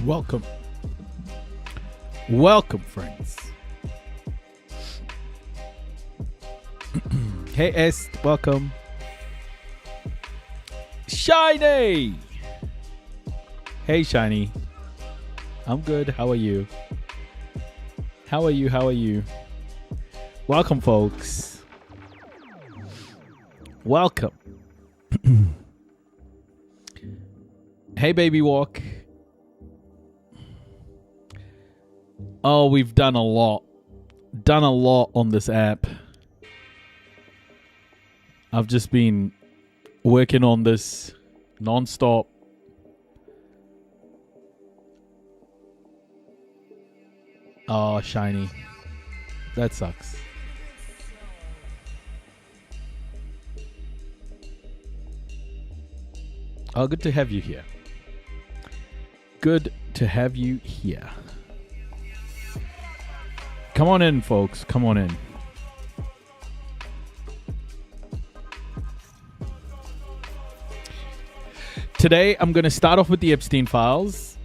Welcome. Welcome, friends. Hey, Est, welcome. Shiny! Hey, Shiny. I'm good. How are you? How are you? How are you? Welcome, folks. Welcome. Hey, Baby Walk. Oh, we've done a lot. Done a lot on this app. I've just been working on this non-stop. Oh, Shiny. That sucks. Oh, good to have you here. Good to have you here. Come on in, folks. Come on in. Today, I'm going to start off with the Epstein files.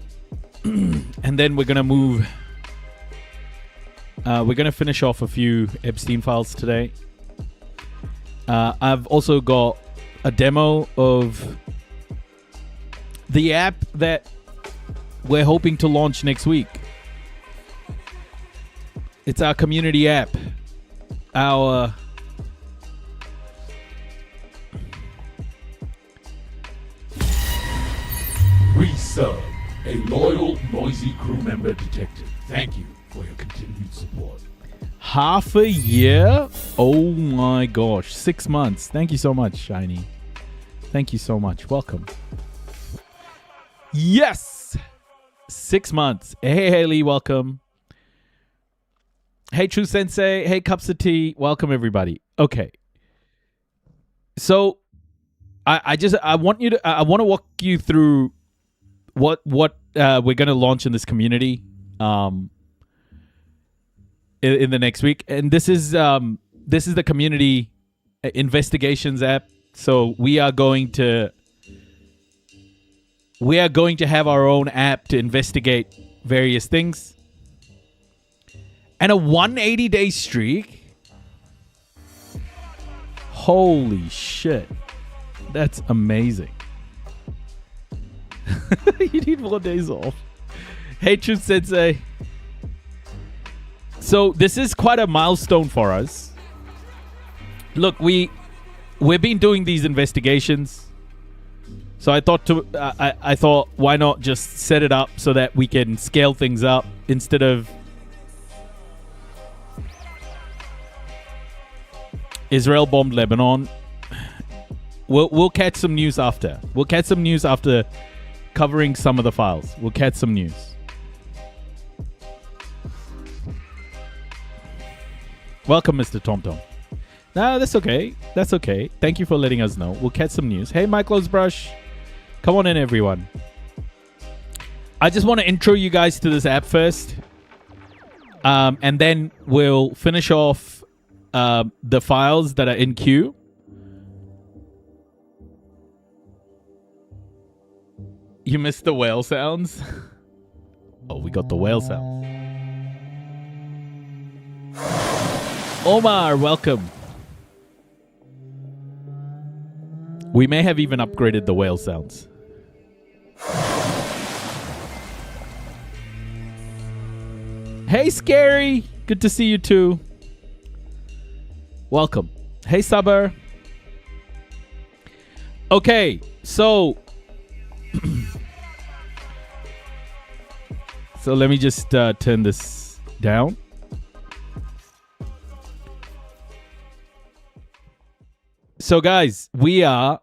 And then we're going to move... we're going to finish off a few Epstein files today. I've also got a demo of the app that we're hoping to launch next week. It's our community app. Our Resub, a loyal, noisy crew member detective. Thank you for your continued support. half a year? Oh my gosh. 6 months. Thank you so much, Shiny. Thank you so much. Welcome. Yes! 6 months. Hey, Haley, welcome. Hey, True Sensei. Hey, Cups of Tea. Welcome, everybody. Okay. So, I want to walk you through what we're going to launch in this community in the next week. And this is the community investigations app. So we are going to have our own app to investigate various things. And a 180-day streak? Holy shit. That's amazing. You need 4 days off. Hey, Truth Sensei. So this is quite a milestone for us. Look, we've been doing these investigations. So I thought, why not just set it up so that we can scale things up instead of Israel bombed Lebanon. We'll catch some news after. We'll catch some news after covering some of the files. We'll catch some news. Welcome, Mr. TomTom. No, that's okay. That's okay. Thank you for letting us know. We'll catch some news. Hey, Michael's Brush. Come on in, everyone. I just want to intro you guys to this app first. And then we'll finish off the files that are in queue. You missed the whale sounds? Oh, we got the whale sounds. Omar, welcome. We may have even upgraded the whale sounds. Hey, Scary. Good to see you too. Welcome. Hey, Saber. Okay, so... So let me just turn this down. So guys, we are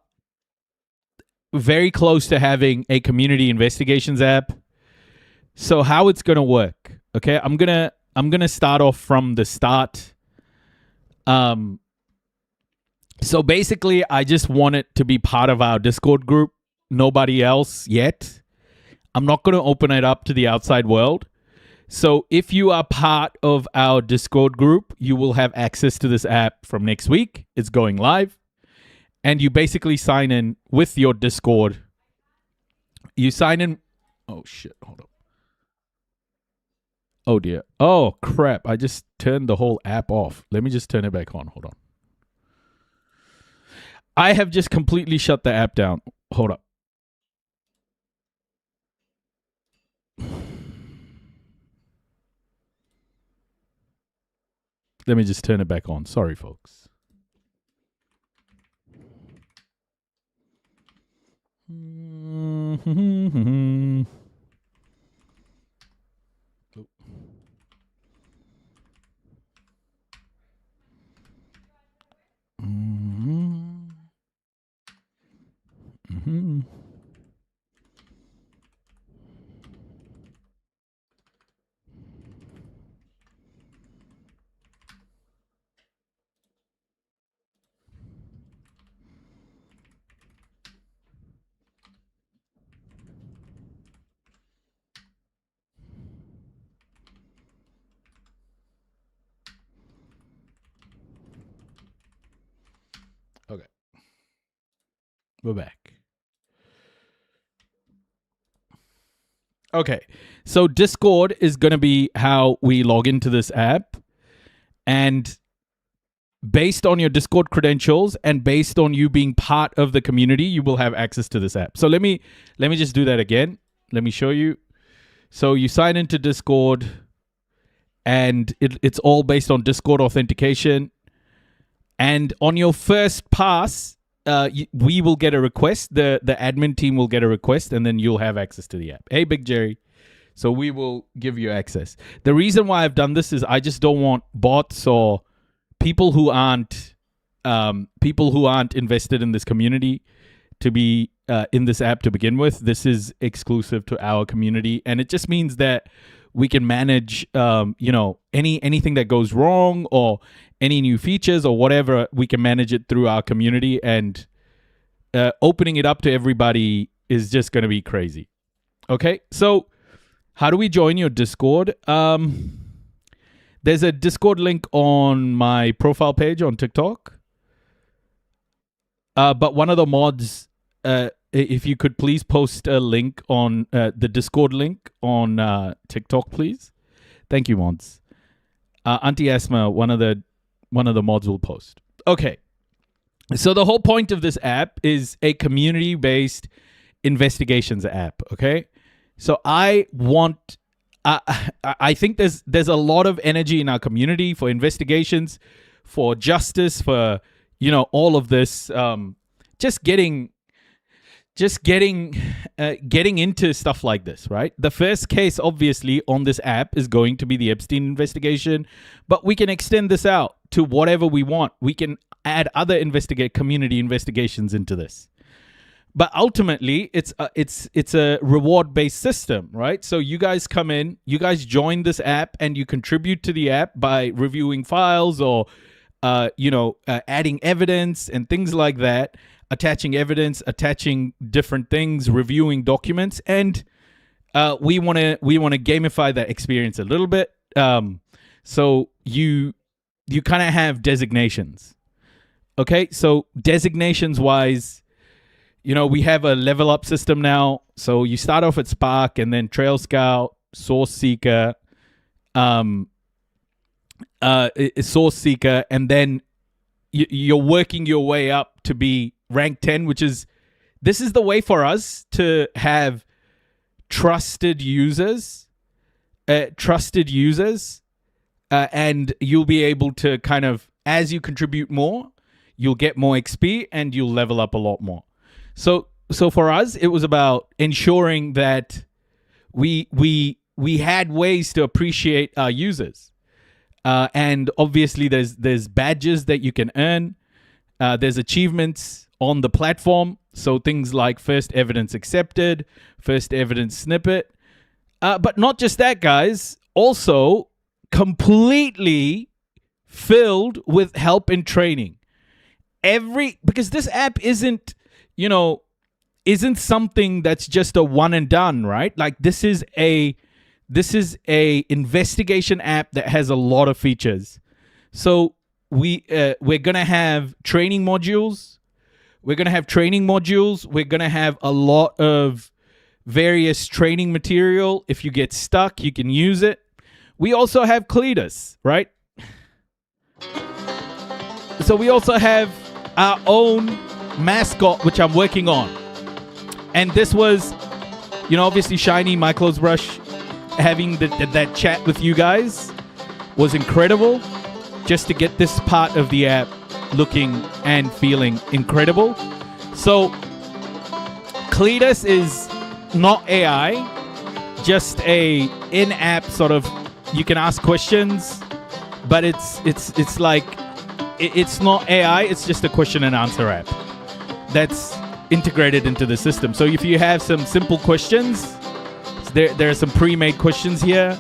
very close to having a community investigations app. So how it's going to work. Okay, I'm going to start off from the start. So basically I just want it to be part of our Discord group. Nobody else yet. I'm not going to open it up to the outside world. So if you are part of our Discord group, you will have access to this app from next week. It's going live. And you basically sign in with your Discord. You sign in. Oh, shit. Hold up. Oh dear. Oh crap. I just turned the whole app off. Let me just turn it back on. Hold on. I have just completely shut the app down. Hold up. Let me just turn it back on. Sorry, folks. Okay. We're back. Okay. So Discord is going to be how we log into this app. And based on your Discord credentials and based on you being part of the community, you will have access to this app. So let me just do that again. Let me show you. So you sign into Discord and it's all based on Discord authentication. And on your first pass, we will get a request. The admin team will get a request, and then you'll have access to the app. Hey, Big Jerry. So we will give you access. The reason why I've done this is I just don't want bots or people who aren't invested in this community to be in this app to begin with. This is exclusive to our community, and it just means that we can manage, anything that goes wrong or any new features or whatever. We can manage it through our community, and opening it up to everybody is just going to be crazy. Okay, so how do we join your Discord? There's a Discord link on my profile page on TikTok. But one of the mods, if you could please post a link on the Discord link on TikTok, please. Thank you, mods. Auntie Asma, one of the mods will post. Okay. So the whole point of this app is a community-based investigations app, okay? So I think there's a lot of energy in our community for investigations, for justice, for all of this. Just getting into stuff like this, right? The first case, obviously, on this app is going to be the Epstein investigation, but we can extend this out to whatever we want. We can add other community investigations into this. But ultimately, it's a reward-based system, right? So you guys come in, you guys join this app, and you contribute to the app by reviewing files or, adding evidence and things like that, attaching evidence, attaching different things, reviewing documents, and we want to gamify that experience a little bit. So you kind of have designations, okay? So designations-wise, we have a level up system now. So you start off at Spark and then Trail Scout, Source Seeker, and then you're working your way up to be rank 10, this is the way for us to have trusted users, and you'll be able to kind of, as you contribute more, you'll get more XP and you'll level up a lot more. So for us, it was about ensuring that we had ways to appreciate our users, and obviously there's badges that you can earn. There's achievements on the platform, so things like first evidence accepted, first evidence snippet, but not just that, guys. Also, completely filled with help and training. Because this app isn't something that's just a one and done, right? Like this is a investigation app that has a lot of features. So we're gonna have training modules. We're gonna have a lot of various training material. If you get stuck, you can use it. we also have Cletus, right? So we also have our own mascot, which I'm working on. And this was, obviously Shiny, my clothes brush, having that chat with you guys was incredible. Just to get this part of the app looking and feeling incredible. So Cletus is not AI, just a in-app sort of, you can ask questions, but it's like, it's not AI, it's just a question and answer app that's integrated into the system. So if you have some simple questions, there are some pre-made questions here,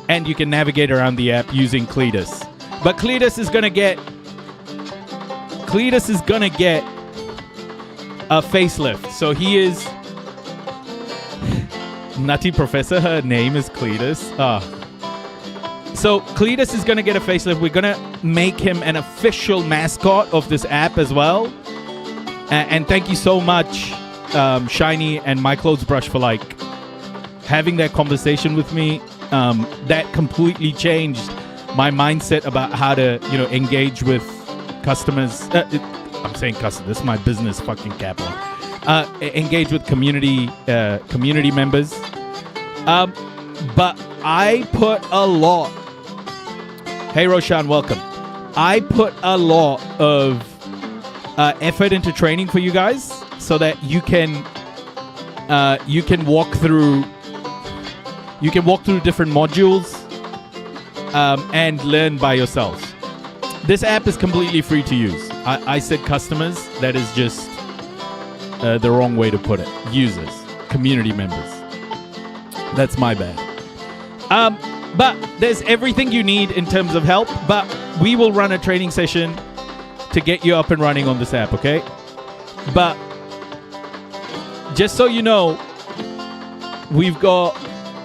and you can navigate around the app using Cletus. But Cletus is gonna get a facelift. So he is Nutty Professor. Her name is Cletus. So Cletus is gonna get a facelift. We're gonna make him an official mascot of this app as well. And thank you so much, Shiny and My Clothes Brush, for having that conversation with me. That completely changed my mindset about how to, engage with customers. I'm saying customers. This is my business fucking cap on. Engage with community members. But I put a lot. Hey, Roshan, welcome. I put a lot of effort into training for you guys, so that you can walk through different modules and learn by yourselves. This app is completely free to use. I said customers. That is just the wrong way to put it. Users, community members. That's my bad. But there's everything you need in terms of help. But we will run a training session to get you up and running on this app, okay? But just so you know, we've got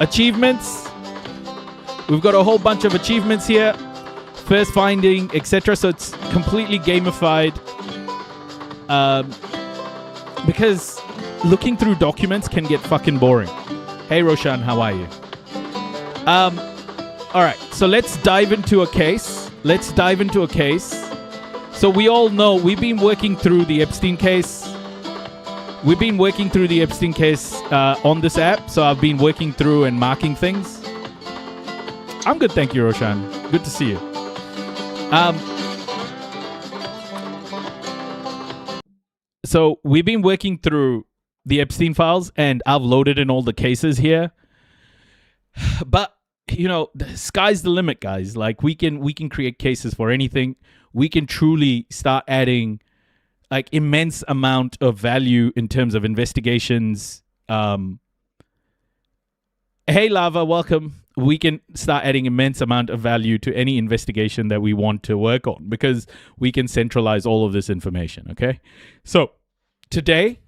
achievements. We've got a whole bunch of achievements here. First finding, etc. So it's completely gamified. Because looking through documents can get fucking boring. Hey, Roshan, how are you? All right, so let's dive into a case. So we all know we've been working through the Epstein case. On this app. So I've been working through and marking things. I'm good, thank you, Roshan. Good to see you. So we've been working through the Epstein files, and I've loaded in all the cases here. But the sky's the limit, guys. We can create cases for anything. We can truly start adding immense amount of value in terms of investigations. Hey, Lava, welcome. We can start adding immense amount of value to any investigation that we want to work on, because we can centralize all of this information. Okay, so today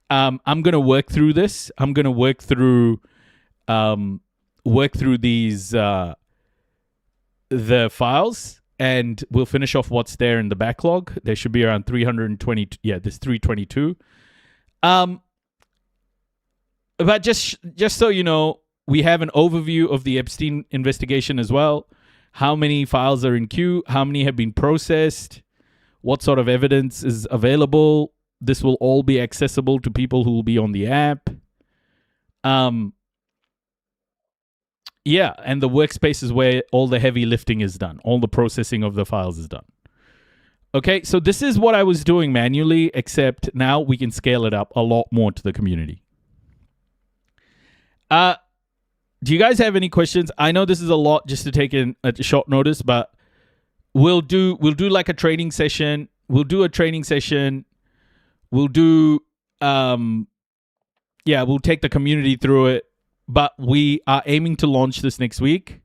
I'm going to work through this. I'm going to work through these the files, and we'll finish off what's there in the backlog. There should be around 320. Yeah, there's 322. But just so you know, we have an overview of the Epstein investigation as well. How many files are in queue? How many have been processed? What sort of evidence is available? This will all be accessible to people who will be on the app. Yeah, and the workspace is where all the heavy lifting is done. All the processing of the files is done. Okay, so this is what I was doing manually, except now we can scale it up a lot more to the community. Do you guys have any questions? I know this is a lot just to take in at short notice, but we'll do like a training session. We'll do a training session. We'll do we'll take the community through it. But we are aiming to launch this next week.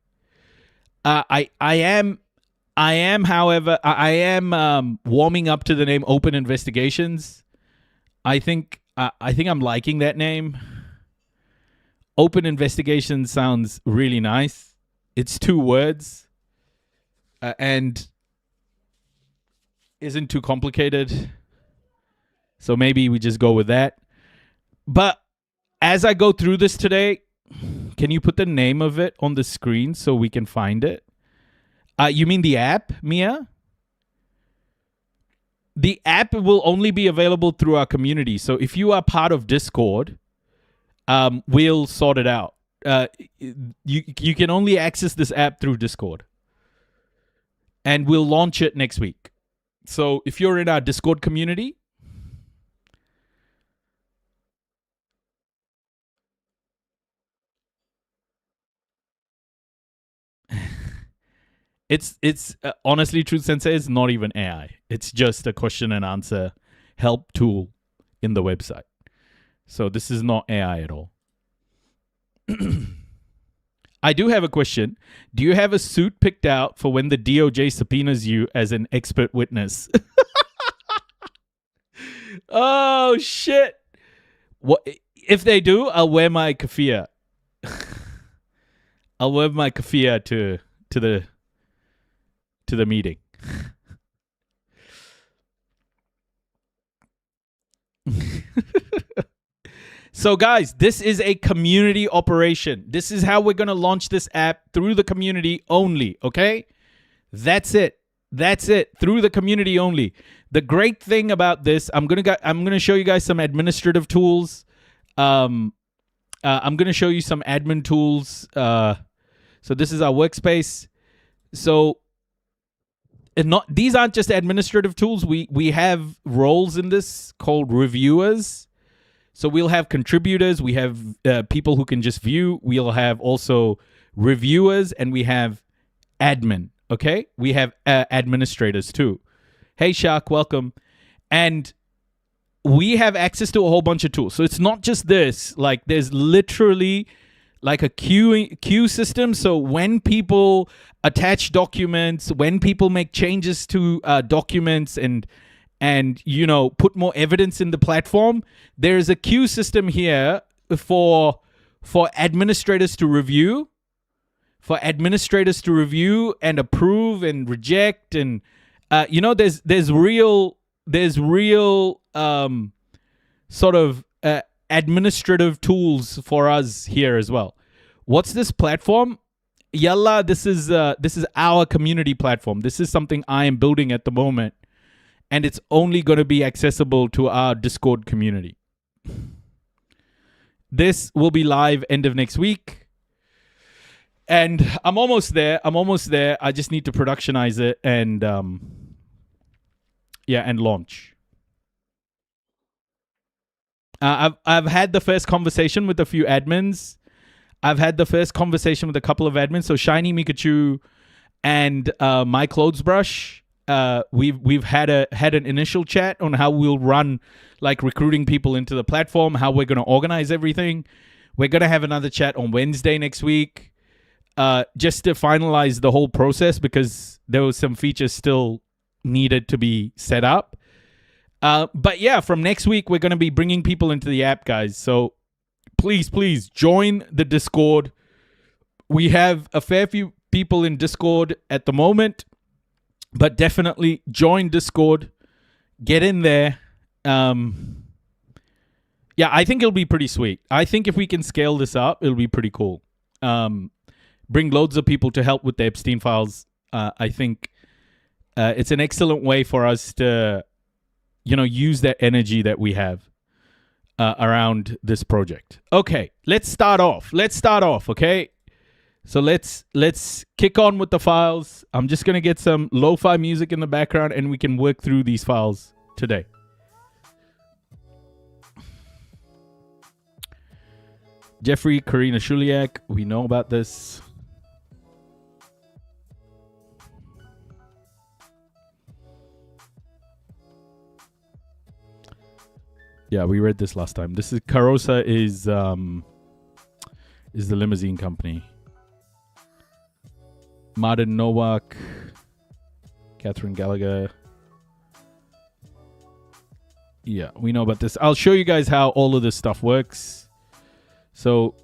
I am warming up to the name Open Investigations. I think I'm liking that name. Open Investigations sounds really nice. It's 2 words and isn't too complicated. So maybe we just go with that. But as I go through this today, can you put the name of it on the screen so we can find it? You mean the app, Mia? The app will only be available through our community. So if you are part of Discord, we'll sort it out. You can only access this app through Discord. And we'll launch it next week. So if you're in our Discord community, it's honestly, Truth Sensei is not even AI. It's just a question and answer help tool in the website. So this is not AI at all. I do have a question. Do you have a suit picked out for when the DOJ subpoenas you as an expert witness? Oh, shit. What if they do? I'll wear my keffiyeh. I'll wear my keffiyeh to the meeting. So guys, this is a community operation. This is how we're going to launch this app, through the community only, okay? That's it. Through the community only. The great thing about this, I'm going to show you guys some administrative tools. I'm going to show you some admin tools. So this is our workspace. So these aren't just administrative tools. We have roles in this called reviewers. So we'll have contributors. We have people who can just view. We'll have also reviewers, and we have admin. Okay, we have administrators too. Hey, Shaq, welcome. And we have access to a whole bunch of tools. So it's not just this. Like, there's literally like a queue system. So when people attach documents, when people make changes to documents and put more evidence in the platform, there's a queue system here for administrators to review. For administrators to review and approve and reject, and there's real sort of administrative tools for us here as well. What's this platform? Yalla, this is our community platform. This is something I am building at the moment, and it's only going to be accessible to our Discord community. This will be live end of next week. And I'm almost there. I just need to productionize it and and launch. I've had the first conversation with a few admins. I've had the first conversation with a couple of admins. So Shiny Mikachu and My Clothes Brush. We've had an initial chat on how we'll run, like, recruiting people into the platform, how we're going to organize everything. We're going to have another chat on Wednesday next week. Just to finalize the whole process, because there was some features still needed to be set up. But yeah, from next week, we're going to be bringing people into the app, guys. So please join the Discord. We have a fair few people in Discord at the moment, but definitely join Discord. Get in there. I think it'll be pretty sweet. I think if we can scale this up, it'll be pretty cool. Bring loads of people to help with the Epstein files. I think it's an excellent way for us to, use that energy that we have around this project. Okay, let's start off. Okay, so let's kick on with the files. I'm just gonna get some lo-fi music in the background, and we can work through these files today. Jeffrey, Karina Shuliak, we know about this. Yeah, we read this last time. This is Carosa is the limousine company. Martin Nowak, Catherine Gallagher. Yeah, we know about this. I'll show you guys how all of this stuff works. So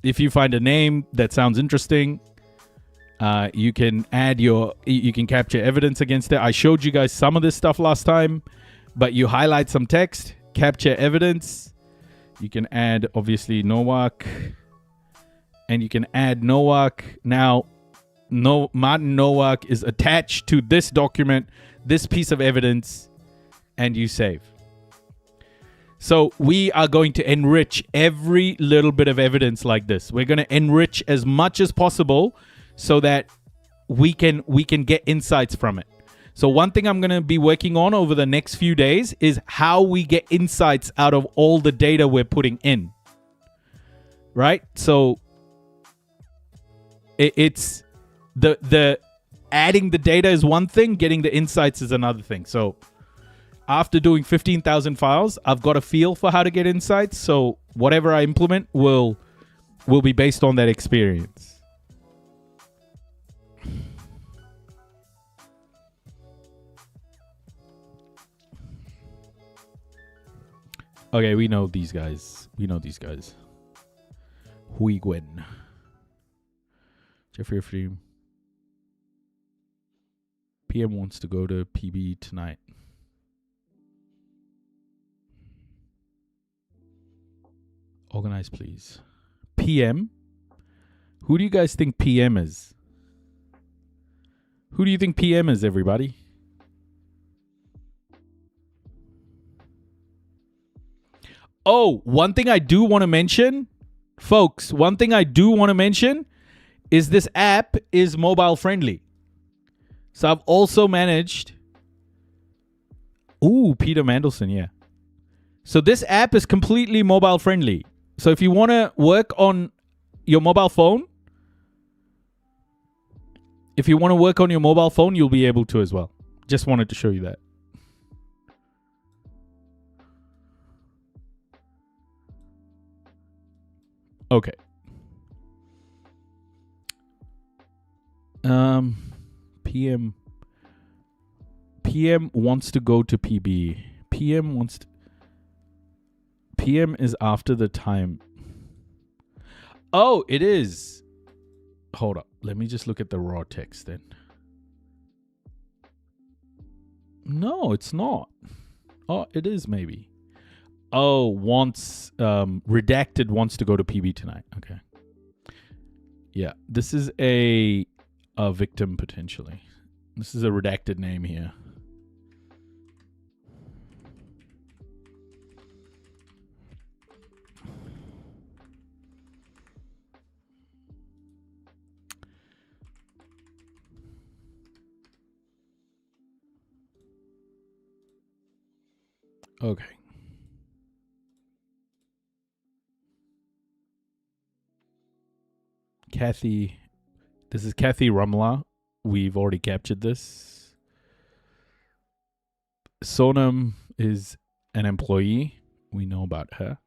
if you find a name that sounds interesting, you can you can capture evidence against it. I showed you guys some of this stuff last time, but you highlight some text, capture evidence. You can add, obviously, Nowak, and you can add Nowak. Now, Martin Nowak is attached to this document, this piece of evidence, and you save. So we are going to enrich every little bit of evidence like this. We're going to enrich as much as possible so that we can get insights from it. So one thing I'm going to be working on over the next few days is how we get insights out of all the data we're putting in. Right? So it's the adding the data is one thing, getting the insights is another thing. So after doing 15,000 files, I've got a feel for how to get insights. So whatever I implement will be based on that experience. Okay, we know these guys. Huigwen. Jeffrey Freem. PM wants to go to PB tonight. Organize, please. PM? Who do you guys think PM is? Who do you think PM is, everybody? Oh, one thing I do want to mention, folks, is this app is mobile friendly. So I've also managed... Ooh, Peter Mandelson, yeah. So this app is completely mobile friendly. So if you want to work on your mobile phone, you'll be able to as well. Just wanted to show you that. Okay. PM wants to go to PB. PM is after the time. Oh, it is. Hold up. Let me just look at the raw text then. No, it's not. Oh, it is maybe. Oh, redacted wants to go to PB tonight. Okay. Yeah, this is a victim potentially. This is a redacted name here. Okay. Kathy. This is Kathy Rumla. We've already captured this. Sonam is an employee. We know about her.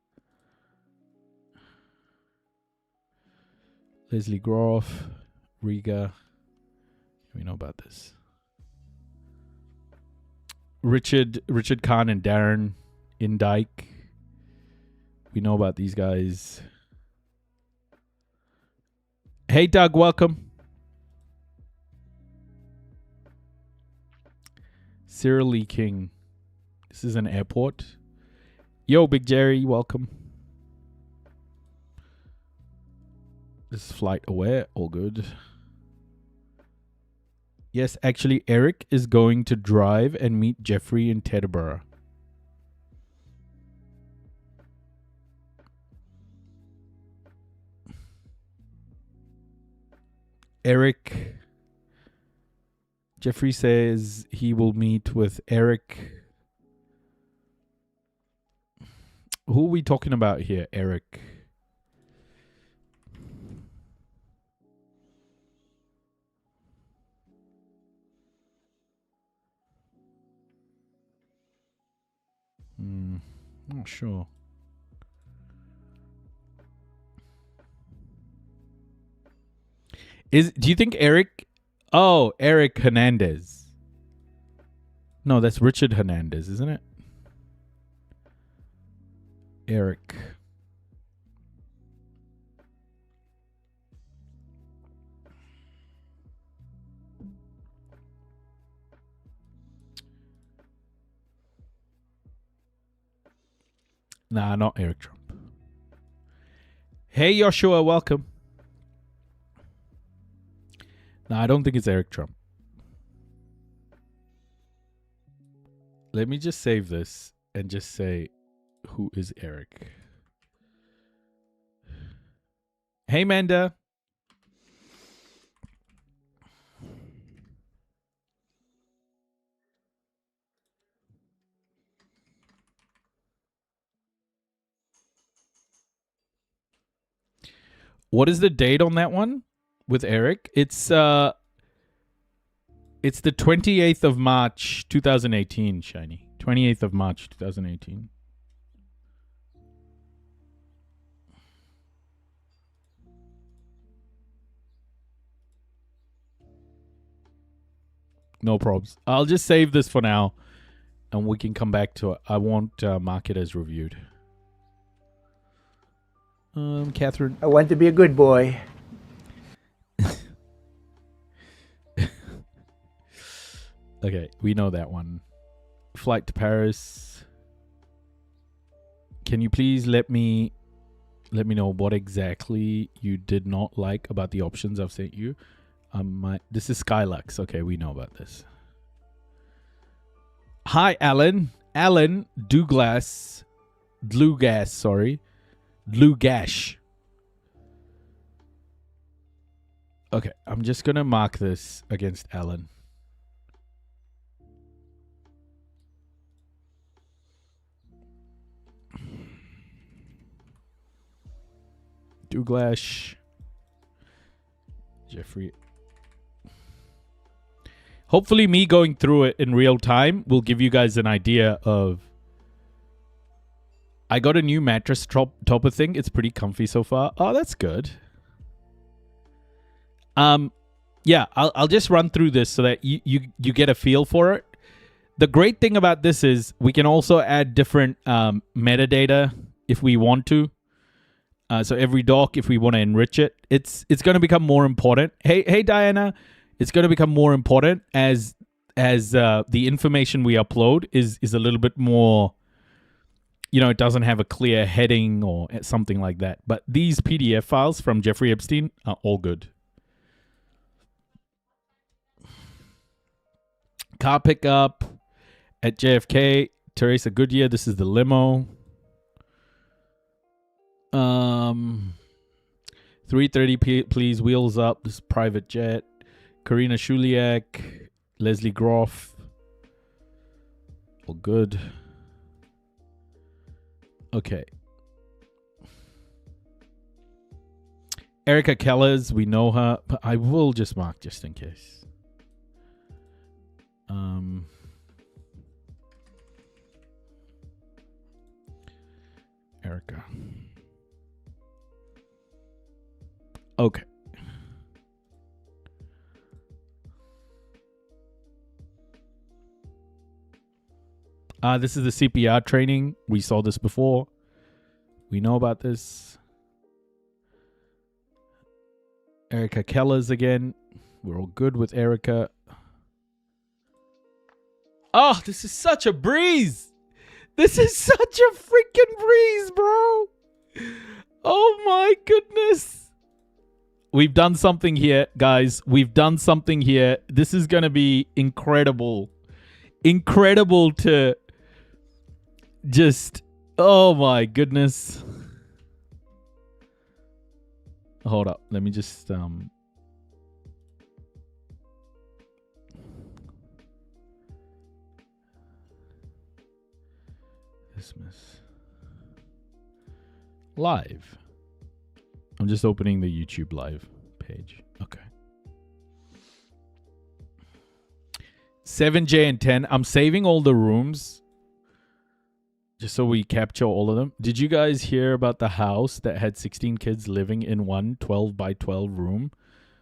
Leslie Groff, Riga. We know about this. Richard Khan and Darren Indike. We know about these guys. Hey, Doug, welcome. Cyril Lee King. This is an airport. Yo, Big Jerry, welcome. This is flight aware. All good. Yes, actually, Eric is going to drive and meet Jeffrey in Teterboro. Eric. Jeffrey says he will meet with Eric. Who are we talking about here, Eric? Not sure. Do you think Eric? Oh, Eric Hernandez. No, that's Richard Hernandez, isn't it? Eric. Nah, not Eric Trump. Hey, Joshua, welcome. No, I don't think it's Eric Trump. Let me just save this and just say, who is Eric? Hey, Manda. What is the date on that one with Eric? It's the 28th of March 2018, Shiny. 28th of March 2018. No probs. I'll just save this for now and we can come back to it. I won't mark it as reviewed. Catherine. I want to be a good boy. Okay, we know that one. Flight to Paris. Can you please let me know what exactly you did not like about the options I've sent you? This is Skylux. Okay, we know about this. Hi, Alan. Alan Douglas. Dlugash. Okay, I'm just gonna mark this against Alan. Douglas. Jeffrey. Hopefully me going through it in real time will give you guys an idea of... I got a new mattress topper thing. It's pretty comfy so far. Oh, that's good. Yeah, I'll just run through this so that you get a feel for it. The great thing about this is we can also add different metadata if we want to. So every doc, if we want to enrich it, it's going to become more important. Hey Diana, it's going to become more important as the information we upload is a little bit more, it doesn't have a clear heading or something like that. But these PDF files from Jeffrey Epstein are all good. Car pickup at JFK, Teresa Goodyear. This is the limo. 3:30 please, wheels up. This is private jet. Karina Shuliak, Leslie Groff. All good. Okay. Erica Kellers, we know her, but I will just mark just in case. Erica. Okay. This is the CPR training. We saw this before. We know about this. Erica Kellers again. We're all good with Erica. Oh, this is such a breeze. This is such a freaking breeze, bro. Oh my goodness. We've done something here, guys. We've done something here. This is going to be incredible. Incredible to just... Oh my goodness. Hold up. Let me just... Dismiss. Live. I'm just opening the YouTube live page. Okay. 7J and 10. I'm saving all the rooms just so we capture all of them. Did you guys hear about the house that had 16 kids living in one 12 by 12 room?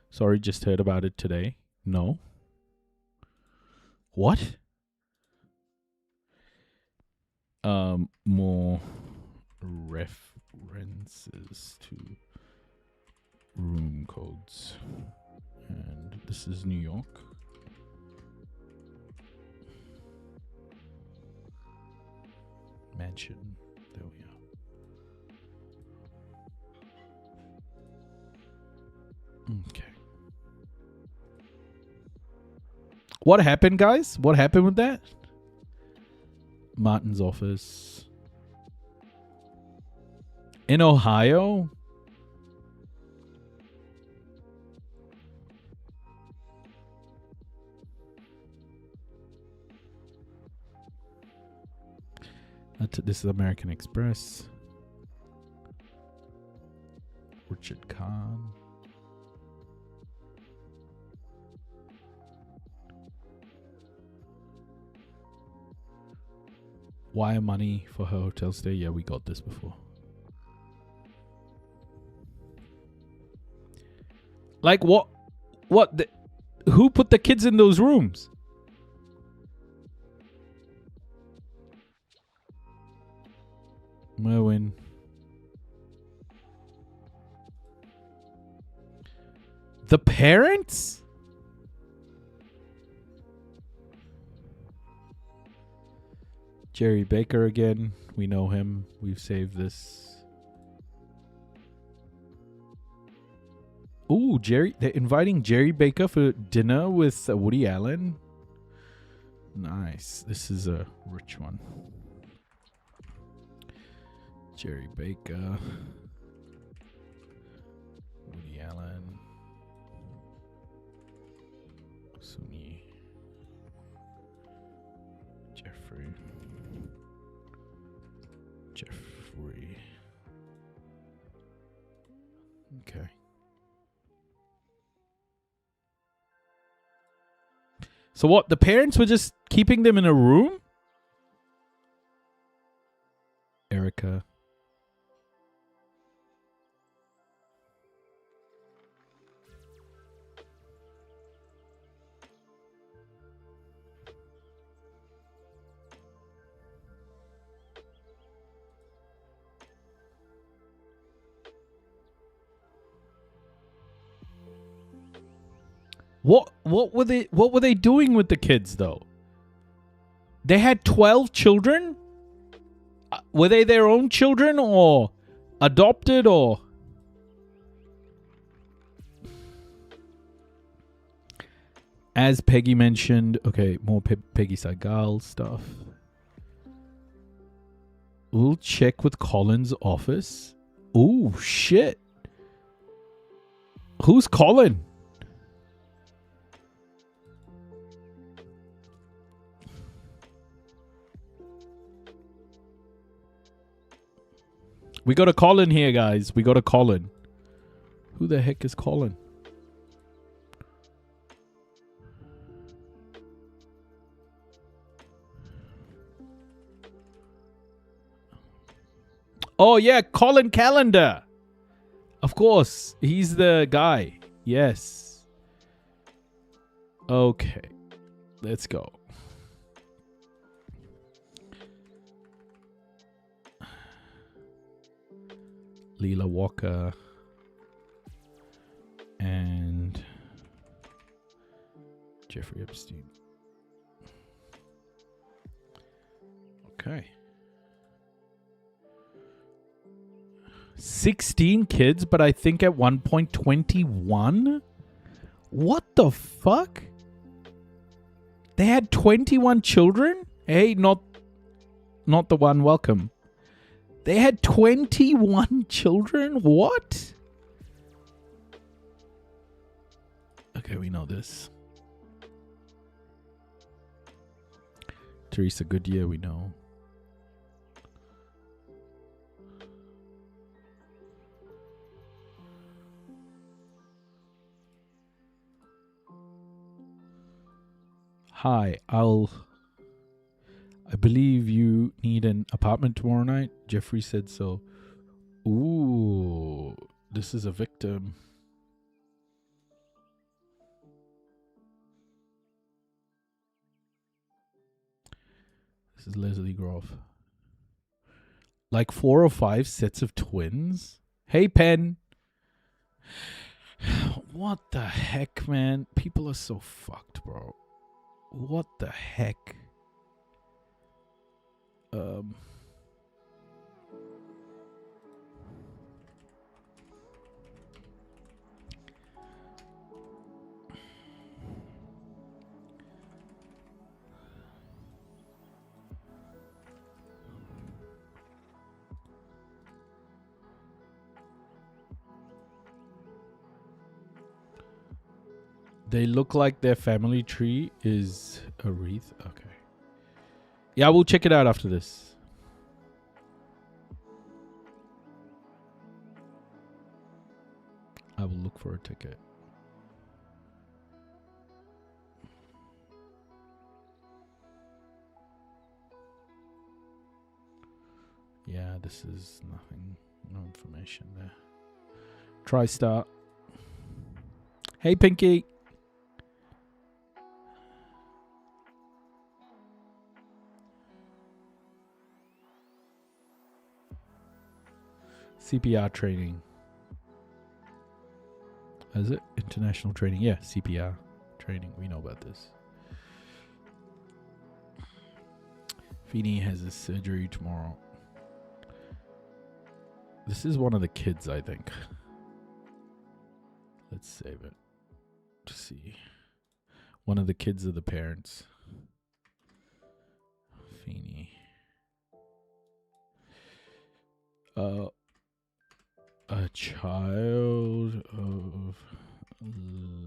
Sorry, just heard about it today. No. What? More references to room codes. And this is New York. Mansion. There we are. Okay. What happened, guys? What happened with that? Martin's office. In Ohio? This is American Express. Richard Kahn. Wire money for her hotel stay. Yeah, we got this before. Like what? What? Who put the kids in those rooms? Merwin. The parents? Jerry Baker again. We know him. We've saved this. Ooh, Jerry. They're inviting Jerry Baker for dinner with Woody Allen. Nice. This is a rich one. Jerry Baker. Woody Allen. Sunyi. Jeffrey. Okay. So what? The parents were just keeping them in a room? Erica. What were they doing with the kids though? They had 12 children? Were they their own children or adopted or? As Peggy mentioned, okay, more Peggy Saigal stuff. We'll check with Colin's office. Ooh, shit. Who's Colin? We got a Colin here, guys. We got a Colin. Who the heck is Colin? Oh, yeah, Colin Calendar. Of course. He's the guy. Yes. Okay. Let's go. Leela Walker. And Jeffrey Epstein. Okay. 16 kids, but I think at one point 21? What the fuck? They had 21 children? Hey, not the one, welcome. They had 21 children? What? Okay, we know this. Teresa Goodyear, we know. Hi, I believe you need an apartment tomorrow night. Jeffrey said so. Ooh, this is a victim. This is Leslie Groff. Like 4 or 5 sets of twins? Hey, Pen. What the heck, man? People are so fucked, bro. What the heck? They look like their family tree is a wreath. Okay. Yeah, we'll check it out after this. I will look for a ticket. Yeah, this is nothing. No information there. Try start. Hey, Pinky. CPR training. Is it? International training. Yeah, CPR training. We know about this. Feeney has a surgery tomorrow. This is one of the kids, I think. Let's save it to see. One of the kids of the parents. Feeney. A child of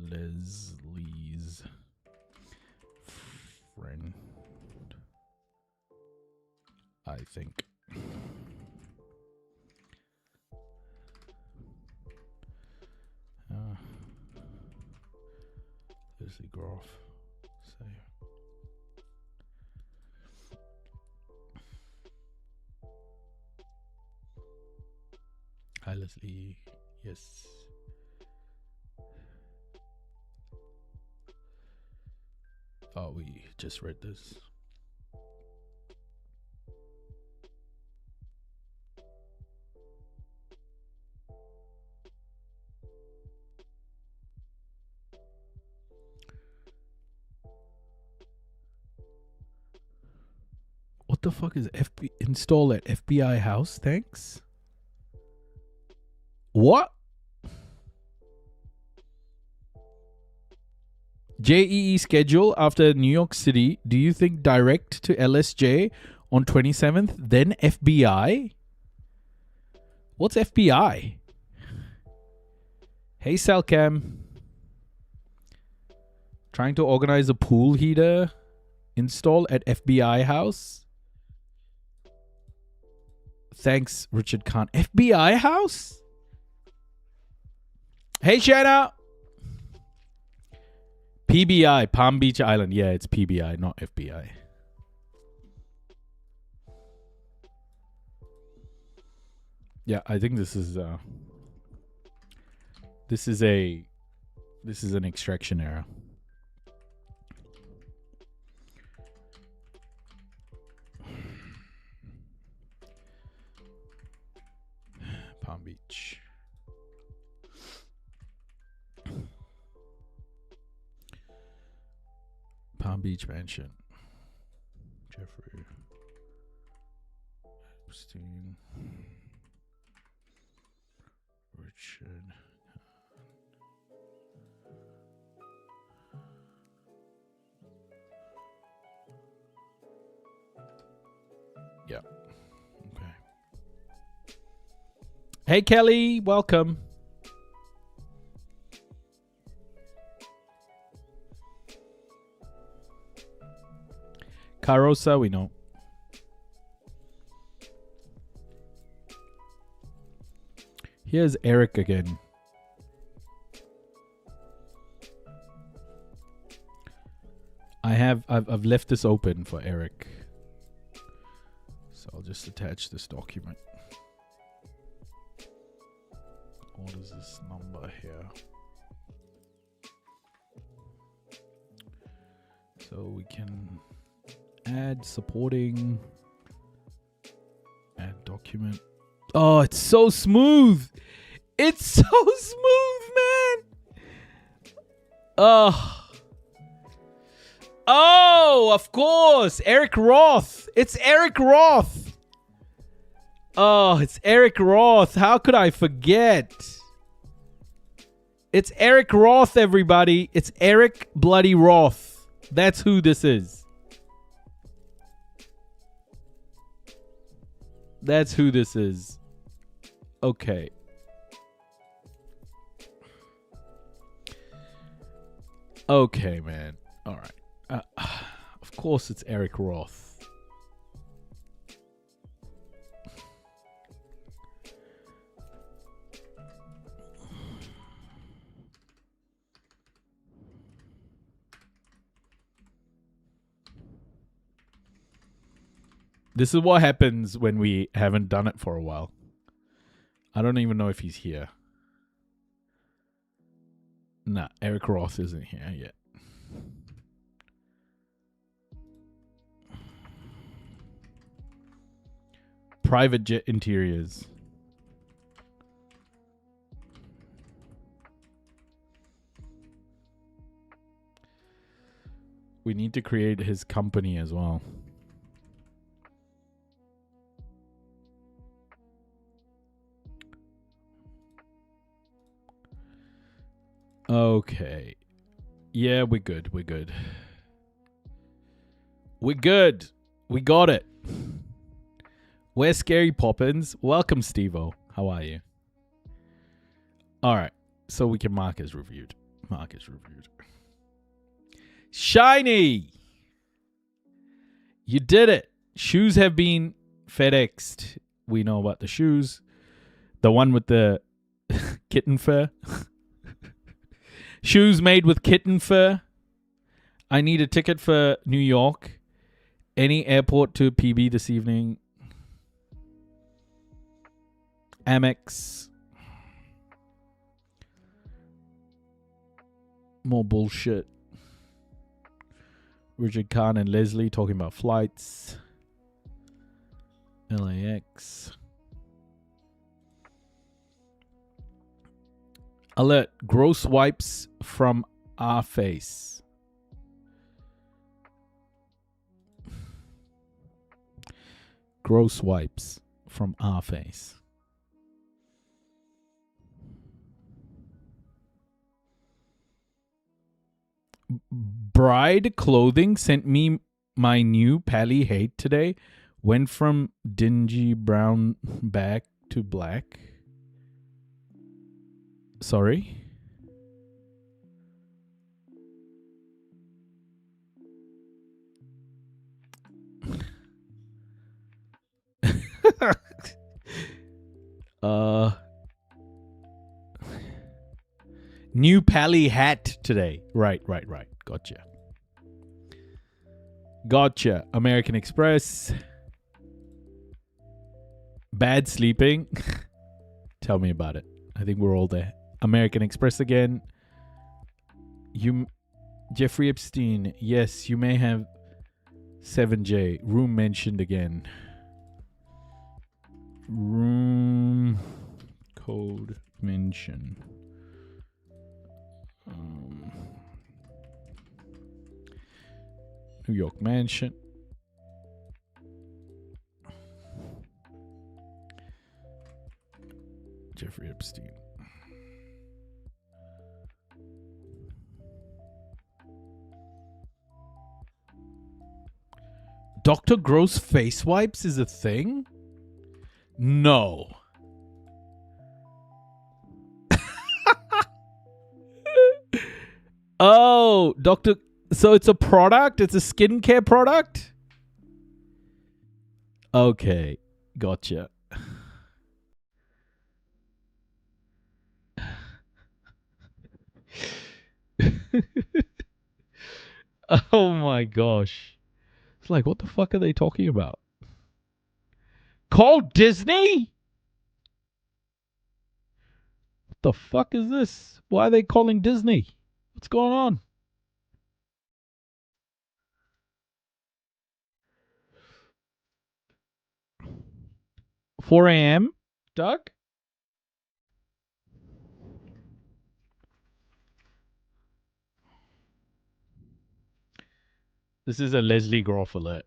Leslie's friend, I think. Leslie Groff. Save. Hi, Leslie. Yes. Oh, we just read this. What the fuck is install at FBI house? Thanks. What? JEE schedule after New York City. Do you think direct to LSJ on 27th, then FBI? What's FBI? Hey, Salcam. Trying to organize a pool heater install at FBI house. Thanks, Richard Khan. FBI house? Hey, Shanna. PBI, Palm Beach Island. Yeah, it's PBI, not FBI. Yeah, I think this is an extraction error. Palm Beach. Palm Beach Mansion. Jeffrey Epstein. Richard. Yeah. Okay. Hey, Kelly. Welcome. Carosa, we know. Here's Eric again. I've left this open for Eric. So I'll just attach this document. What is this number here? So we can add supporting, add document. Oh, it's so smooth. It's so smooth, man. Oh, of course. Eric Roth. It's Eric Roth. Oh, it's Eric Roth. How could I forget? It's Eric Roth, everybody. It's Eric bloody Roth. That's who this is. That's who this is. Okay. Okay, man. All right. Of course, it's Eric Roth. This is what happens when we haven't done it for a while. I don't even know if he's here. Nah, Eric Roth isn't here yet. Private jet interiors. We need to create his company as well. Okay. Yeah, we're good. We're good. We're good. We got it. Where's Scary Poppins? Welcome, Steve-O. How are you? All right. So we can mark as reviewed. Mark as reviewed. Shiny! You did it. Shoes have been FedExed. We know about the shoes. The one with the kitten fur. Shoes made with kitten fur. I need a ticket for New York. Any airport to PB this evening. Amex. More bullshit. Richard Khan and Leslie talking about flights. LAX. Alert. Gross wipes from our face. Gross wipes from our face. Bride Clothing sent me my new Pally Hate today. Went from dingy brown back to black. Sorry? New Pally hat today. Right. Gotcha. American Express. Bad sleeping. Tell me about it. I think we're all there. American Express again. Jeffrey Epstein. Yes, you may have 7J. Room mentioned again. Room code mention. New York Mansion. Jeffrey Epstein. Dr. Gross face wipes is a thing? No. Oh, Dr. So it's a product? It's a skincare product? Okay. Gotcha. Oh my gosh. It's like, what the fuck are they talking about? Called Disney? What the fuck is this? Why are they calling Disney? What's going on? $4 a.m. Doug? This is a Leslie Groff alert.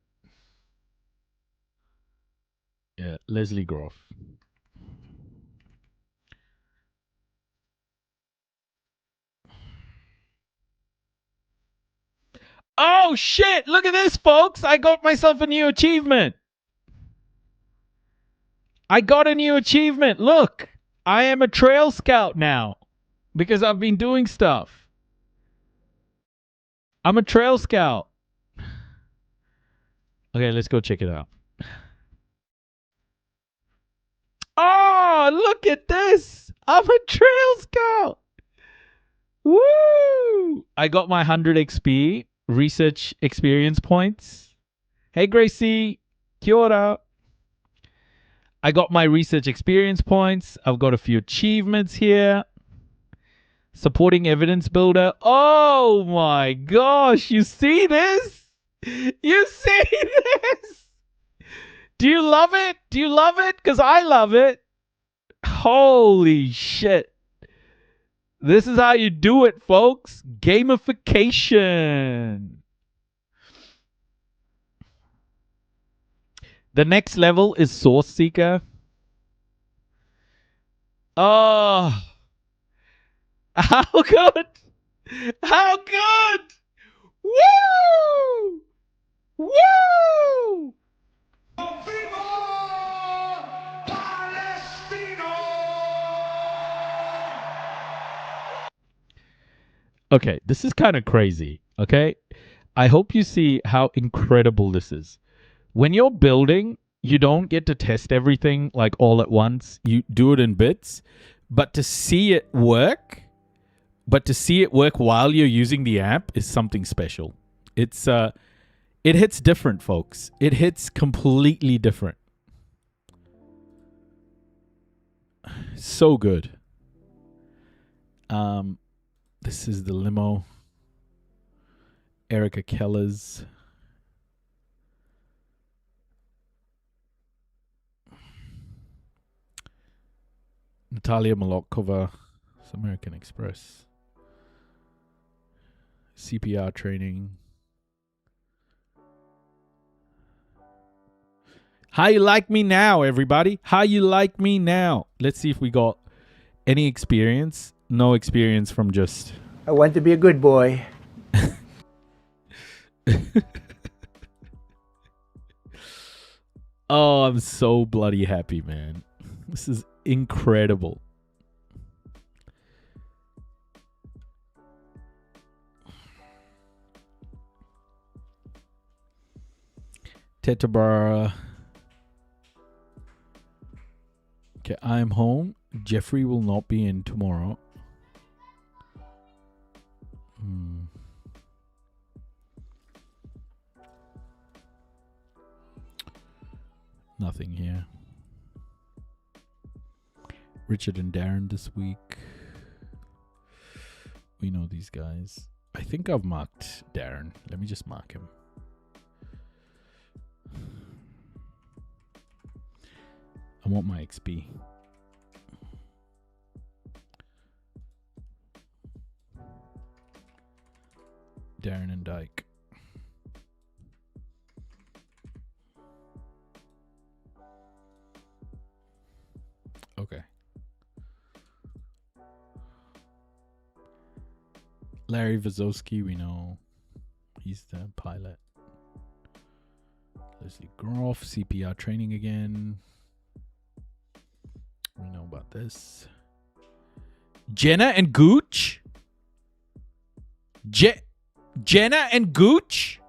Yeah, Leslie Groff. Oh shit! Look at this, folks! I got myself a new achievement. I got a new achievement. Look, I am a trail scout now because I've been doing stuff. I'm a trail scout. Okay, let's go check it out. Oh, look at this. I'm a trail scout. Woo! I got my 100 XP research experience points. Hey, Gracie. Kia ora. I got my research experience points. I've got a few achievements here. Supporting evidence builder. Oh my gosh. You see this? You see this? Do you love it? Do you love it? Because I love it. Holy shit. This is how you do it, folks. Gamification. The next level is Source Seeker. Oh, how good! How good! Woo! Woo! Okay, this is kind of crazy. Okay, I hope you see how incredible this is. When you're building, you don't get to test everything like all at once. You do it in bits, but to see it work, while you're using the app is something special. It's it hits different, folks. It hits completely different. So good. This is the limo. Erica Keller's. Natalia Molokova. It's American Express. CPR training. How you like me now, everybody? How you like me now? Let's see if we got any experience. No experience from just... I want to be a good boy. Oh, I'm so bloody happy, man. This is incredible. Tetabara. Okay, I'm home. Jeffrey will not be in tomorrow. Nothing here. Richard and Darren this week. We know these guys. I think I've marked Darren. Let me just mark him. I want my XP. Darren and Dyke. Okay. Larry Vazowski, we know. He's the pilot. Leslie Groff, CPR training again. We know about this. Jenna and Gooch? Jenna and Gooch?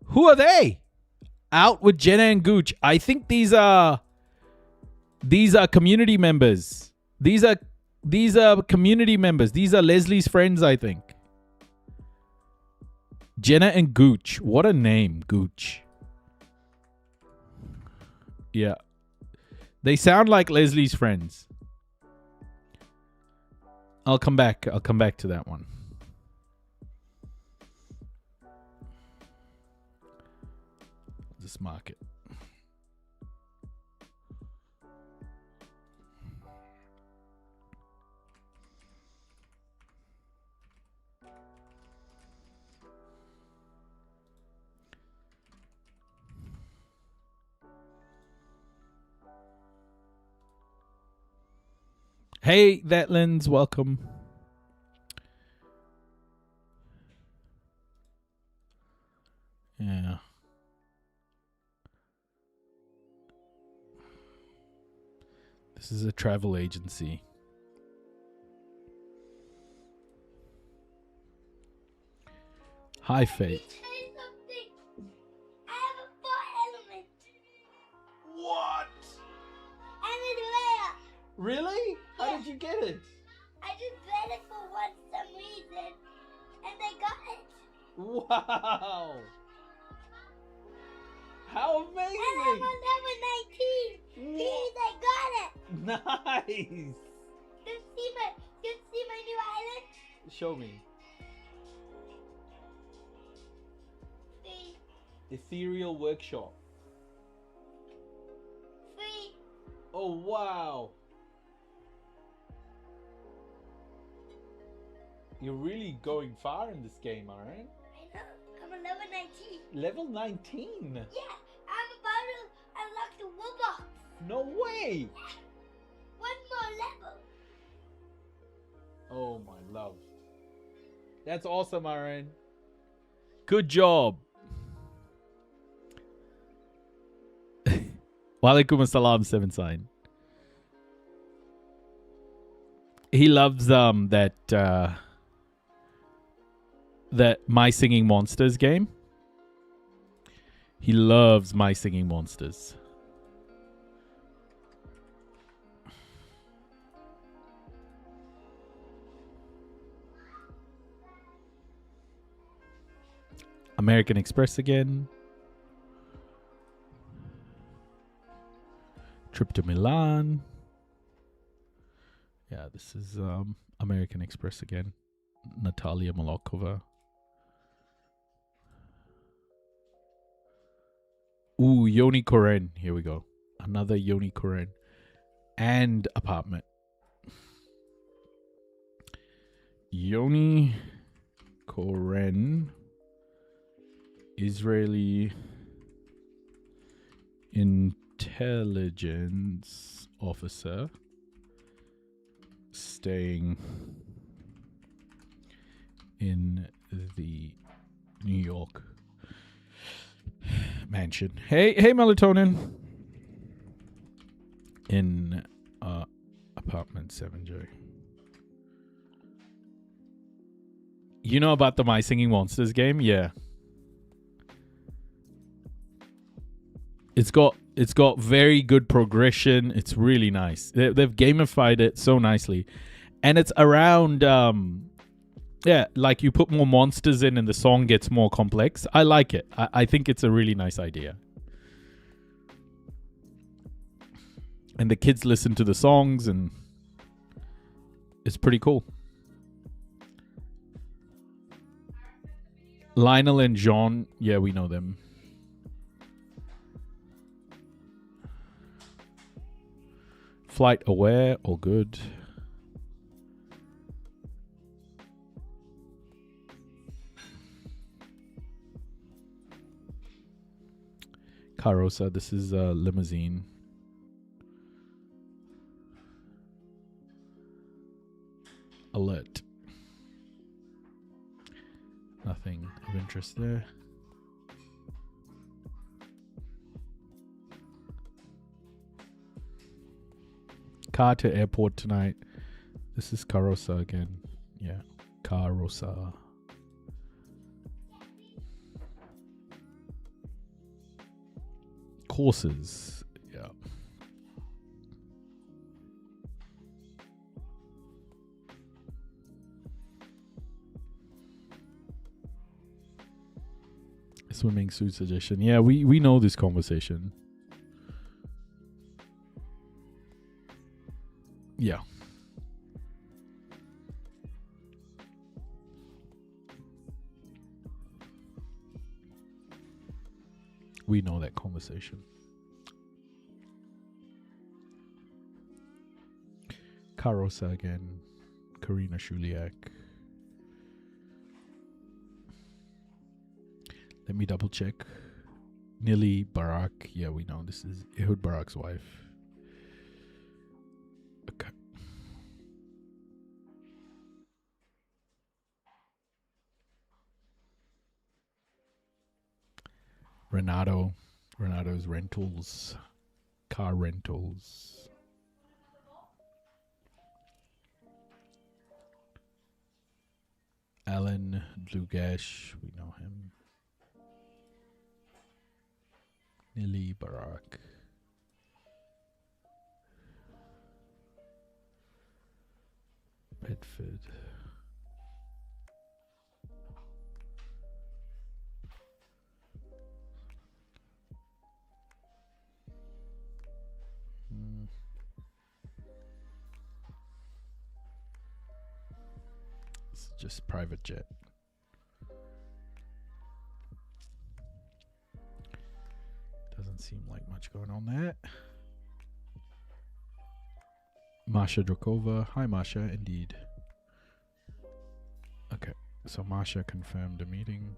Who are they? Out with Jenna and Gooch. I think these are community members. These are community members. These are Leslie's friends, I think. Jenna and Gooch. What a name, Gooch. Yeah. They sound like Leslie's friends. I'll come back to that one. Just mark it. Hey, that lens, welcome. Yeah. This is a travel agency. Hi, Faith. Tell you something. I have a four element. What? I'm in rare. Really? How Yeah. did you get it? I just read it for some reason, and I got it. Wow. How And I'm amazing. on level 19. Please, I got it. Nice. You see my new island? Show me. Free. Ethereal Workshop. Free. Oh, wow. You're really going far in this game, alright? I know. I'm on level 19. Level 19? Yeah, I'm about to unlock the Woolbox. No way! One more level. Oh, my love. That's awesome, Aaron. Good job. Walaikum assalam, Seven Sign. He loves that My Singing Monsters game. He loves My Singing Monsters. American Express again. Trip to Milan. Yeah, this is American Express again. Natalia Molokova. Ooh, Yoni Koren. Here we go. Another Yoni Koren. And apartment. Yoni Koren. Israeli intelligence officer staying in the New York mansion. Hey, melatonin. In apartment 7J. You know about the My Singing Monsters game? Yeah. It's got very good progression. It's really nice. They've gamified it so nicely. And it's around like you put more monsters in and the song gets more complex. I like it. I think it's a really nice idea. And the kids listen to the songs and it's pretty cool. Lionel and John, yeah, we know them. Flight aware, all good. Carosa, this is a limousine. Alert. Nothing of interest there. Car to airport tonight. This is Carosa again. Yeah, Carosa. Courses. Yeah. Swimming suit suggestion. Yeah, we know this conversation. Yeah. We know that conversation. Carosa again. Karina Shuliak. Let me double check. Nili Barak. Yeah, we know this is Ehud Barak's wife. Okay. Renato's rentals. Car rentals. Alan Dlugash, we know him. Nili Barak. Bedford. It's just private jet. Doesn't seem like much going on there. Masha Drakova. Hi, Masha. Indeed. Okay. So Masha confirmed the meeting.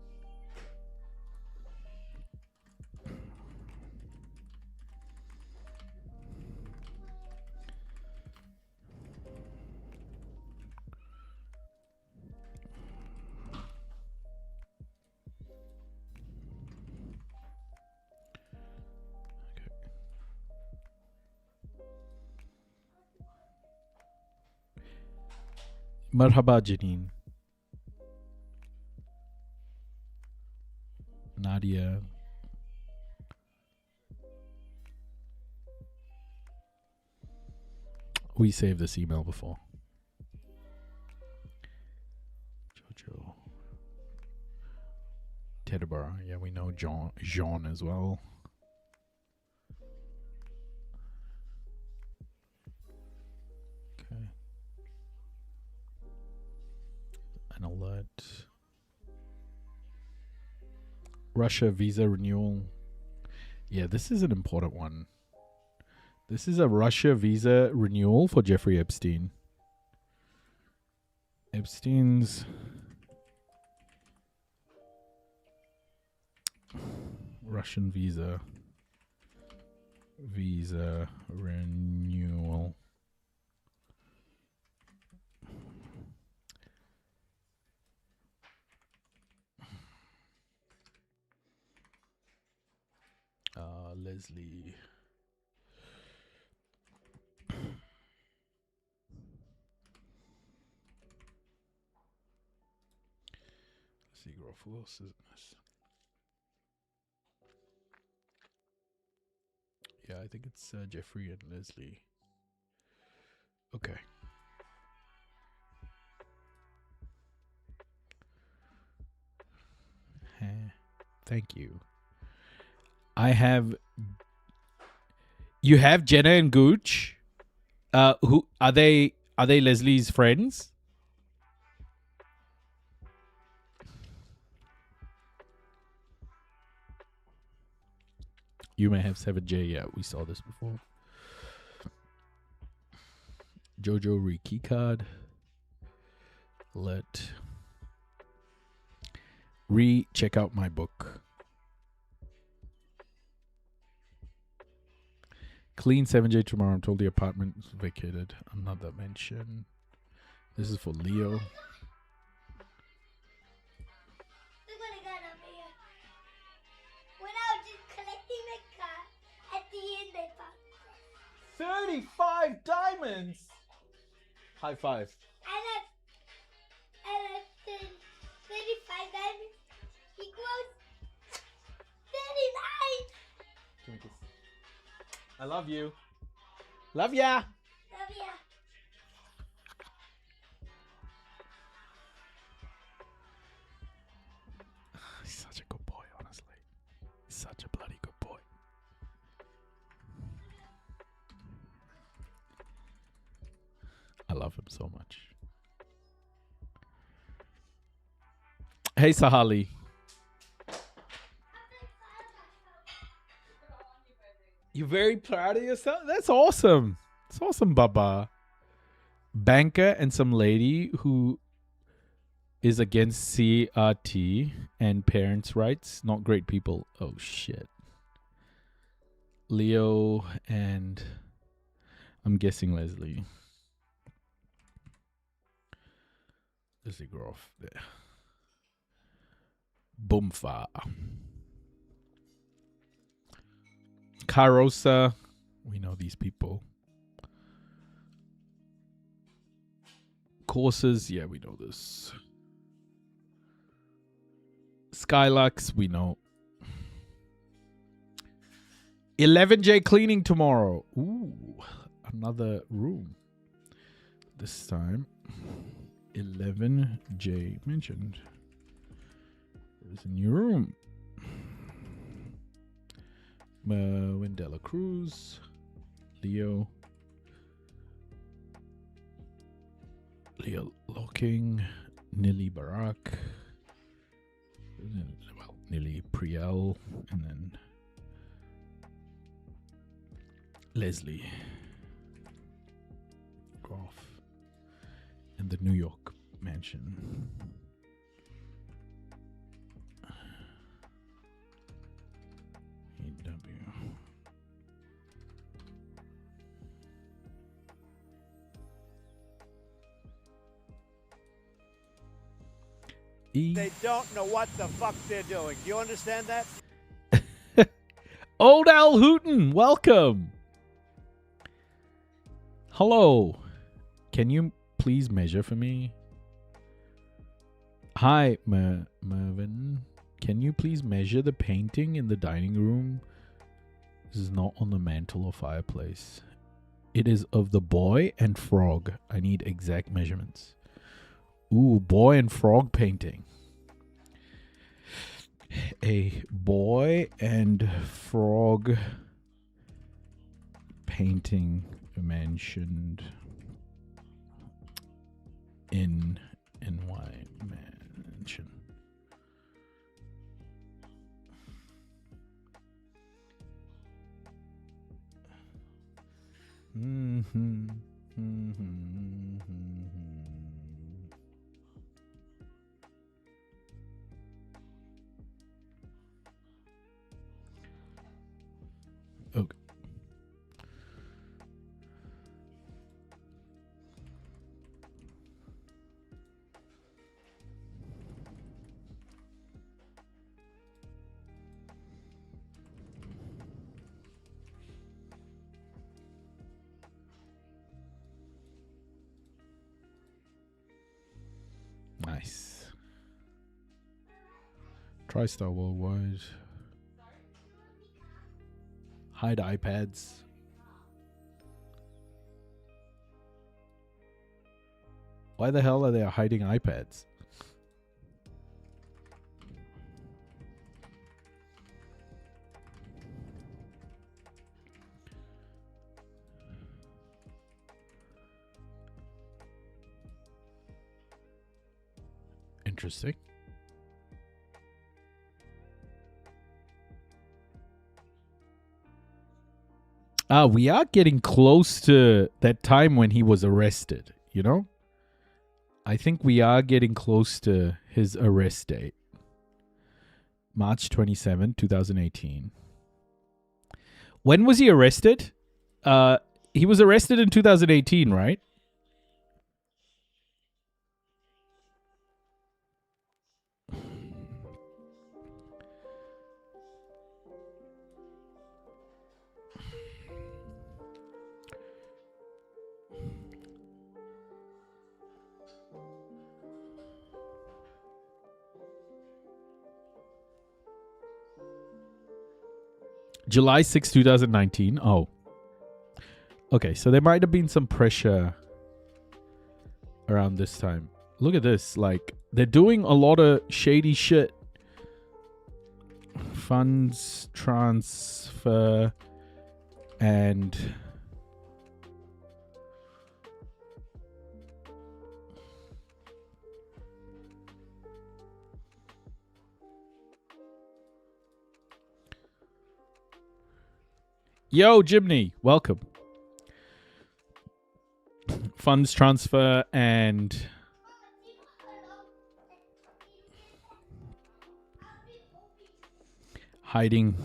Marhaba Janine. Nadia. We saved this email before. Jojo. Teddabara. Yeah, we know Jean as well. Okay. An alert. Russia visa renewal. Yeah, this is an important one. This is a Russia visa renewal for Jeffrey Epstein. Epstein's Russian visa renewal. Leslie. Let's see, who else is in this? Yeah, I think it's Jeffrey and Leslie. Okay. Thank you. You have Jenna and Gooch. Who are they? Are they Leslie's friends? You may have 7J. Yeah, we saw this before. Jojo Rekeycard. Check out my book. Clean 7J tomorrow. I'm told the apartment is vacated. Another mention. This is for Leo. Look what I got over here. When I was just collecting the car, at the end they found 35 diamonds. High five. and I said 35 diamonds equals 39. Give me a kiss. I love you. Love ya. Love ya. He's such a good boy, honestly. He's such a bloody good boy. I love him so much. Hey, Sahali. You're very proud of yourself? That's awesome. It's awesome, Baba. Banker and some lady who is against CRT and parents' rights. Not great people. Oh, shit. Leo and I'm guessing Leslie. Leslie Groff there. Boomfa. Carosa. We know these people. Courses. Yeah, we know this. Skylux, we know. 11J cleaning tomorrow. Ooh, another room. This time, 11J mentioned. There's a new room. Wendella Cruz, Leo Locking, Nilly Barak, well, Nilly Priel, and then Leslie Groff, and the New York mansion. They don't know what the fuck they're doing. Do you understand that? Old Al Hooten, welcome. Hello. Can you please measure for me? Hi, Mervin. Can you please measure the painting in the dining room? This is not on the mantle or fireplace. It is of the boy and frog. I need exact measurements. Ooh, boy and frog painting. A boy and frog painting mentioned in NY mansion. Okay. Nice. TriStar Worldwide. Hide iPads. Why the hell are they hiding iPads? Interesting. We are getting close to that time when he was arrested, you know? I think we are getting close to his arrest date. March 27, 2018. When was he arrested? He was arrested in 2018, right? July 6, 2019. Oh. Okay, so there might have been some pressure around this time. Look at this. Like, they're doing a lot of shady shit. Funds transfer and yo, Jimny, welcome. Funds transfer and hiding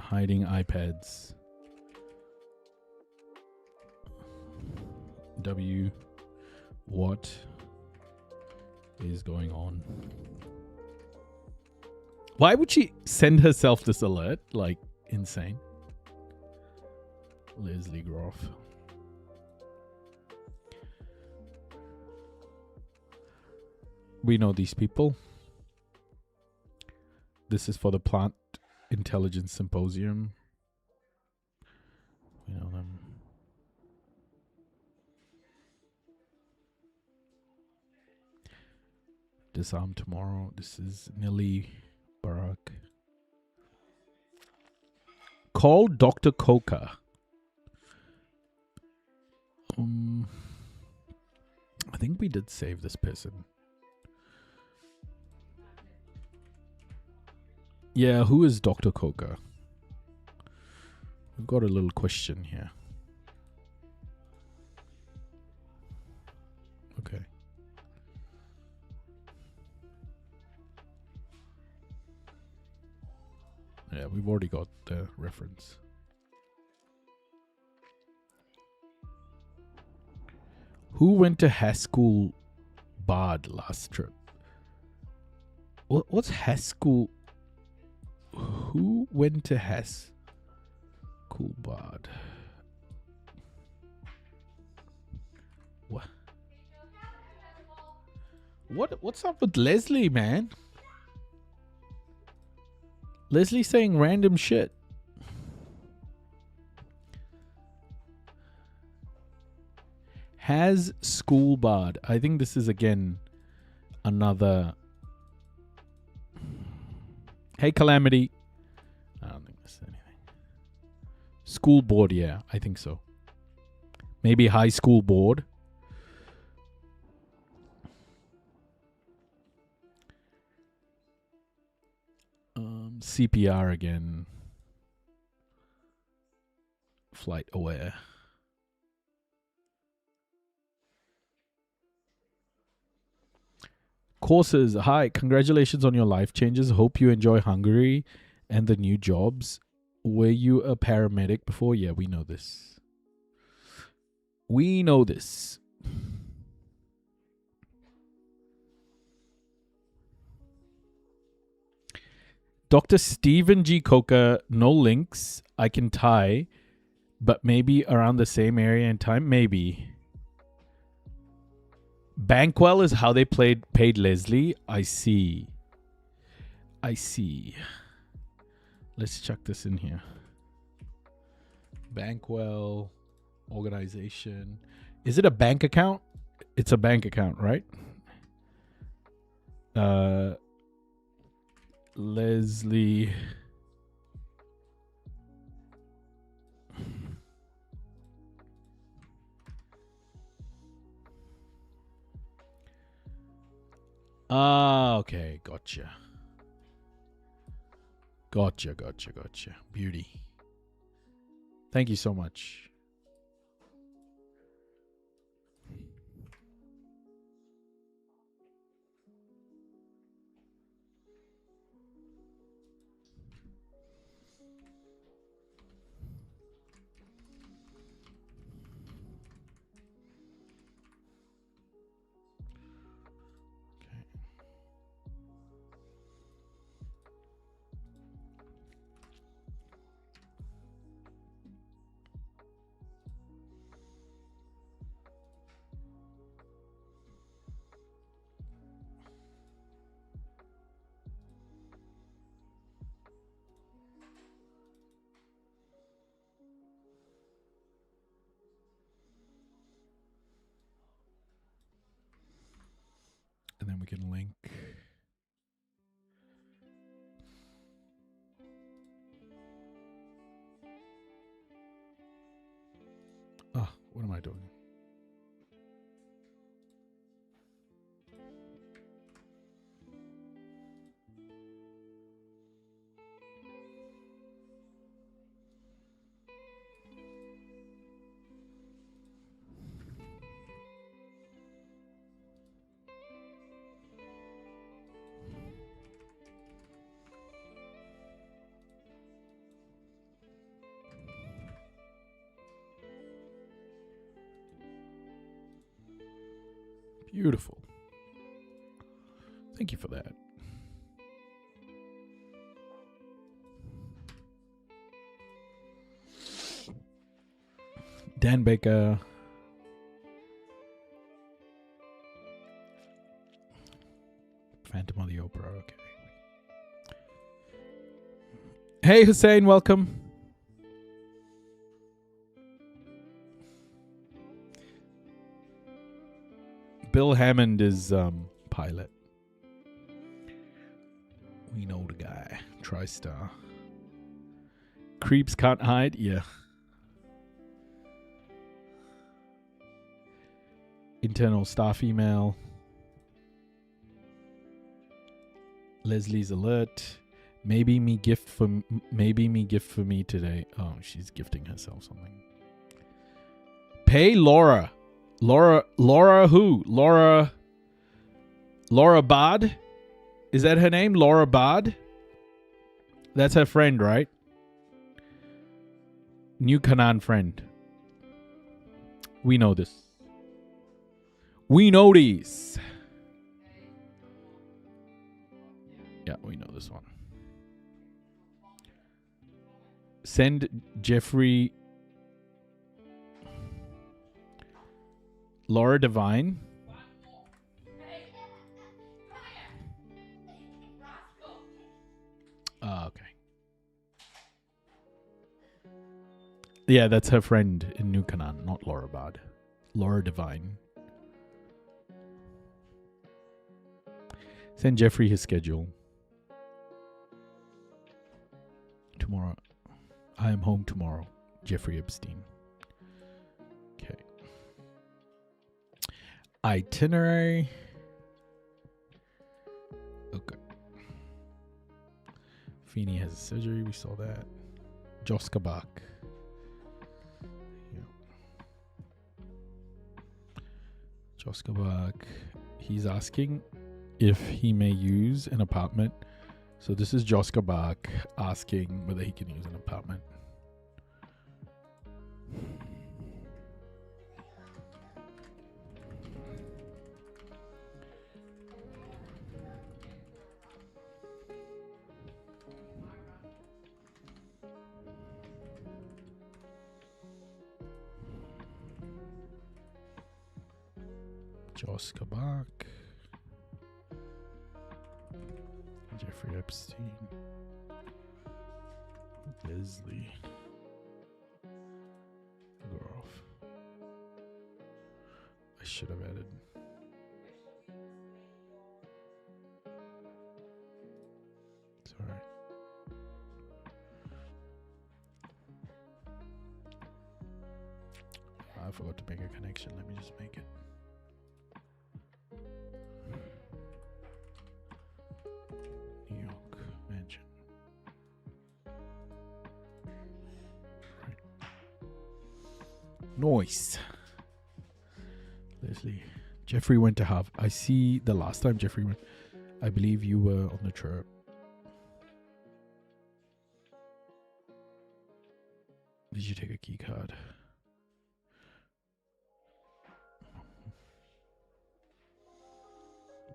iPads. What is going on? Why would she send herself this alert? Like, insane. Leslie Groff. We know these people. This is for the Plant Intelligence Symposium. We know them. Disarm Tomorrow. This is Nili Barak. Call Dr. Coca. I think we did save this person. Yeah, who is Dr. Coca? We've got a little question here. Okay. Yeah, we've already got the reference. Who went to Haskell Bard last trip? What's Haskell? Who went to Haskell Bard? What? What's up with Leslie, man? Leslie saying random shit. Has School Bard. I think this is again another. Hey, Calamity. I don't think this is anything. School board, yeah, I think so. Maybe high school board. CPR again. Flight aware. Courses. Hi, congratulations on your life changes. Hope you enjoy Hungary and the new jobs. Were you a paramedic before? Yeah, we know this. We know this. Dr. Stephen G. Coca, no links. I can tie, but maybe around the same area and time. Maybe. Bankwell is how they paid Leslie. I see. Let's check this in here. Bankwell organization. Is it a bank account? It's a bank account, right? Leslie. Okay. Gotcha. Beauty. Thank you so much. And then we can link. What am I doing? Beautiful. Thank you for that. Dan Baker. Phantom of the Opera. Okay. Hey Hussein, welcome. Bill Hammond is pilot. We know the guy. TriStar. Creeps can't hide? Yeah. Internal staff email. Leslie's alert. Maybe me gift for me today. Oh, she's gifting herself something. Pay Laura. Laura who? Laura Bard? Is that her name? Laura Bard? That's her friend, right? New Canaan friend. We know this. We know these. Yeah, we know this one. Send Jeffrey Laura Devine. Okay. Yeah, that's her friend in New Canaan, not Laura Bard. Laura Devine. Send Jeffrey his schedule. Tomorrow. I am home tomorrow. Jeffrey Epstein. Okay. Itinerary. Okay. Feeney has surgery. We saw that. Jos Kabak. Yeah. Jos Kabak. He's asking if he may use an apartment. So this is Jos Kabak asking whether he can use an apartment. Jos Kabak. Jeffrey Epstein. Leslie. Groff. I should have added. It's alright. I forgot to make a connection. Let me just make it. New York Mansion. Right. Noise. Leslie. Jeffrey went to Harvard. I see the last time Jeffrey went, I believe you were on the trip. Did you take a key card?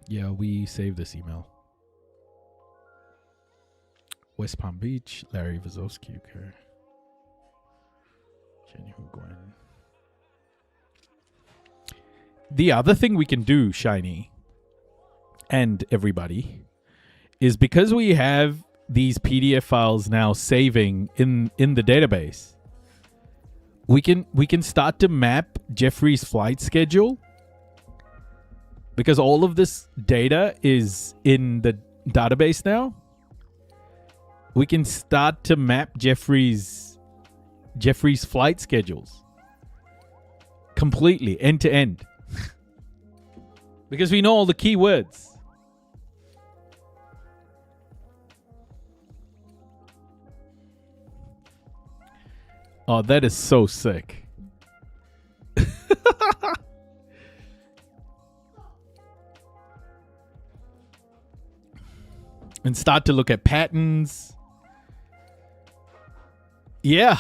Yeah, we saved this email. West Palm Beach, Larry Vazowski, okay. Jenny Gwen. The other thing we can do, Shiny, and everybody, is because we have these PDF files now saving in the database, we can start to map Jeffrey's flight schedule. Because all of this data is in the database now, we can start to map Jeffrey's flight schedules completely, end to end. Because we know all the keywords. Oh, that is so sick. And start to look at patterns. Yeah.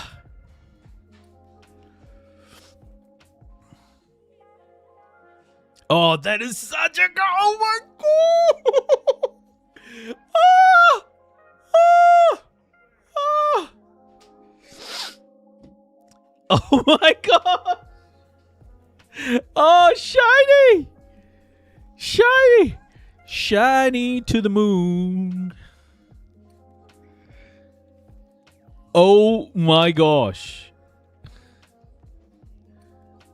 Oh, that is such a... Oh my god! Ah! Ah! Ah! Oh my god! Oh, shiny! Shiny! Shiny to the moon. Oh my gosh.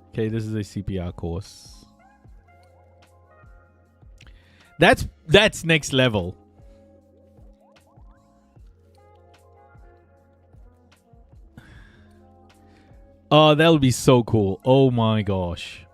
Okay, this is a CPR course. That's next level. Oh, that'll be so cool. Oh my gosh.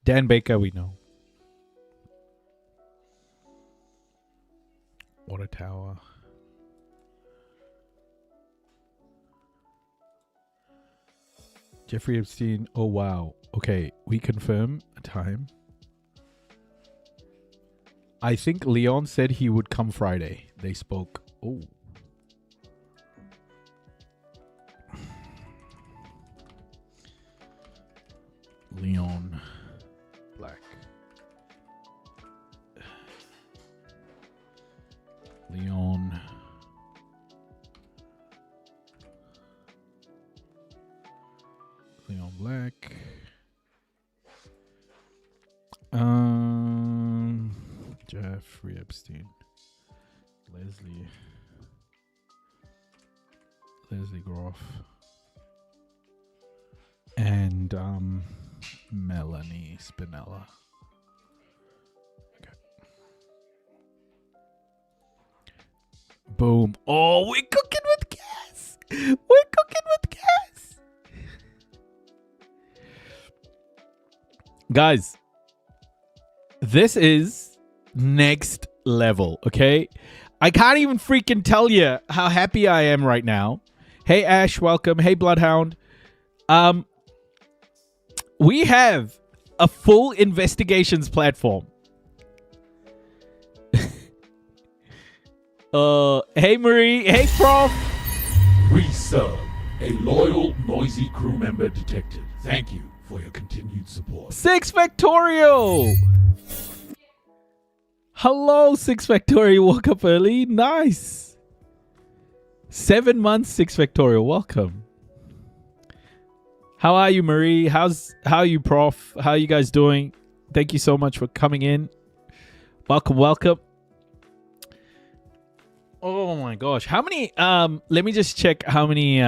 Dan Baker, we know. Water tower. Jeffrey Epstein. Oh, wow. Okay, we confirm a time. I think Leon said he would come Friday. They spoke. Oh. Leon Black. Leon. Leon Black. Jeffrey Epstein. Leslie Groff. And Melanie Spinella. Okay. Boom. Oh, we're cooking with gas. We're cooking with gas. Guys, this is next level, okay? I can't even freaking tell you how happy I am right now. Hey, Ash, welcome. Hey, Bloodhound. We have a full investigations platform. Hey, Marie. Hey, Prof. We serve a loyal, noisy crew member detective. Thank you for your continued support. 6 Factorio. Hello, 6 Factorio. Woke up early. Nice. 7 months, 6 Factorio. Welcome. How are you, Marie? How are you, Prof? How are you guys doing? Thank you so much for coming in. Welcome, welcome. Oh my gosh. How many let me just check how many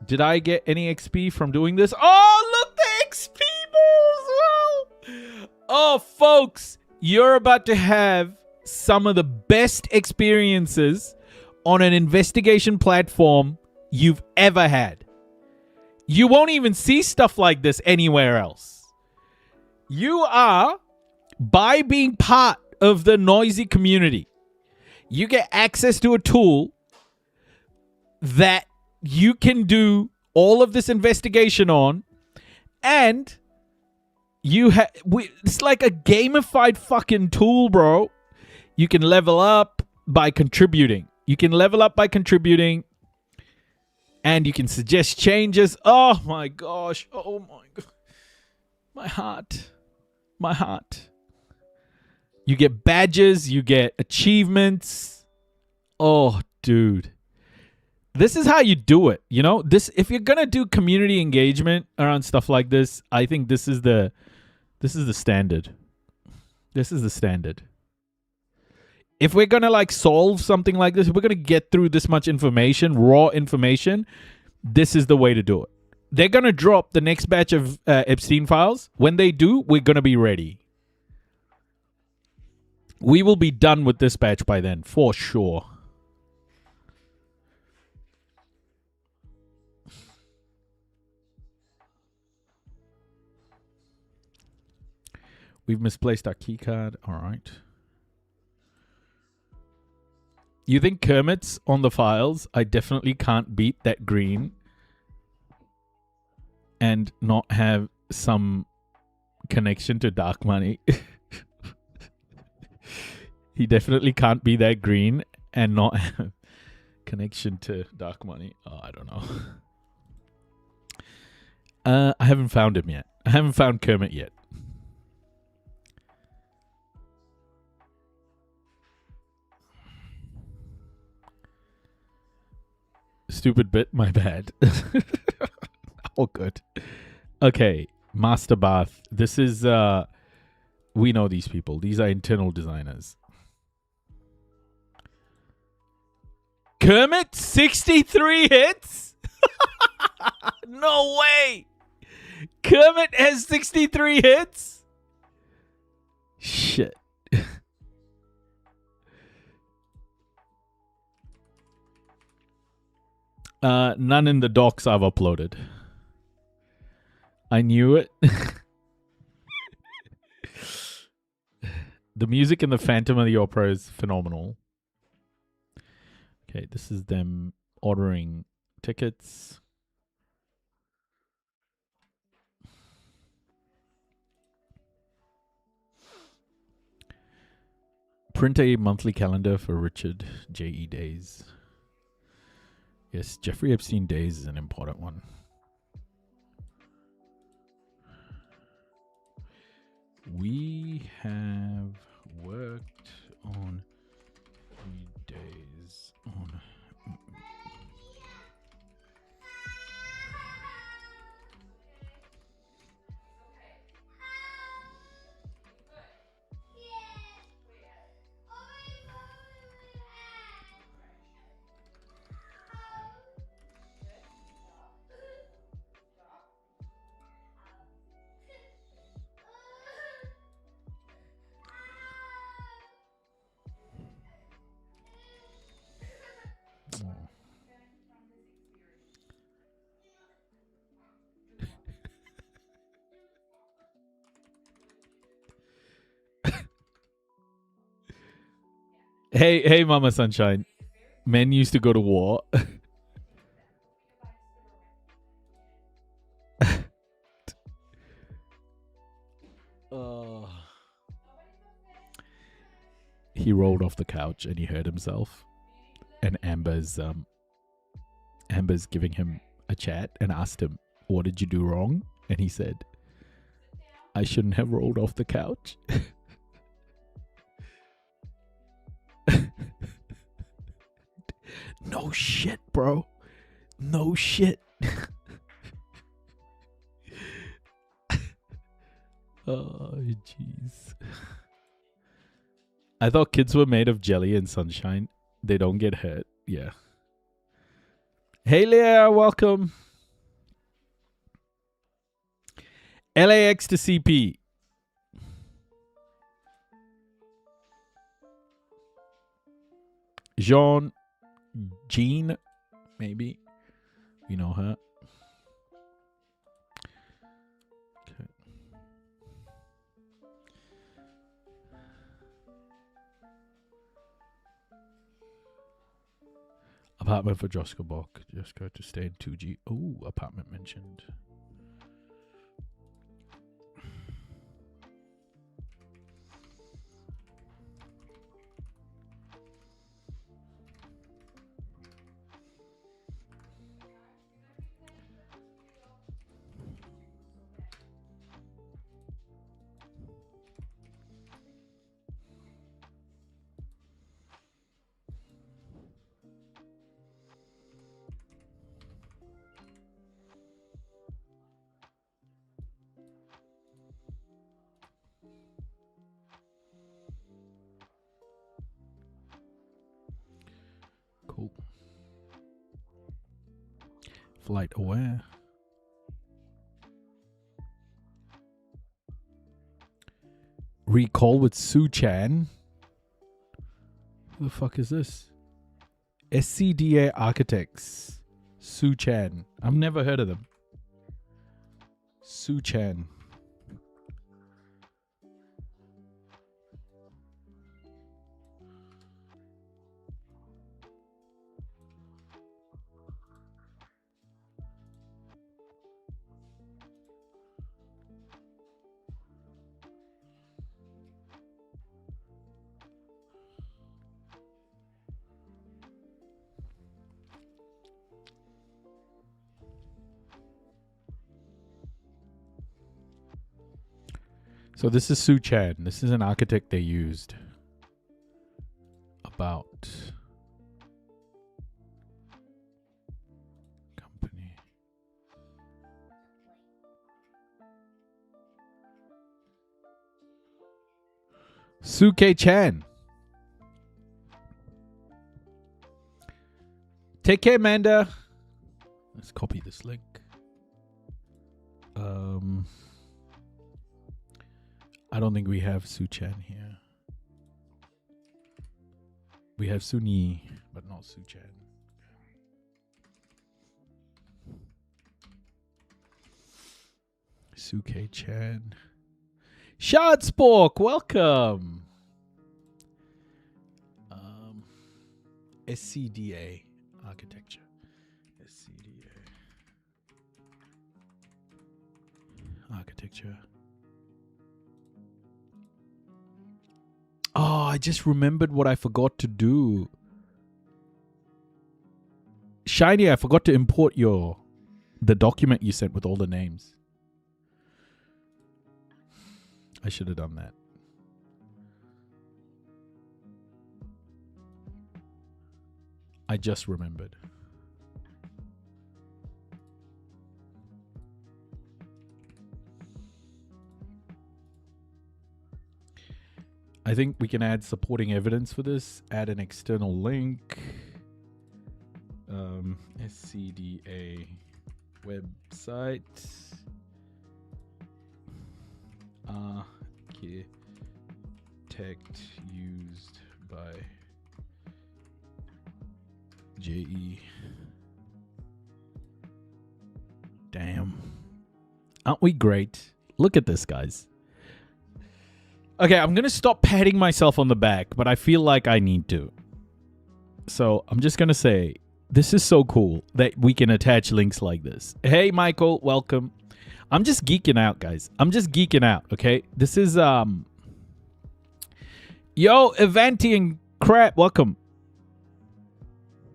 did I get any XP from doing this? Oh, look, the XP as well. Oh, folks, you're about to have some of the best experiences on an investigation platform you've ever had. You won't even see stuff like this anywhere else. You are, by being part of the noisy community, you get access to a tool that you can do all of this investigation on, and it's like a gamified fucking tool, bro. You can level up by contributing. And you can suggest changes. Oh my gosh. Oh my god. My heart. You get badges. You get achievements. Oh, dude. This is how you do it. You know, if you're going to do community engagement around stuff like this, I think this is the standard. This is the standard. If we're going to like solve something like this, if we're going to get through this much information, raw information, this is the way to do it. They're going to drop the next batch of Epstein files. When they do, we're going to be ready. We will be done with this batch by then, for sure. We've misplaced our key card. All right. You think Kermit's on the files? I definitely can't beat that green and not have some connection to dark money. He definitely can't be that green and not have connection to dark money. Oh, I don't know. I haven't found him yet. I haven't found Kermit yet. Stupid bit, my bad. Oh, good. Okay, Master Bath. This is, we know these people. These are internal designers. Kermit, 63 hits? No way! Kermit has 63 hits? Shit. None in the docs I've uploaded. I knew it. The music in the Phantom of the Opera is phenomenal. Okay, this is them ordering tickets. Print a monthly calendar for Richard J.E. Days. Yes, Jeffrey Epstein Days is an important one. We have worked on 3 days on. Hey, Mama Sunshine. Men used to go to war. He rolled off the couch and he hurt himself. And Amber's giving him a chat and asked him, "What did you do wrong?" And he said, "I shouldn't have rolled off the couch." No shit, bro. No shit. Oh, jeez. I thought kids were made of jelly and sunshine. They don't get hurt. Yeah. Hey, Leah, welcome. LAX to CP. Jean, maybe. You know her. Okay. Apartment for Josko Bok. Just go to stay in 2G. Oh, apartment mentioned. Cool. Flight aware. Recall with Sue Chan. Who the fuck is this? SCDA Architects. Sue Chan. I've never heard of them. Sue Chan. So this is Su Chan. This is an architect they used. About company. Suke Chan. Take care, Amanda. Let's copy this link. I don't think we have Su Chan here. We have Suni, but not Su Chan. Suke Chan. Shadspork, welcome. SCDA architecture. SCDA architecture. Oh, I just remembered what I forgot to do. Shiny, I forgot to import the document you sent with all the names. I should have done that. I just remembered. I think we can add supporting evidence for this. Add an external link. SCDA website. Architect used by JE. Damn. Aren't we great? Look at this, guys. Okay, I'm going to stop patting myself on the back, but I feel like I need to. So I'm just going to say, this is so cool that we can attach links like this. Hey, Michael, welcome. I'm just geeking out, guys. I'm just geeking out, okay? This is, Yo, Evanti and Crap, welcome.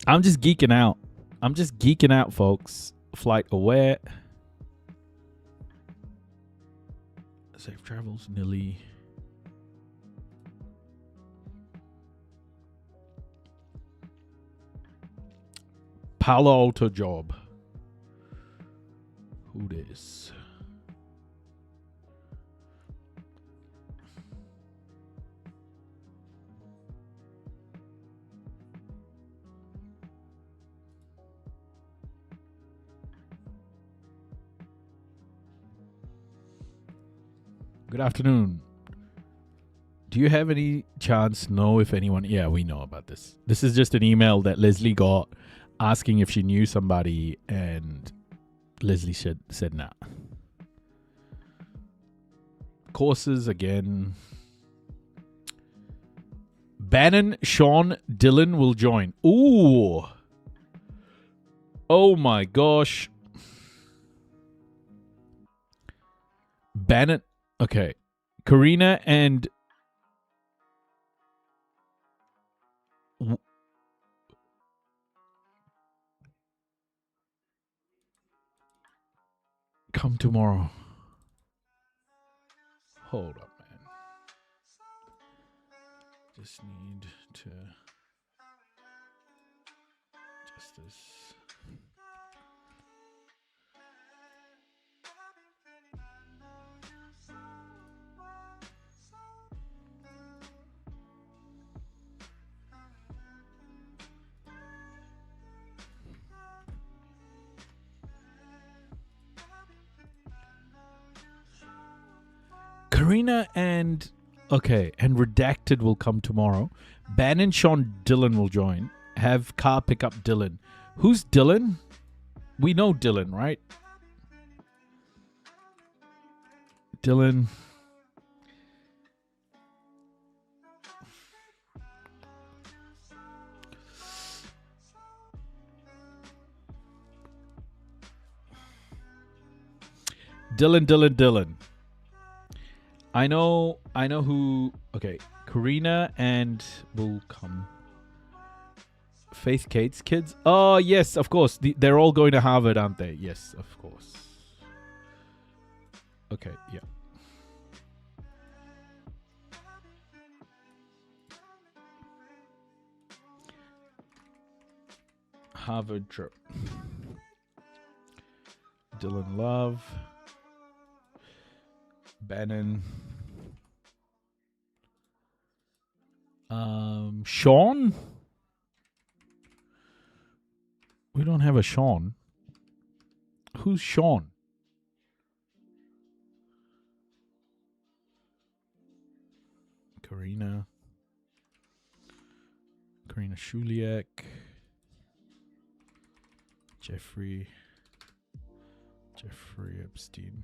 I'm just geeking out. I'm just geeking out, folks. Flight aware. Safe travels, Nilly. Palo Alto job. Who this? Good afternoon. Do you have any chance know if anyone... Yeah, we know about this. This is just an email that Leslie got asking if she knew somebody, and Leslie said nah. Courses again. Bannon, Sean, Dylan will join. Ooh. Oh my gosh. Bannon. Okay. Karina and... Come tomorrow. Hold up, man. Just need to... Just this. Karina and... Okay, and Redacted will come tomorrow. Bannon, Sean, Dylan will join. Have car pick up Dylan. Who's Dylan? We know Dylan, right? Dylan. Dylan. I know who. Okay, Karina and will come. Faith Kate's kids. Oh yes, of course. They're all going to Harvard, aren't they? Yes, of course. Okay, yeah. Harvard trip. Dylan Love. Bannon. Sean? We don't have a Sean. Who's Sean? Karina Shuliak. Jeffrey Epstein.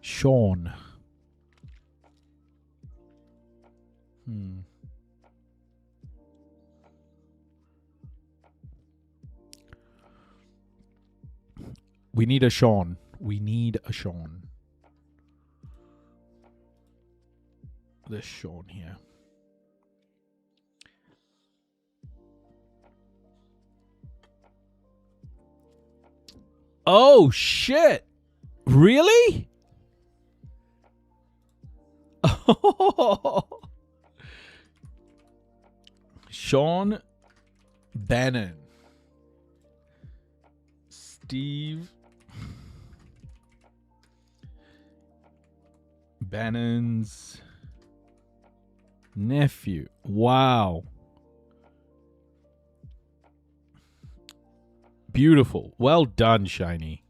Sean. We need a Sean. This Sean here. Oh, shit. Really? Sean Bannon. Steve Bannon's nephew. Wow. Beautiful. Well done, Shiny.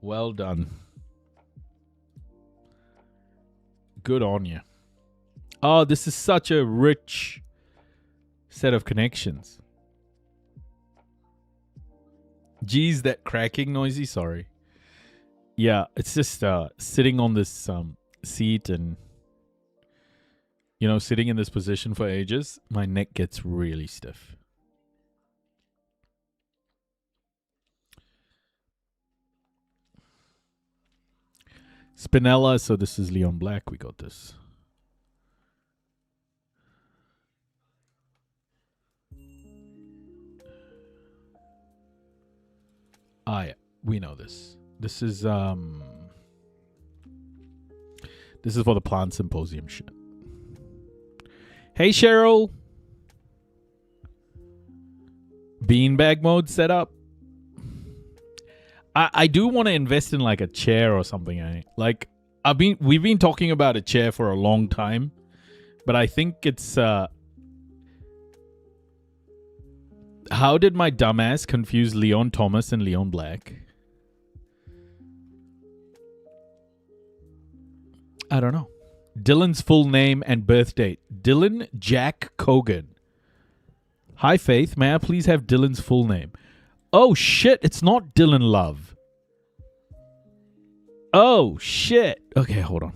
Well done. Good on you. Oh, this is such a rich set of connections. Geez, that cracking noisy. Sorry. Yeah, it's just sitting on this seat and, sitting in this position for ages. My neck gets really stiff. Spinella, so this is Leon Black. We got this. Yeah, we know this. This is for the Plant Symposium shit. Hey Cheryl. Beanbag mode set up. I do want to invest in like a chair or something. We've been talking about a chair for a long time, but I think it's how did my dumbass confuse Leon Thomas and Leon Black? I don't know. Dylan's full name and birth date. Dylan Jack Cogan. Hi Faith, may I please have Dylan's full name? Oh shit, it's not Dylan Love. Oh shit. Okay, hold on.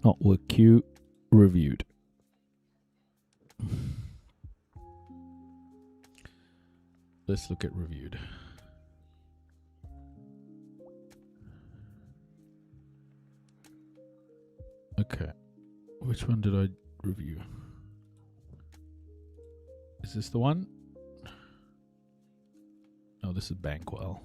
Not work queue reviewed. Let's look at reviewed. Okay. Which one did I review? Is this the one? No, this is Bankwell.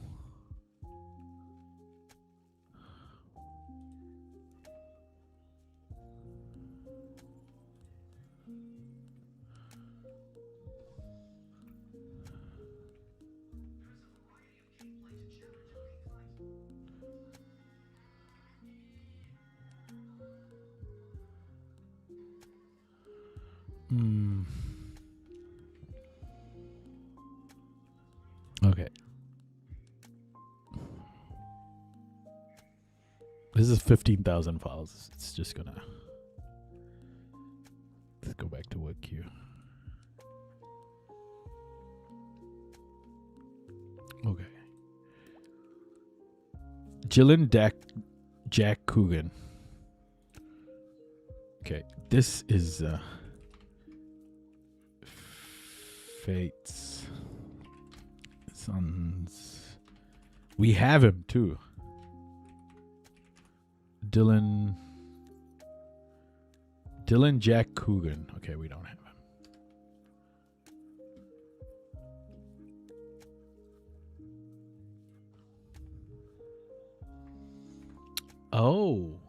Okay. This is 15,000 files. It's just gonna... Let's go back to work queue. Okay. Jack Coogan. Okay. This is... Fates. Sons. We have him too. Dylan Jack Coogan. Okay, we don't have him. Oh.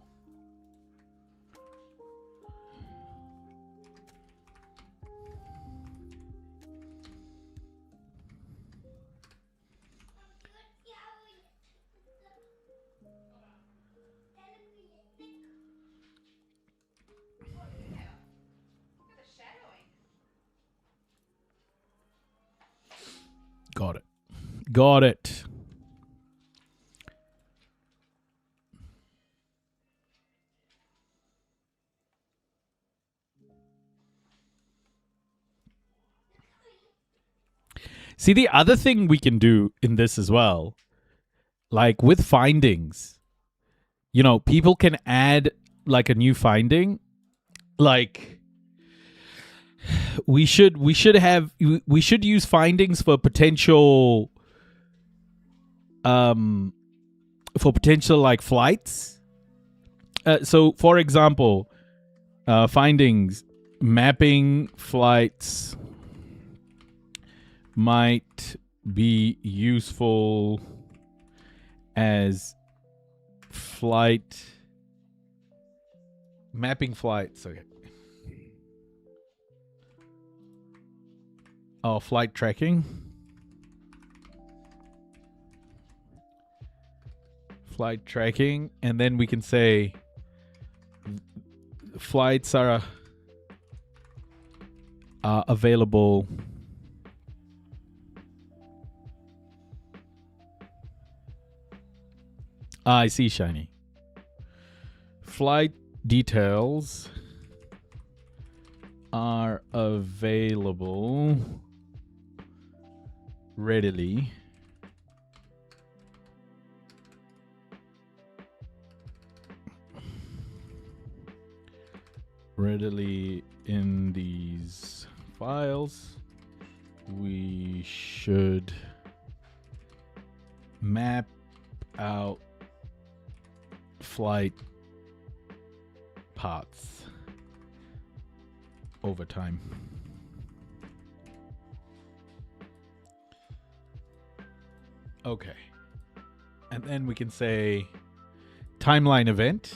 Got it. See, the other thing we can do in this as well, like with findings, you know, people can add like a new finding. Like we should use findings for potential like flights. So for example, findings, mapping flights might be useful as mapping flights. Okay. Oh, flight tracking. Flight tracking, and then we can say flights are available I see, Shiny. Flight details are available readily in these files. We should map out flight paths over time. Okay. And then we can say timeline event.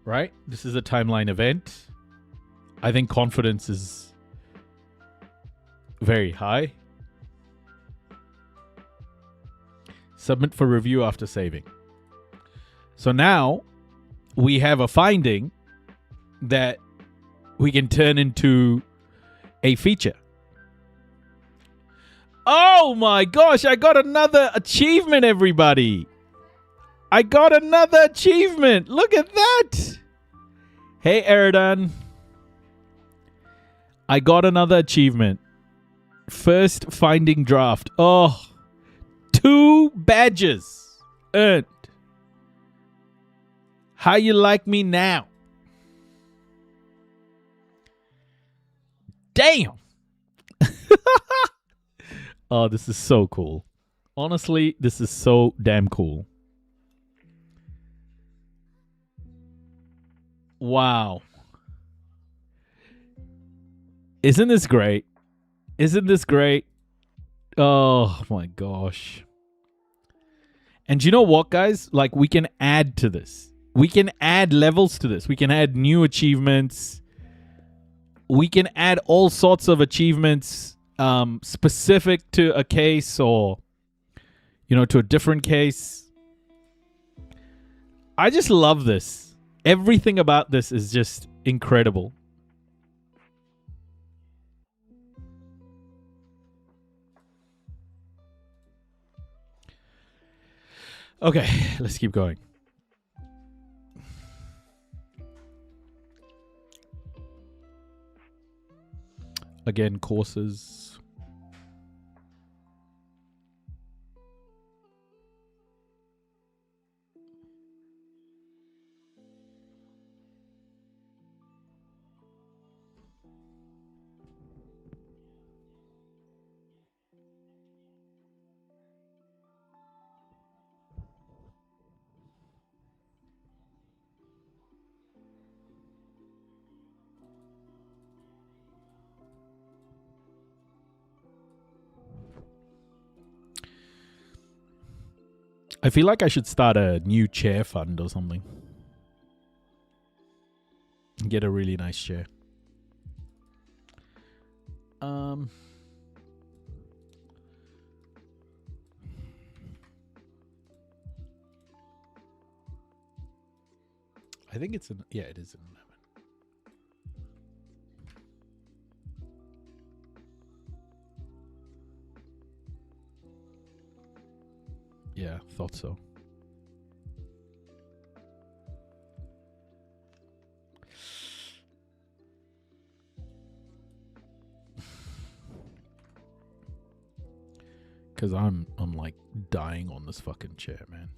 Right? This is a timeline event. I think confidence is very high. Submit for review after saving. So now we have a finding that we can turn into a feature. Oh my gosh, I got another achievement, everybody. I got another achievement. Look at that. Hey, Eridan. I got another achievement. First finding draft. Oh, 2 badges earned. How you like me now? Damn. Oh, this is so cool. Honestly, this is so damn cool. Wow. Isn't this great? Isn't this great? Oh my gosh. And you know what, guys? Like, we can add to this. We can add levels to this. We can add new achievements. We can add all sorts of achievements specific to a case or, you know, to a different case. I just love this. Everything about this is just incredible. Okay, let's keep going. Again, courses. I feel like I should start a new chair fund or something. Get a really nice chair. I think it's yeah, it is an 11. Yeah, thought so. Cause I'm like dying on this fucking chair, man.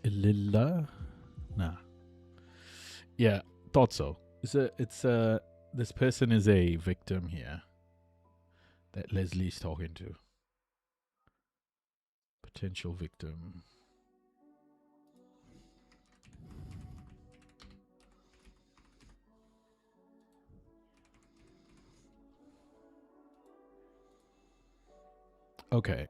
Ililla? Nah. Yeah, thought so. This person is a victim here that Leslie's talking to. Potential victim. Okay.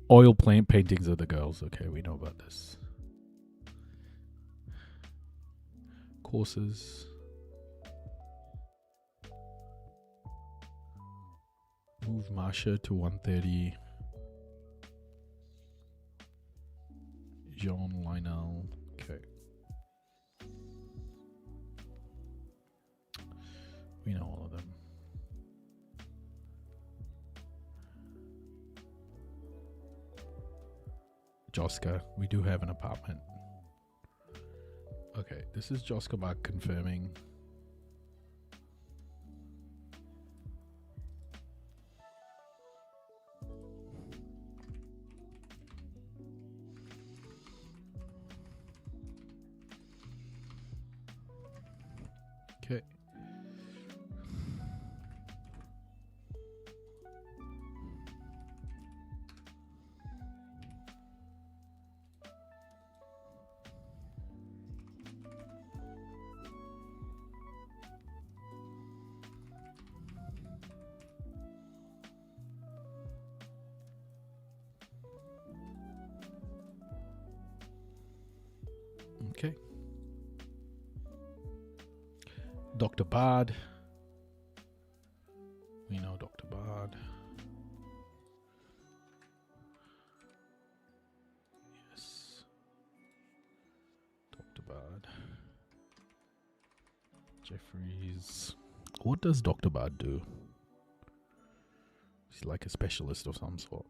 Oil plant paintings of the girls. Okay, we know about this. Courses. Move Marsha to 130. Jean Lionel. Okay. We know all of them. Joska. We do have an apartment. Okay, this is Joska Bach confirming. Okay. Okay. Dr. Bard. We know Dr. Bard. Yes. Dr. Bard. Jeffries. What does Dr. Bard do? He's like a specialist of some sort.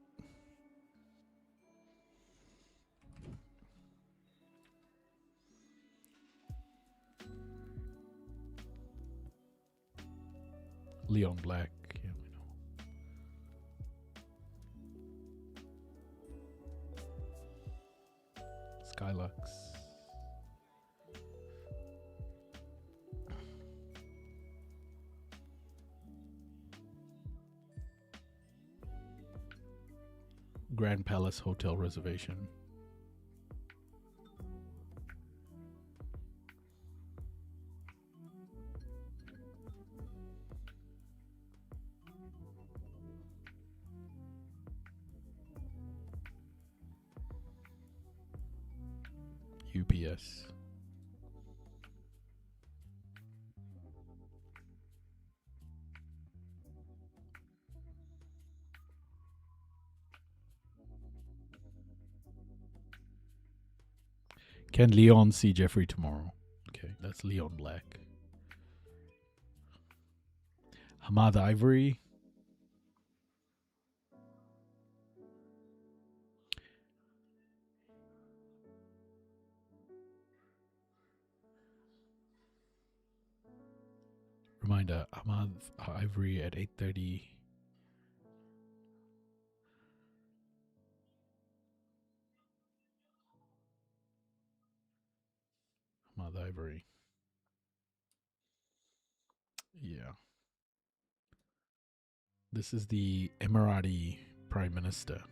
Leon Black. Yeah, we know. Skylux. Grand Palace Hotel reservation. UPS. Can Leon see Jeffrey tomorrow? Okay, that's Leon Black. Hamad Ivory. Reminder, Hamad Ivory at 8:30. Hamad Ivory. Yeah. This is the Emirati Prime Minister.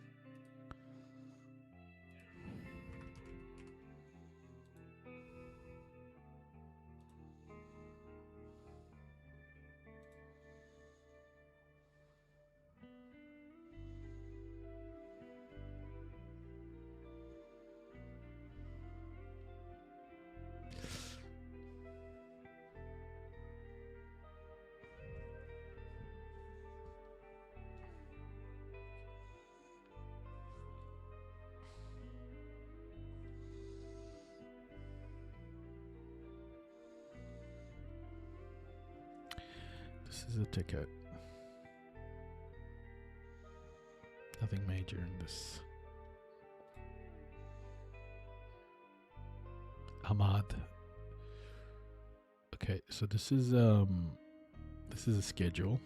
This is a ticket. Nothing major in this. Ahmad. Okay, so this is a schedule.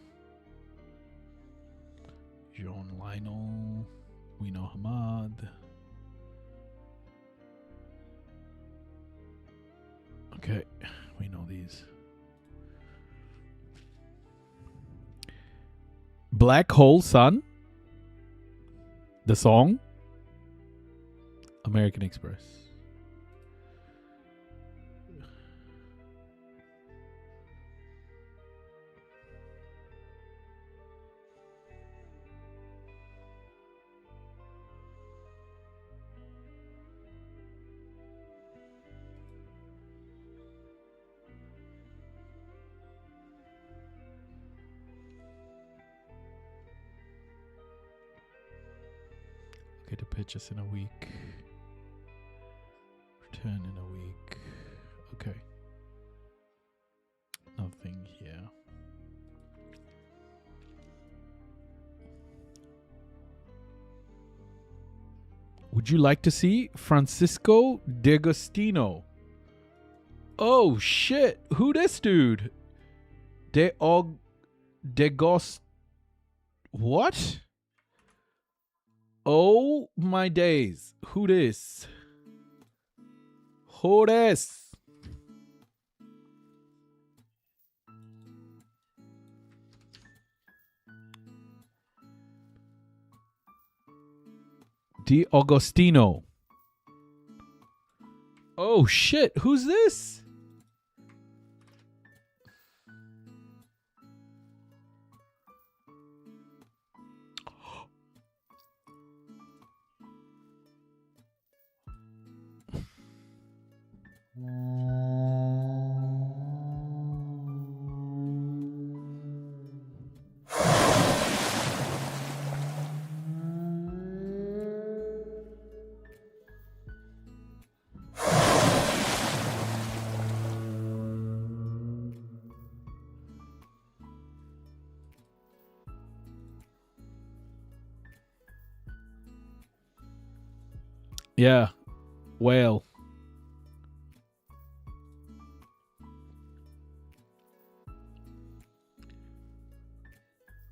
Jean Lionel. We know Hamad. Okay, we know these. Black Hole Sun. The song. American Express. Okay, to pitch us in a week. Return in a week. Okay. Nothing here. Would you like to see Francisco D'Agostino? Oh shit! Who this dude? Degos. What? Oh my days. Who this? Who this? D'Agostino. Oh shit, who's this? Yeah, whale.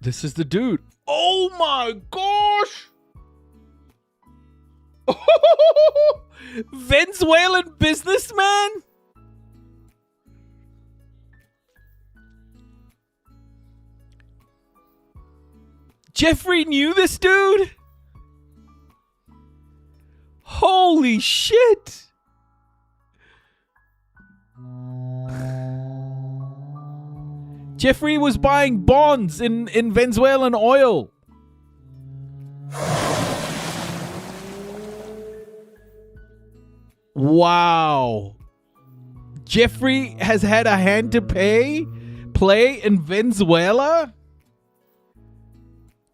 This is the dude. Oh my gosh! Venezuelan businessman? Jeffrey knew this dude? Holy shit! Jeffrey was buying bonds in Venezuelan oil. Wow. Jeffrey has had a hand to play in Venezuela?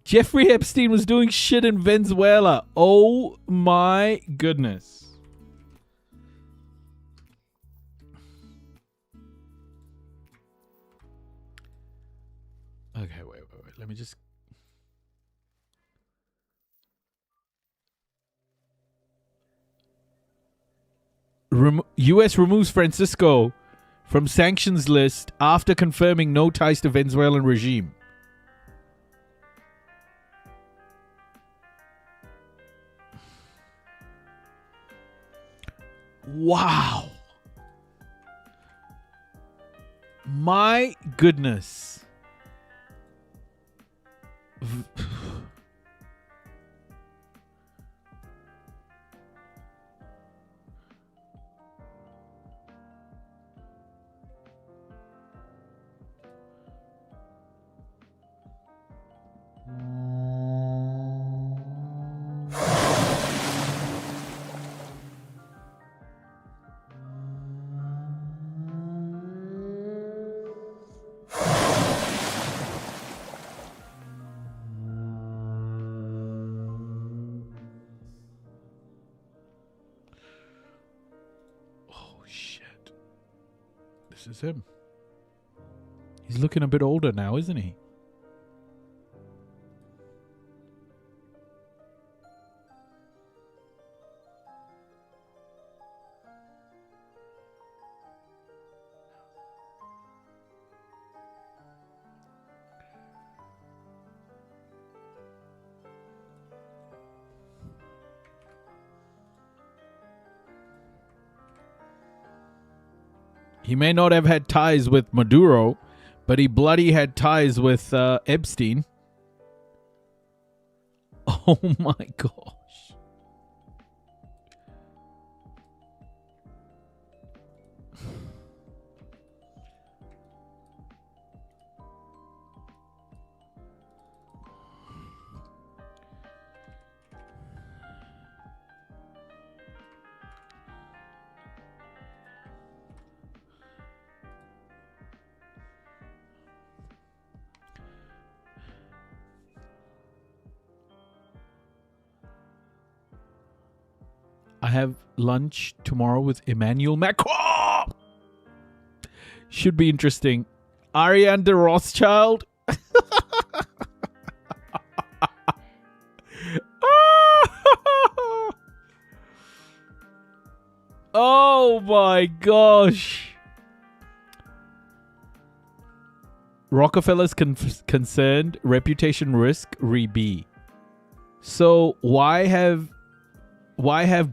Jeffrey Epstein was doing shit in Venezuela. Oh my goodness. Okay, wait. Let me just... U.S. removes Francisco from sanctions list after confirming no ties to Venezuelan regime. Wow. My goodness. This is him. He's looking a bit older now, isn't he? He may not have had ties with Maduro, but he bloody had ties with Epstein. Oh my gosh. I have lunch tomorrow with Emmanuel Macron. Should be interesting. Ariane de Rothschild. Oh my gosh. Rockefeller's concerned, reputation risk, re-B. So why have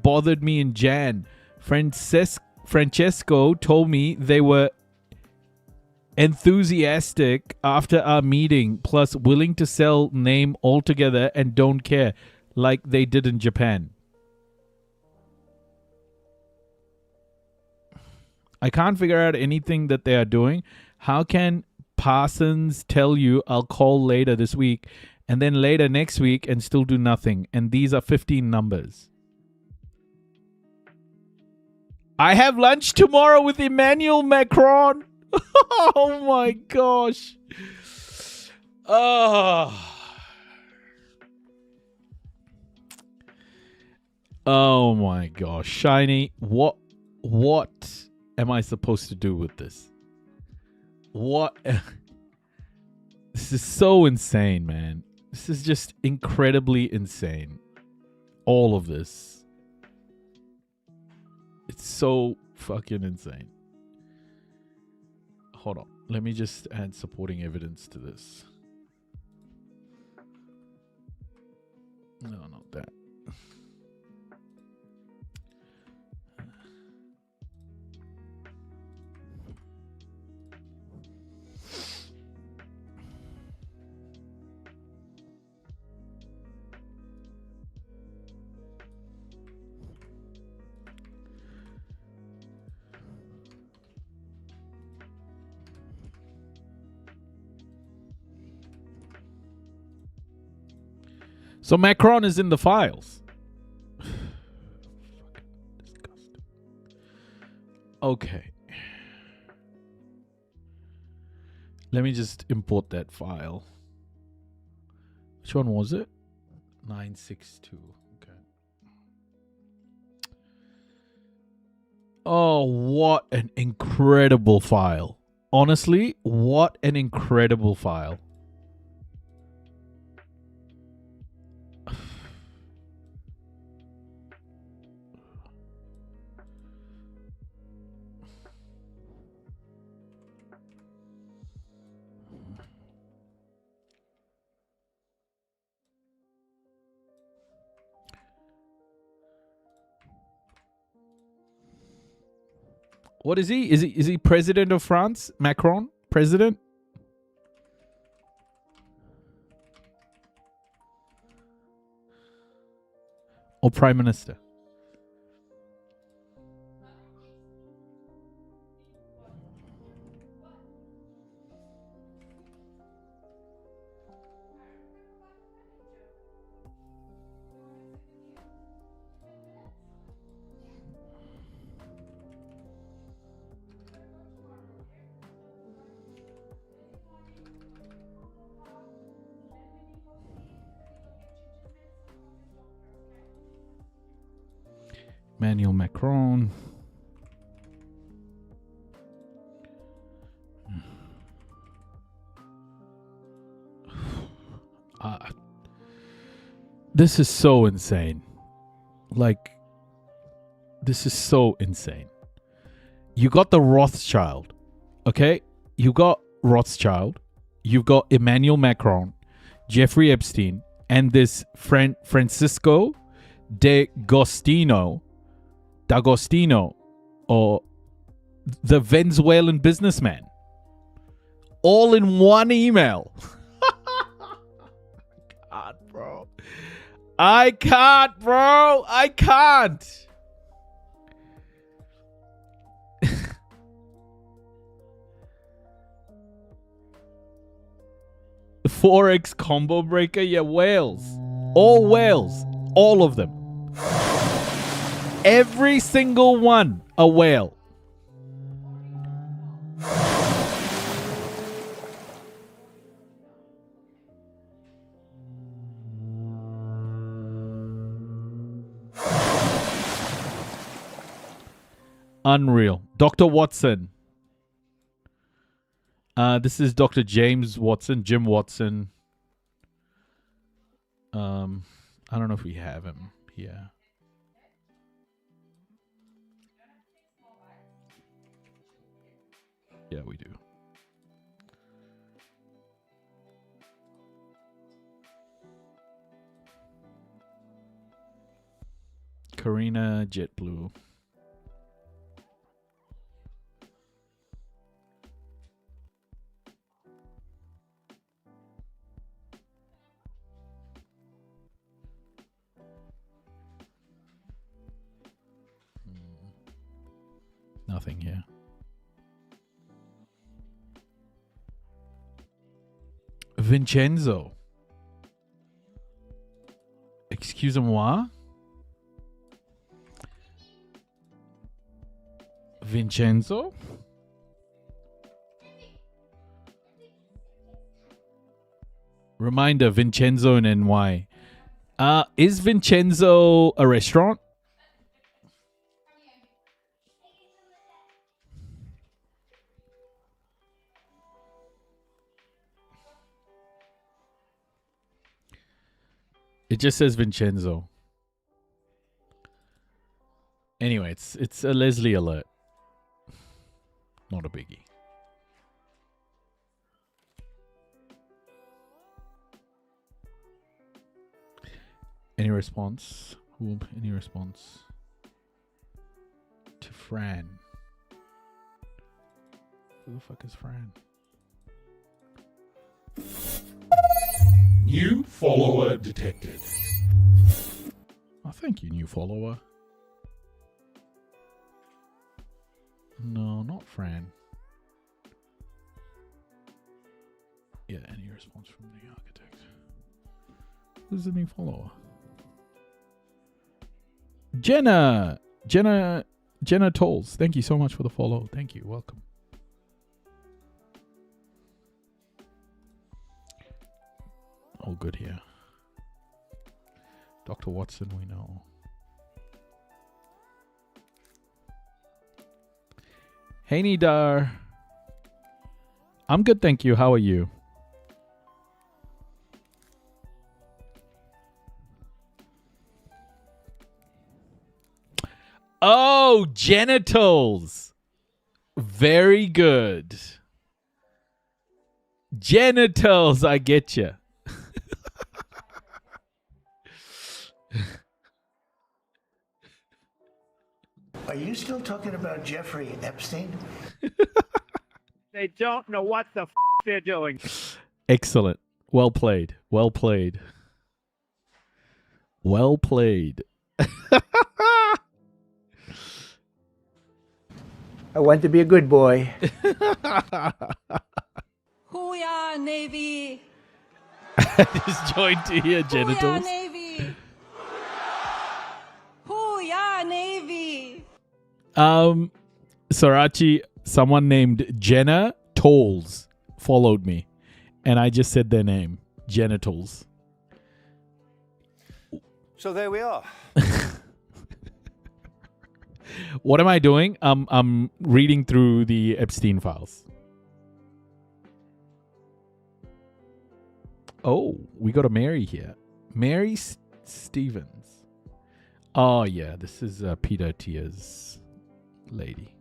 bothered me in Jan? Francesco told me they were enthusiastic after our meeting, plus willing to sell name altogether and don't care, like they did in Japan. I can't figure out anything that they are doing. How can Parsons tell you I'll call later this week and then later next week and still do nothing? And these are 15 numbers. I have lunch tomorrow with Emmanuel Macron. Oh my gosh. Oh my gosh. Shiny, what am I supposed to do with this? What? This is so insane, man. This is just incredibly insane. All of this. It's so fucking insane. Hold on. Let me just add supporting evidence to this. No, not that. So Macron is in the files. Disgusting. Okay. Let me just import that file. Which one was it? 962. Okay. Oh, what an incredible file. Honestly, what an incredible file. What is he? Is he president of France? Macron? President? Or prime minister? Emmanuel Macron. This is so insane. Like, this is so insane. You got the Rothschild, okay? You got Rothschild. You've got Emmanuel Macron, Jeffrey Epstein, and this Francisco D'Agostino, or the Venezuelan businessman, all in one email. I can't, bro. I can't. Forex combo breaker, yeah, whales. All whales. All of them. Every single one a whale. Unreal. Dr. Watson. This is Dr. James Watson, Jim Watson. I don't know if we have him here. Yeah, we do. Karina JetBlue. Nothing here. Vincenzo. Excusez-moi. Vincenzo? Reminder, Vincenzo in NY. Is Vincenzo a restaurant? It just says Vincenzo. Anyway, it's a Leslie alert. Not a biggie. Any response? Any response to Fran? Who the fuck is Fran? New follower detected. Oh, thank you, new follower. No, not Fran. Yeah, any response from the architect? Who's the new follower? Jenna Tolls. Thank you so much for the follow. Thank you. Welcome. All good here. Dr. Watson, we know. Hey, Nidar. I'm good, thank you. How are you? Oh, genitals. Very good. Genitals, I get you. Are you still talking about Jeffrey Epstein? They don't know what the they're doing. Excellent. Well played. Well played. Well played. I want to be a good boy. Hooyah, Navy! Just joined to hear Hooyah, genitals. Navy! Hooyah, Navy! Sarachi, someone named Jenna Tolls followed me, and I just said their name, genitals. So there we are. What am I doing? I'm reading through the Epstein files. Oh, we got a Mary here. Mary Stevens. Oh, yeah. This is Peter Tia's lady.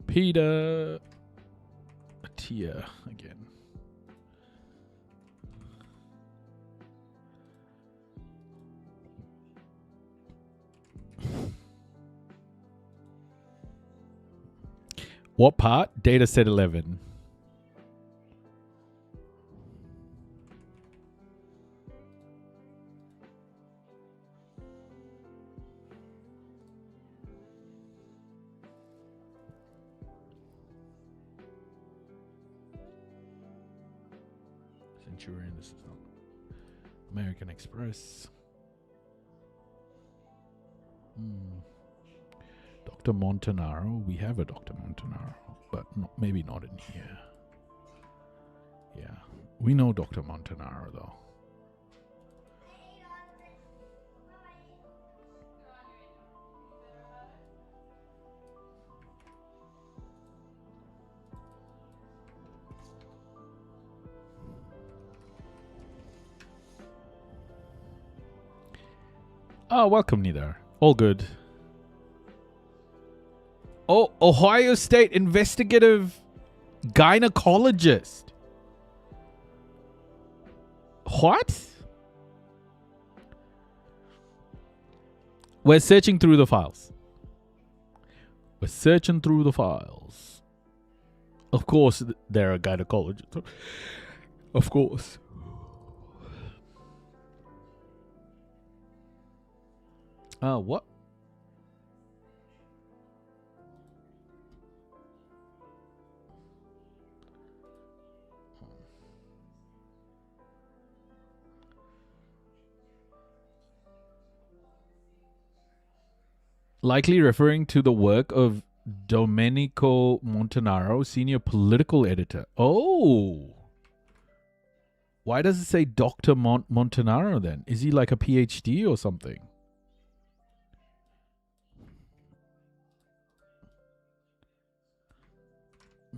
Peter Tia again. What part? Data set 11. Centurion, this is not American Express. Dr. Montanaro. We have a Dr. Montanaro, but maybe not in here. Yeah. We know Dr. Montanaro, though. Oh, welcome, Neither. All good. Oh, Ohio State investigative gynecologist. What? We're searching through the files. We're searching through the files. Of course, they're a gynecologist. Of course. What? Likely referring to the work of Domenico Montanaro, senior political editor. Oh. Why does it say Dr. Montanaro then? Is he like a PhD or something?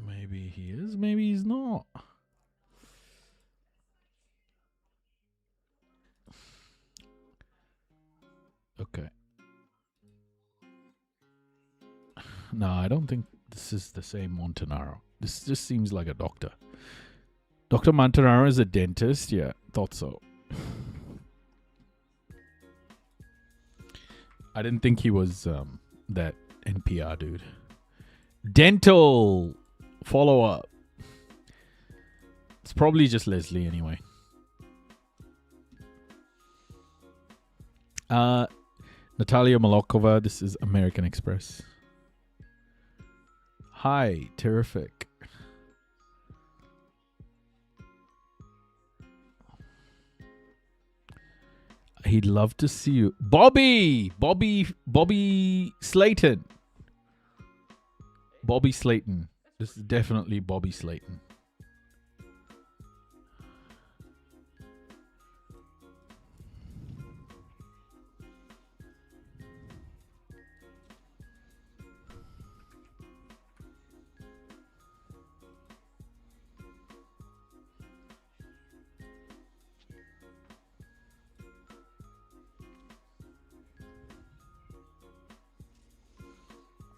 Maybe he is, maybe he's not. Okay. No, I don't think this is the same Montanaro. This just seems like a doctor. Dr. Montanaro is a dentist? Yeah, thought so. I didn't think he was that NPR dude. Dental follow-up. It's probably just Leslie anyway. Natalia Malokova, this is American Express. Hi, terrific. He'd love to see you. Bobby Slayton. Bobby Slayton. This is definitely Bobby Slayton.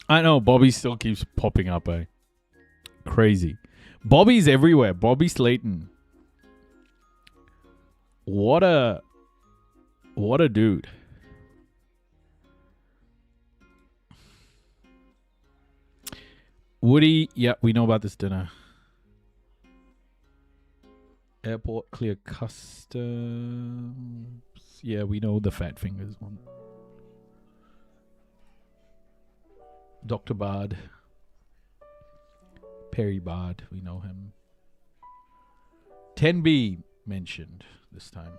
I know, Bobby still keeps popping up, eh? Crazy. Bobby's everywhere. Bobby Slayton. What a dude. Woody, yeah, we know about this dinner. Airport clear customs. Yeah, we know the fat fingers one. Dr. Bard. Perry Bard, we know him. 10B mentioned this time.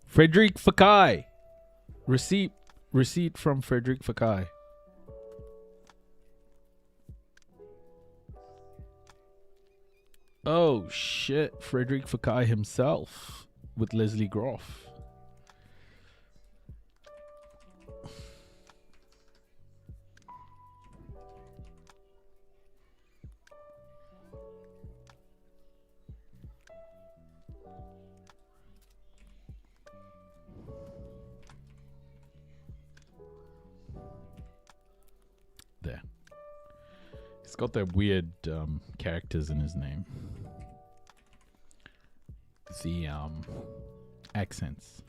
Frederick Fakai. Receipt from Frederick Fakai. Oh shit, Frederick Fakai himself with Leslie Groff. There. He's got that weird characters in his name. The accents.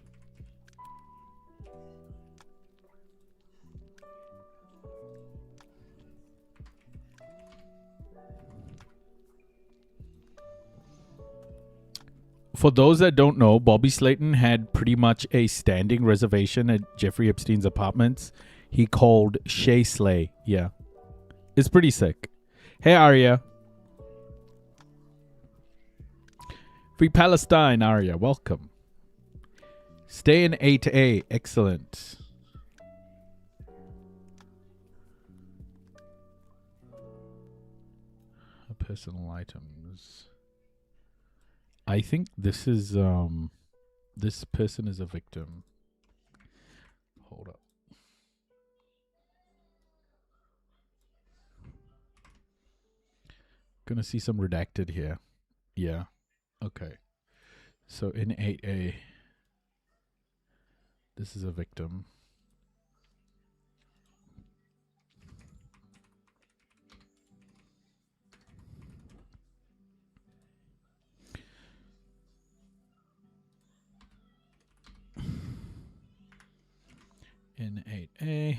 For those that don't know, Bobby Slayton had pretty much a standing reservation at Jeffrey Epstein's apartments. He called Shay Slay. Yeah. It's pretty sick. Hey, Arya. Free Palestine, Arya. Welcome. Stay in 8A. Excellent. Personal items. I think this is this person is a victim. Hold up. Gonna see some redacted here. Yeah. Okay. So in 8A, this is a victim. In 8A,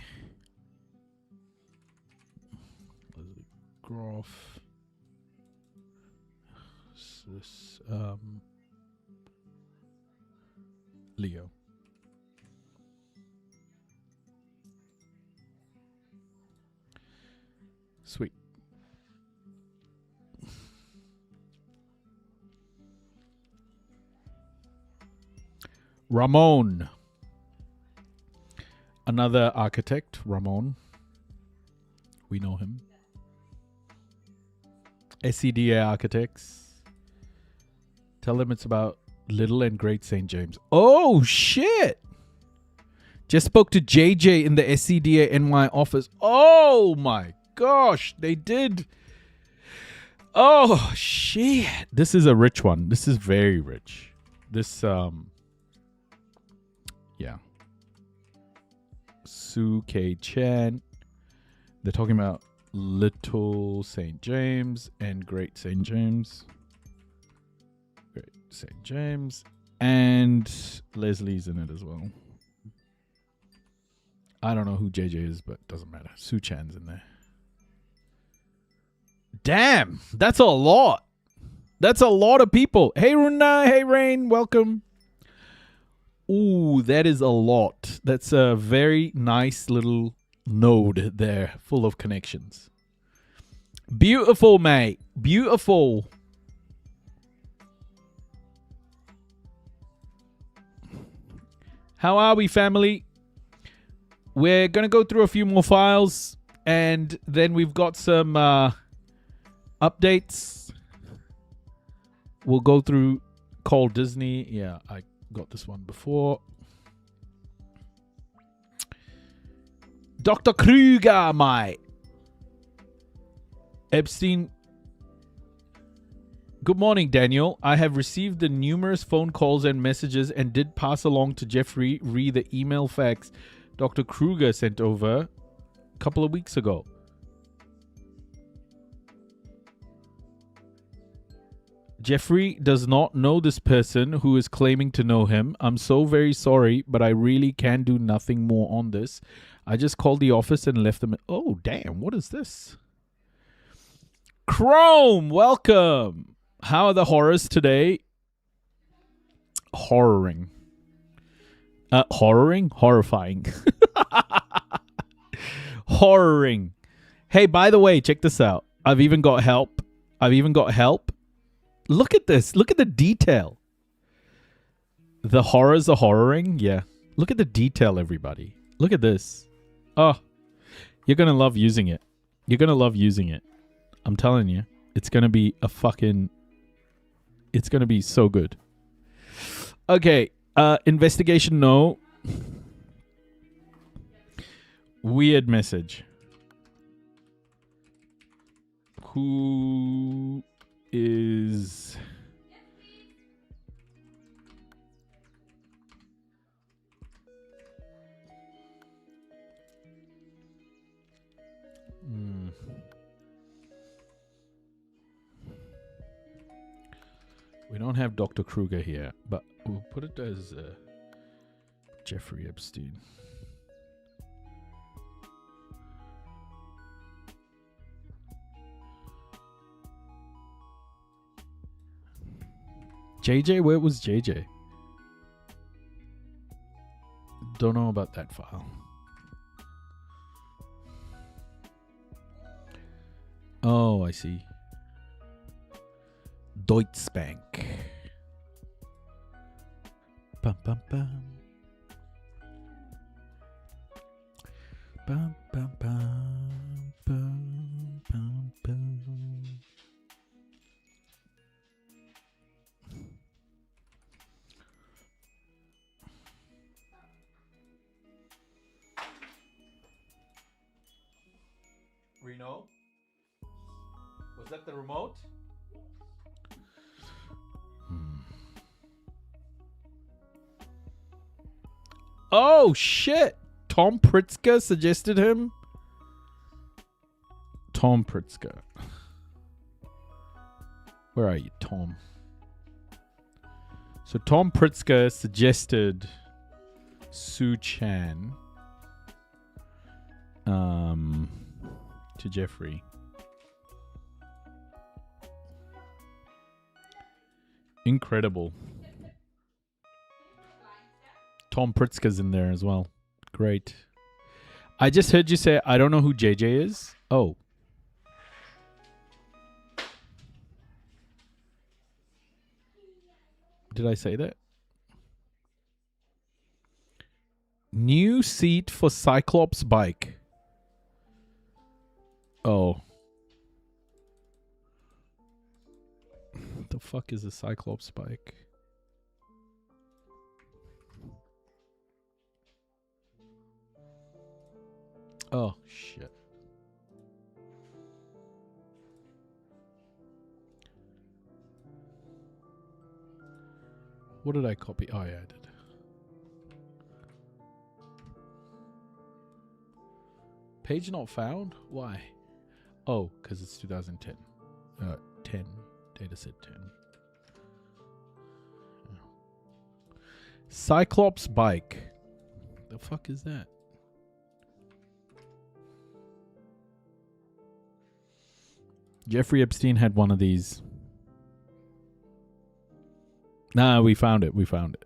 Leslie Groff. This Leo. Sweet. Ramon. Another architect, Ramon. We know him. SCDA Architects. Tell them it's about Little and Great St. James. Oh, shit. Just spoke to JJ in the SCDA NY office. Oh, my gosh. They did. Oh, shit. This is a rich one. This is very rich. This, yeah. Sue K. Chan. They're talking about Little St. James and Great St. James. Great St. James. And Leslie's in it as well. I don't know who JJ is, but doesn't matter. Sue Chan's in there. Damn, that's a lot. That's a lot of people. Hey, Runa. Hey, Rain. Welcome. Ooh, that is a lot. That's a very nice little node there, full of connections. Beautiful, mate. Beautiful. How are we, family? We're going to go through a few more files, and then we've got some updates. We'll go through Call Disney. Yeah, I got this one before. Dr. Kruger, mate. Epstein. Good morning, Daniel. I have received the numerous phone calls and messages and did pass along to Jeffrey Ree the email fax Dr. Kruger sent over a couple of weeks ago. Jeffrey does not know this person who is claiming to know him. I'm so very sorry, but I really can do nothing more on this. I just called the office and left them. Oh, damn. What is this? Chrome, welcome. How are the horrors today? Horroring. Horroring? Horrifying. Horroring. Hey, by the way, check this out. I've even got help. Look at this. Look at the detail. The horrors are horroring. Yeah. Look at the detail, everybody. Look at this. Oh, you're going to love using it. You're going to love using it. I'm telling you. It's going to be a fucking It's going to be so good. Okay. Investigation, no. Weird message. Who is... We don't have Dr. Kruger here, but we'll put it as Jeffrey Epstein. JJ? Where was JJ? Don't know about that file. Oh, I see. Deutsche Bank. Bum, bum, bum. Bum, bum, bum, bum, bum, bum. Reno? Was that the remote? Oh, shit. Tom Pritzker suggested him? Tom Pritzker. Where are you, Tom? So Tom Pritzker suggested Sue Chan to Jeffrey. Incredible. Tom Pritzker's in there as well. Great. I just heard you say, I don't know who JJ is. Oh. Did I say that? New seat for Cyclops bike. Oh. What the fuck is a Cyclops bike? Oh, shit. What did I copy? Oh, yeah, I did. Page not found? Why? Oh, because it's 2010. 10. Data set 10. Cyclops bike. The fuck is that? Jeffrey Epstein had one of these. Nah, we found it. We found it.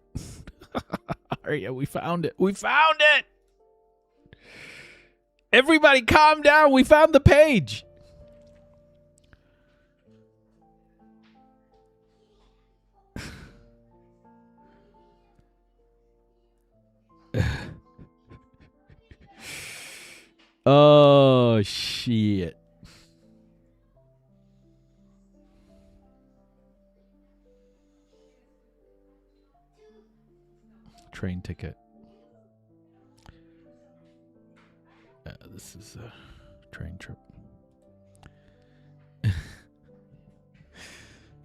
Yeah, we found it. We found it! Everybody calm down. We found the page. Oh, shit. Train ticket. This is a train trip.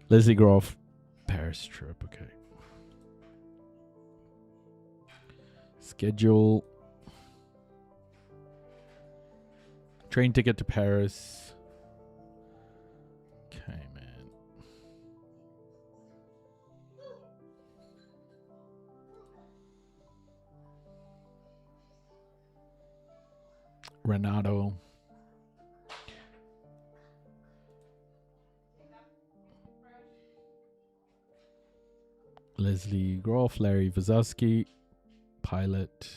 Leslie Groff, Paris trip. Okay. Schedule. Train ticket to Paris. Okay, man. Renato. Leslie Groff, Larry Vazowski, pilot.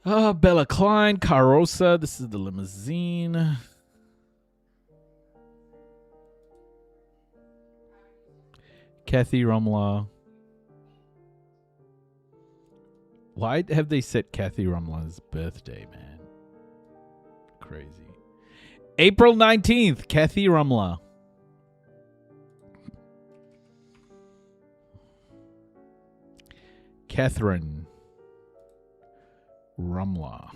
Bella Klein, Carosa. This is the limousine. Kathy Rumla. Why have they set Kathy Rumla's birthday, man? Crazy. April 19th, Kathy Rumla. Catherine Rumler.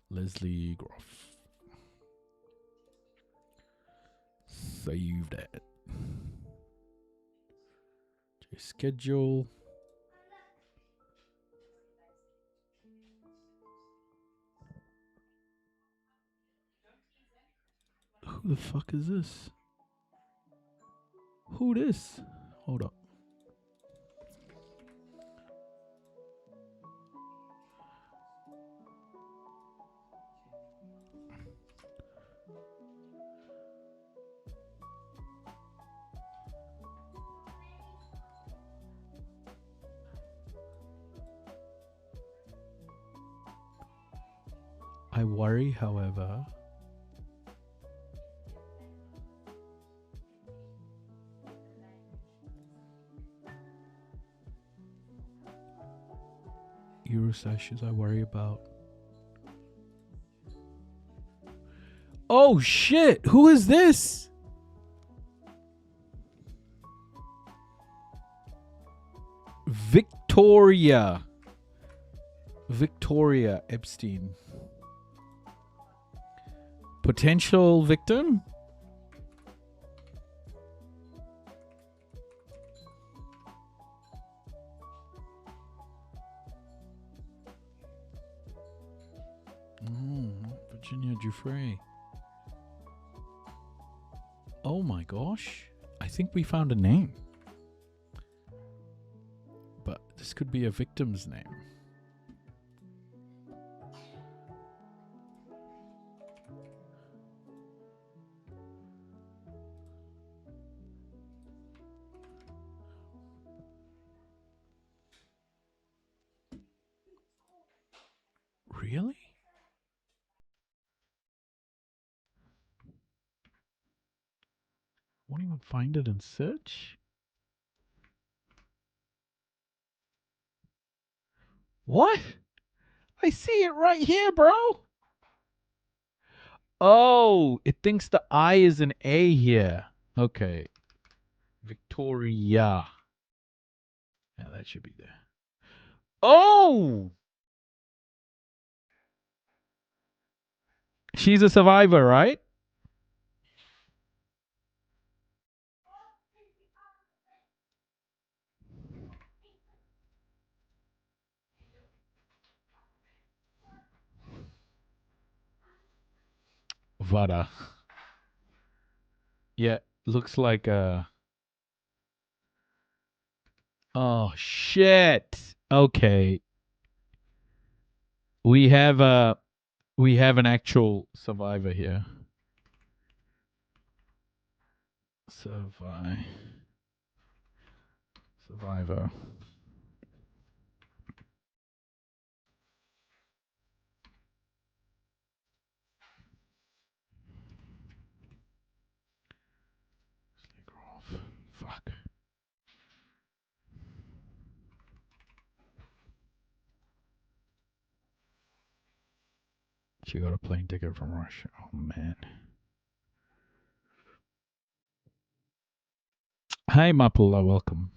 Leslie Groff. Save that. Schedule. Who the fuck is this? Who this? Hold up. I worry, however, Eurosashes I worry about. Oh shit! Who is this? Victoria Epstein. Potential victim? Virginia Giuffre. Oh my gosh. I think we found a name. But this could be a victim's name. Really? Won't even find it in search? What? I see it right here, bro. Oh, it thinks the I is an A here. Okay. Victoria. Yeah, that should be there. Oh! She's a survivor, right? Vada. Yeah, looks like oh shit. Okay. We have an actual survivor here. Survivor. Fuck. She got a plane ticket from Russia. Oh man. Hi Mapula, welcome.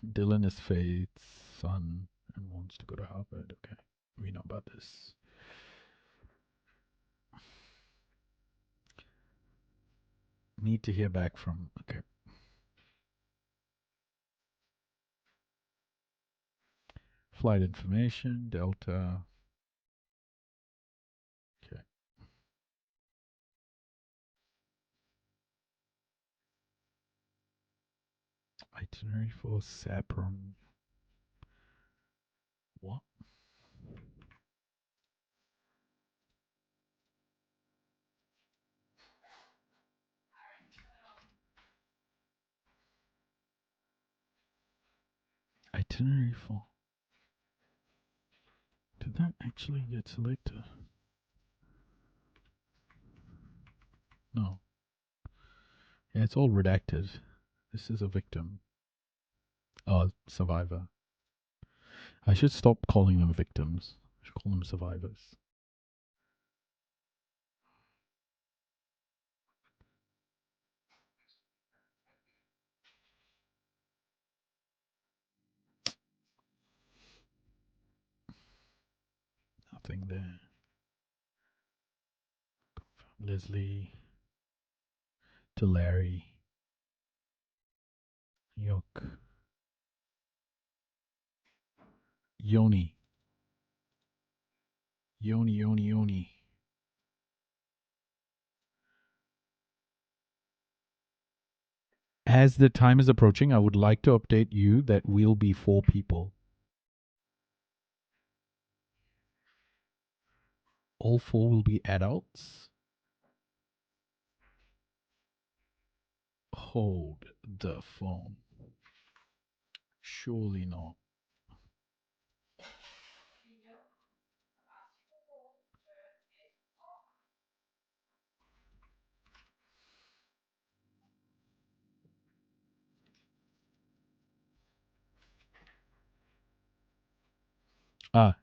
Dylan is Faith's son and wants to go to Harvard. Okay. We know about this. Need to hear back from. Okay. Flight information, Delta. Okay. Itinerary for Sapram. What? Itinerary for. Did that actually get selected? No. Yeah, it's all redacted. This is a victim. Oh, survivor. I should stop calling them victims. I should call them survivors. something there. Leslie to Larry. Yoke. Yoni. Yoni. As the time is approaching, I would like to update you that we'll be 4 people. All 4 will be adults. Hold the phone. Surely not.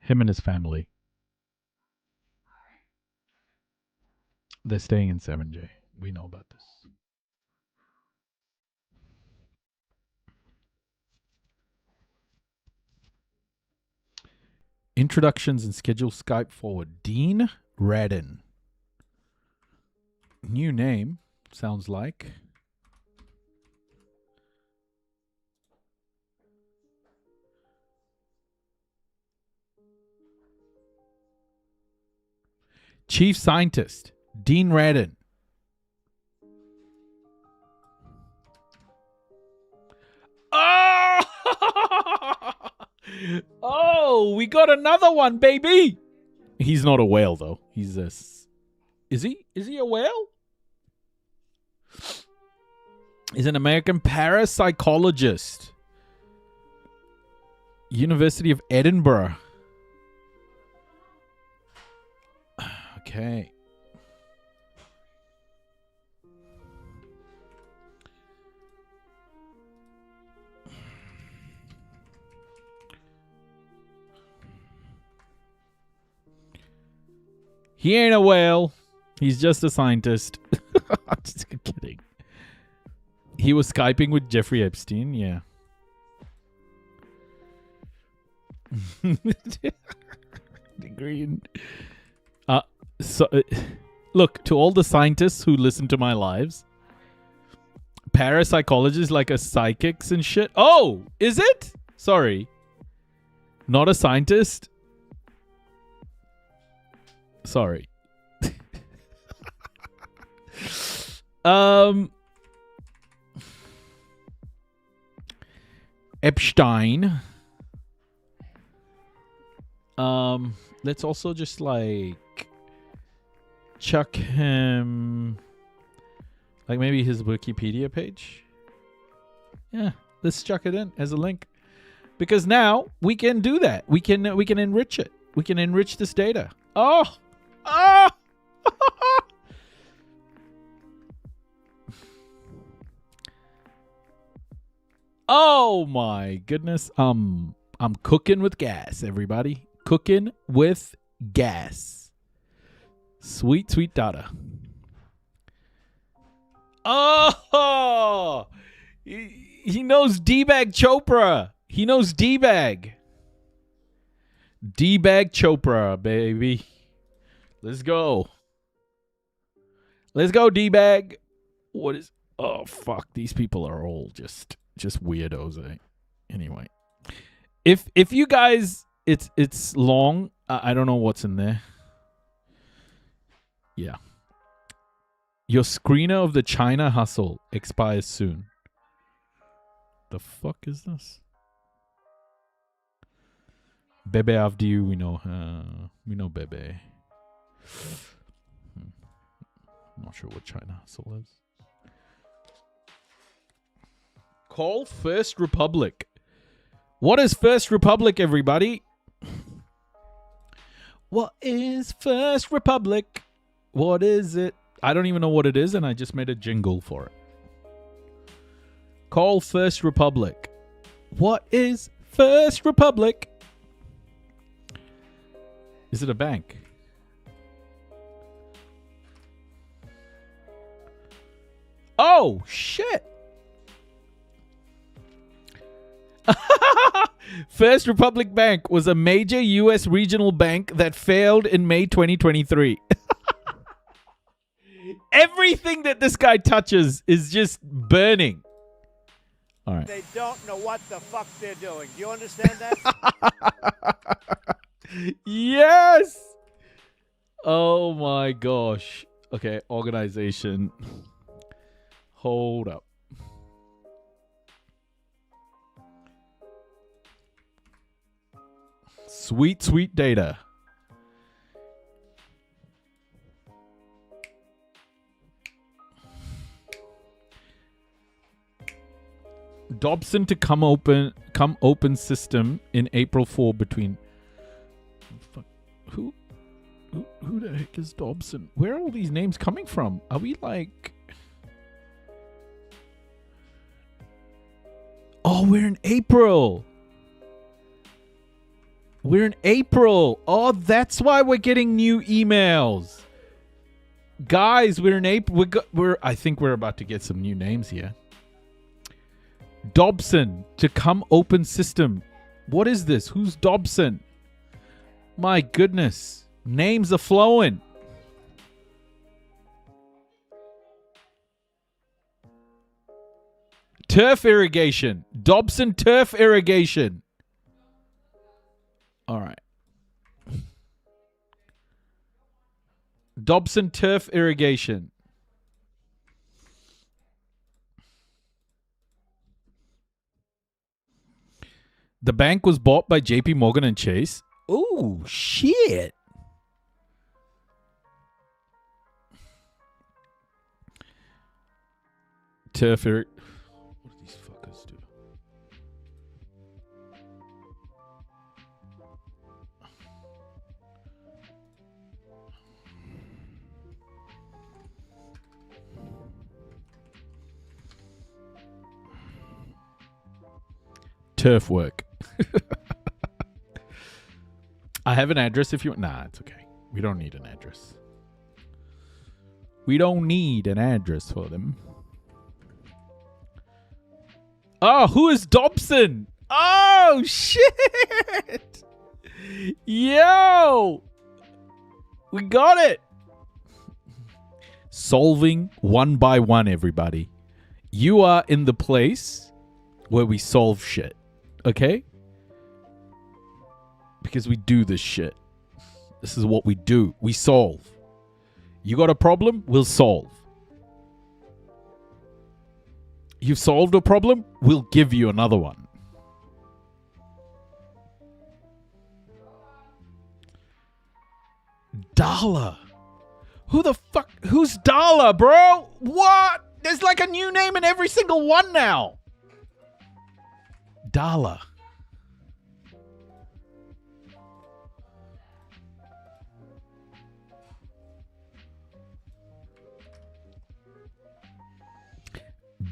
Him and his family. They're staying in 7J. We know about this. Introductions and schedule Skype forward. Dean Radin. New name, sounds like. Chief Scientist, Dean Radin. Oh! Oh, we got another one, baby. He's not a whale, though. He's a... Is he? Is he a whale? He's an American parapsychologist. University of Edinburgh. Okay. He ain't a whale. He's just a scientist. I'm just kidding. He was Skyping with Jeffrey Epstein, yeah. The green. Look, to all the scientists who listen to my lives, parapsychologists like a psychics and shit. Oh, is it? Sorry. Not a scientist? Sorry. Epstein. Let's also just like chuck him like maybe his Wikipedia page. Yeah, let's chuck it in as a link. Because now we can do that. We can enrich it. We can enrich this data. Oh. Oh my goodness. I'm cooking with gas, everybody. Cooking with gas. Sweet, sweet data. Oh! He knows D-Bag Chopra. He knows D-Bag. D-Bag Chopra, baby. Let's go. Let's go, D-Bag. What is... Oh, fuck. These people are all just weirdos, eh? Anyway. If you guys... It's long. I don't know what's in there. Yeah. Your screener of the China Hustle expires soon. The fuck is this? Bebe after you, we know her. We know Bebe. Not sure what China Hustle is. Call First Republic. What is First Republic, everybody? What is First Republic? What is it? I don't even know what it is, and I just made a jingle for it. Call First Republic. What is First Republic? Is it a bank? Oh, shit. First Republic Bank was a major U.S. regional bank that failed in May 2023. Everything that this guy touches is just burning. All right. They don't know what the fuck they're doing. Do you understand that? Yes. Oh my gosh. Okay, organization. Hold up. Sweet, sweet data. Dobson to come open system in April 4 between who the heck is Dobson? Where are all these names coming from? Are we like... Oh, we're in April. We're in April. Oh, that's why we're getting new emails. Guys, we're in April. I think we're about to get some new names here. Dobson to come open system. What is this? Who's Dobson? My goodness. Names are flowing. Turf irrigation. Dobson turf irrigation. All right. Dobson turf irrigation. The bank was bought by JP Morgan and Chase. Oh, shit. Turf irrigation. What do these fuckers do? Turf work. I have an address if you... Nah, it's okay. We don't need an address. We don't need an address for them. Oh, who is Dobson? Oh, shit. Yo. We got it. Solving one by one, everybody. You are in the place where we solve shit. Okay? Because we do this shit. This is what we do. We solve. You got a problem? We'll solve. You've solved a problem? We'll give you another one. Darla. Who the fuck? Who's Darla, bro? What? There's like a new name in every single one now. Darla.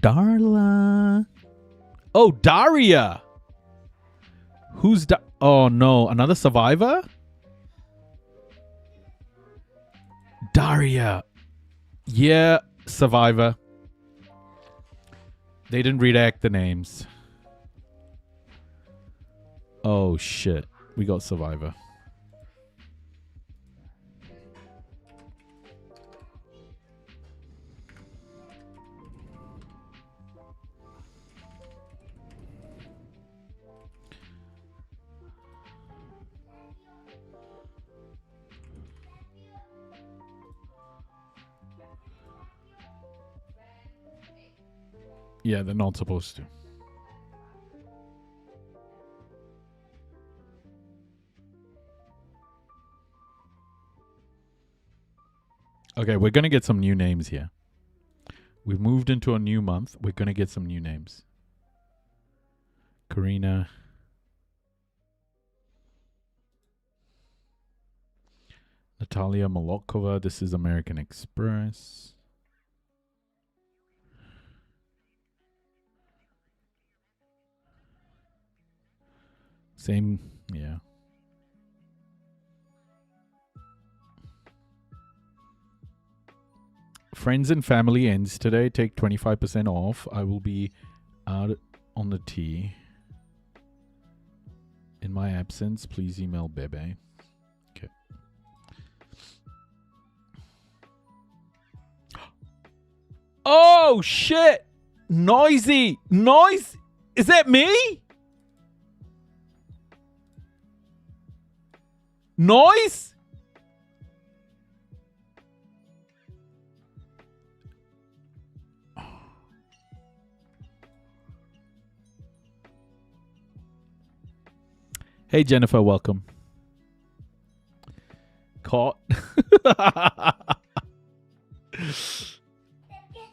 Darla. Oh, Daria. Who's Oh no, another survivor? Daria. Yeah, survivor. They didn't redact the names. Oh shit. We got survivor. Yeah, they're not supposed to. Okay, we're going to get some new names here. We've moved into a new month. We're going to get some new names. Karina. Natalia Molokova. This is American Express. Same, yeah. Friends and family ends today. Take 25% off. I will be out on the tee. In my absence, please email Bebe. Okay. Oh shit! Noisy! Noise! Is that me? Noise? Hey Jennifer, welcome. Caught. Then guess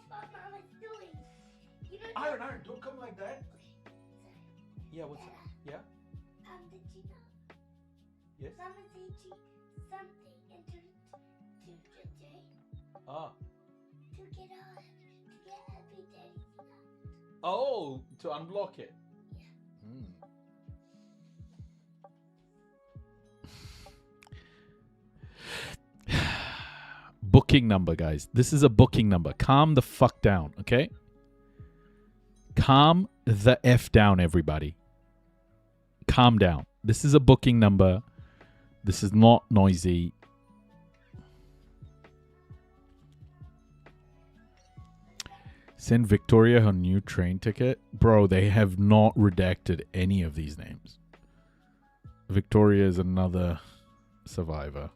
what Mama's doing? You know, Iron, don't come like that. Yeah, what's up? Yeah? did you know? Yes? Mama said she something into today Ah. to get happy daddy's love. Oh, to unblock it. Booking number, guys. This is a booking number. Calm the fuck down, okay? Calm the F down, everybody. Calm down. This is a booking number. This is not noisy. Send Victoria her new train ticket. Bro, they have not redacted any of these names. Victoria is another survivor.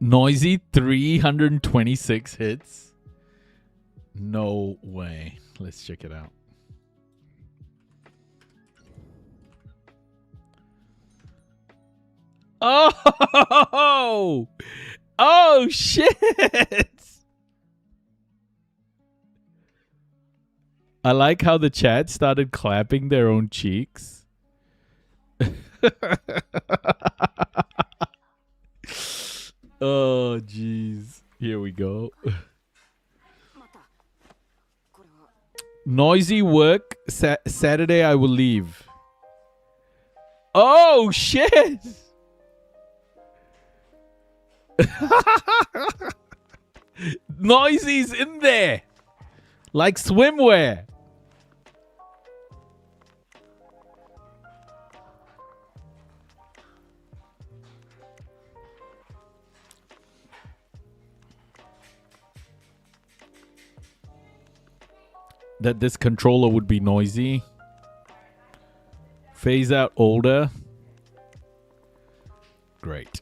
Noisy 326 hits. No way. Let's check it out. Oh! Oh shit! I like how the chat started clapping their own cheeks. Oh, jeez. Here we go. Noisy work. Saturday I will leave. Oh, shit. Noisy's in there. Like swimwear. That this controller would be noisy. Phase out older. Great.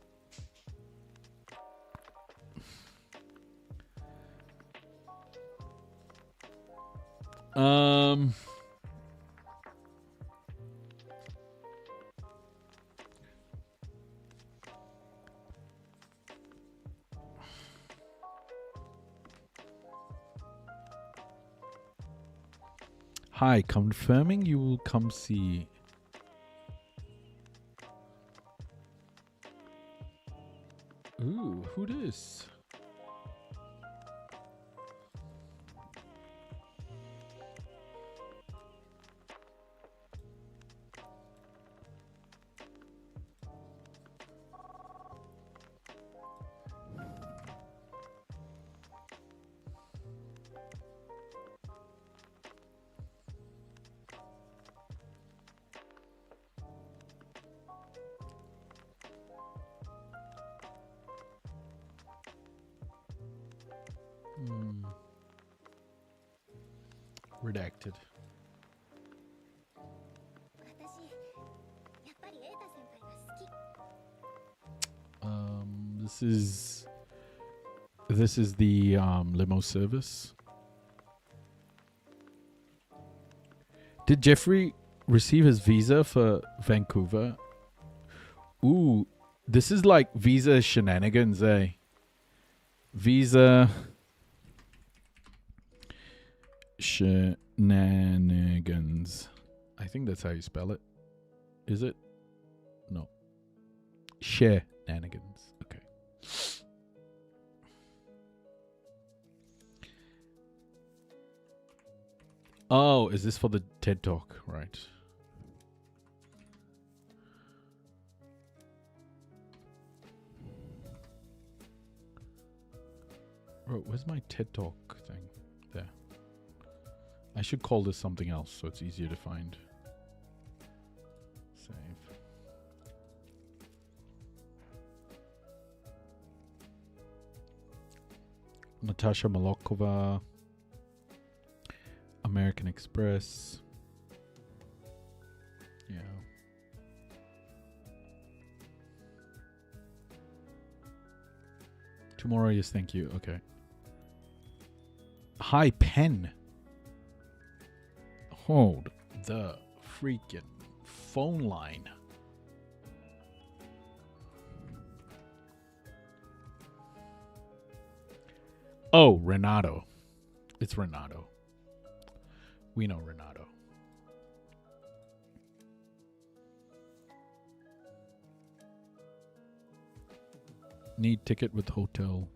Hi, confirming you will come see. Ooh, who this? Redacted. This is the limo service. Did Jeffrey receive his visa for Vancouver? Ooh, this is like visa shenanigans, eh? Visa shenanigans. I think that's how you spell it. Is it? No. Shenanigans. Okay. Oh, is this for the TED Talk? Right. Oh, where's my TED Talk thing? There. I should call this something else so it's easier to find. Save. Natasha Malokova. American Express. Yeah. Tomorrow, yes, thank you. Okay. Hi, pen. Hold the freaking phone line. Oh, Renato. It's Renato. We know Renato. Need ticket with hotel.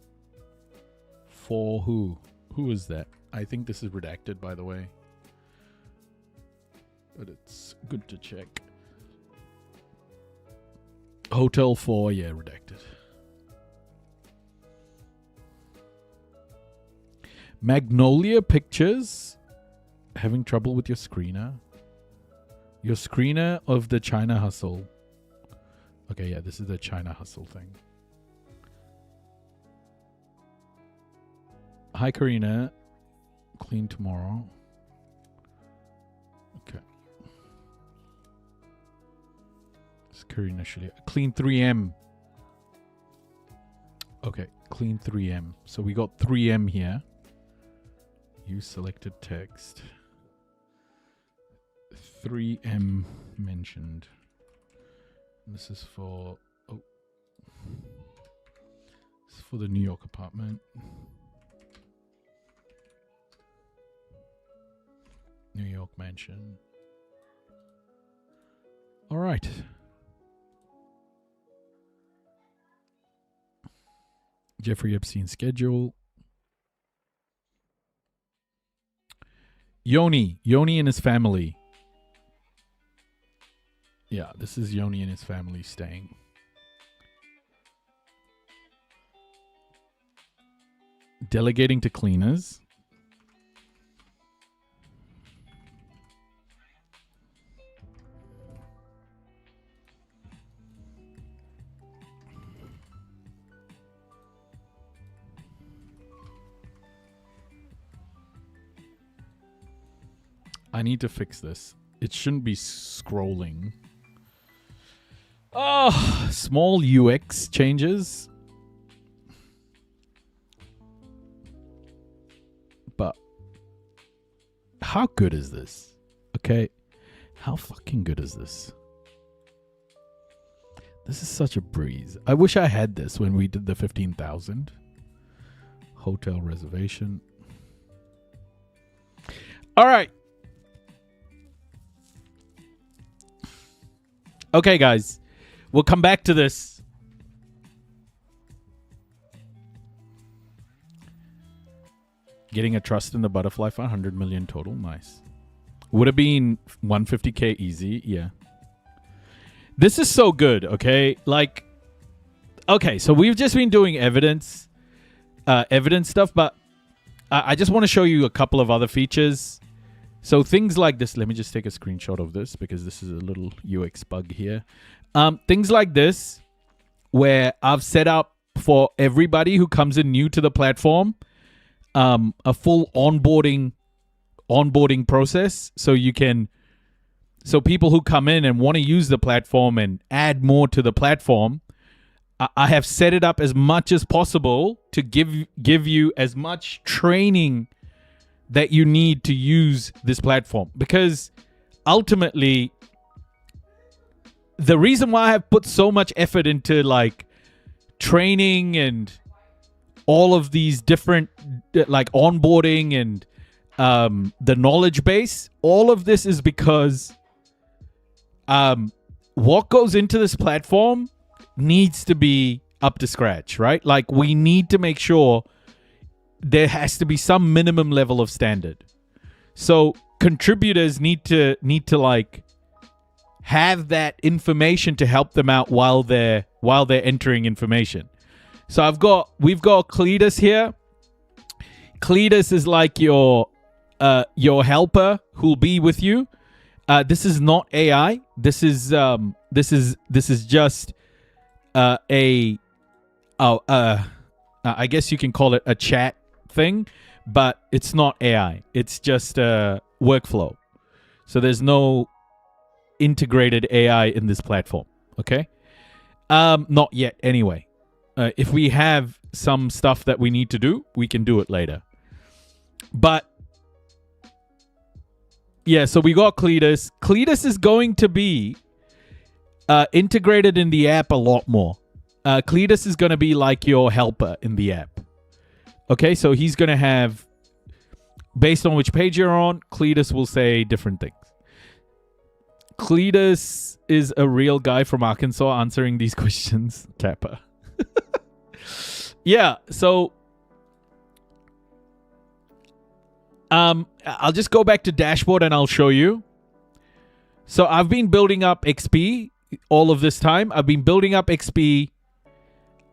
For who? Who is that? I think this is redacted, by the way. But it's good to check. Hotel 4, yeah, redacted. Magnolia Pictures. Having trouble with your screener? Your screener of the China Hustle. Okay, yeah, this is the China Hustle thing. Hi, Karina. Clean tomorrow. Okay. It's Karina Shalia. Clean 3M. Okay, clean 3M. So we got 3M here. Use selected text. 3M mentioned. This is for... Oh. This is for the New York apartment. New York mansion. All right. Jeffrey Epstein schedule. Yoni and his family. Yeah, this is Yoni and his family staying. Delegating to cleaners. I need to fix this. It shouldn't be scrolling. Oh, small UX changes. But how good is this? Okay. How fucking good is this? This is such a breeze. I wish I had this when we did the 15,000. Hotel reservation. All right. Okay, guys. We'll come back to this. Getting a trust in the butterfly for 100 million total. Nice. Would have been 150K easy. Yeah. This is so good, okay? Like, okay, so we've just been doing evidence stuff, but I just want to show you a couple of other features. So things like this, let me just take a screenshot of this because this is a little UX bug here. Things like this, where I've set up for everybody who comes in new to the platform, a full onboarding process. So people who come in and want to use the platform and add more to the platform, I have set it up as much as possible to give you as much training that you need to use this platform, because ultimately the reason why I have put so much effort into like training and all of these different like onboarding and the knowledge base, all of this is because what goes into this platform needs to be up to scratch, right? Like we need to make sure there has to be some minimum level of standard. So contributors need to like have that information to help them out while they're entering information. So we've got Cletus here. Cletus is like your helper who'll be with you. This is not AI. This is just I guess you can call it a chat thing, but it's not AI. It's just a workflow. So there's no integrated AI in this platform. Okay, not yet. Anyway, if we have some stuff that we need to do, we can do it later. But yeah, so we got Cletus. Cletus is going to be integrated in the app a lot more. Cletus is going to be like your helper in the app. Okay, so he's going to have, based on which page you're on, Cletus will say different things. Cletus is a real guy from Arkansas answering these questions. Kappa. Yeah, so I'll just go back to dashboard and I'll show you. So I've been building up XP all of this time. I've been building up XP.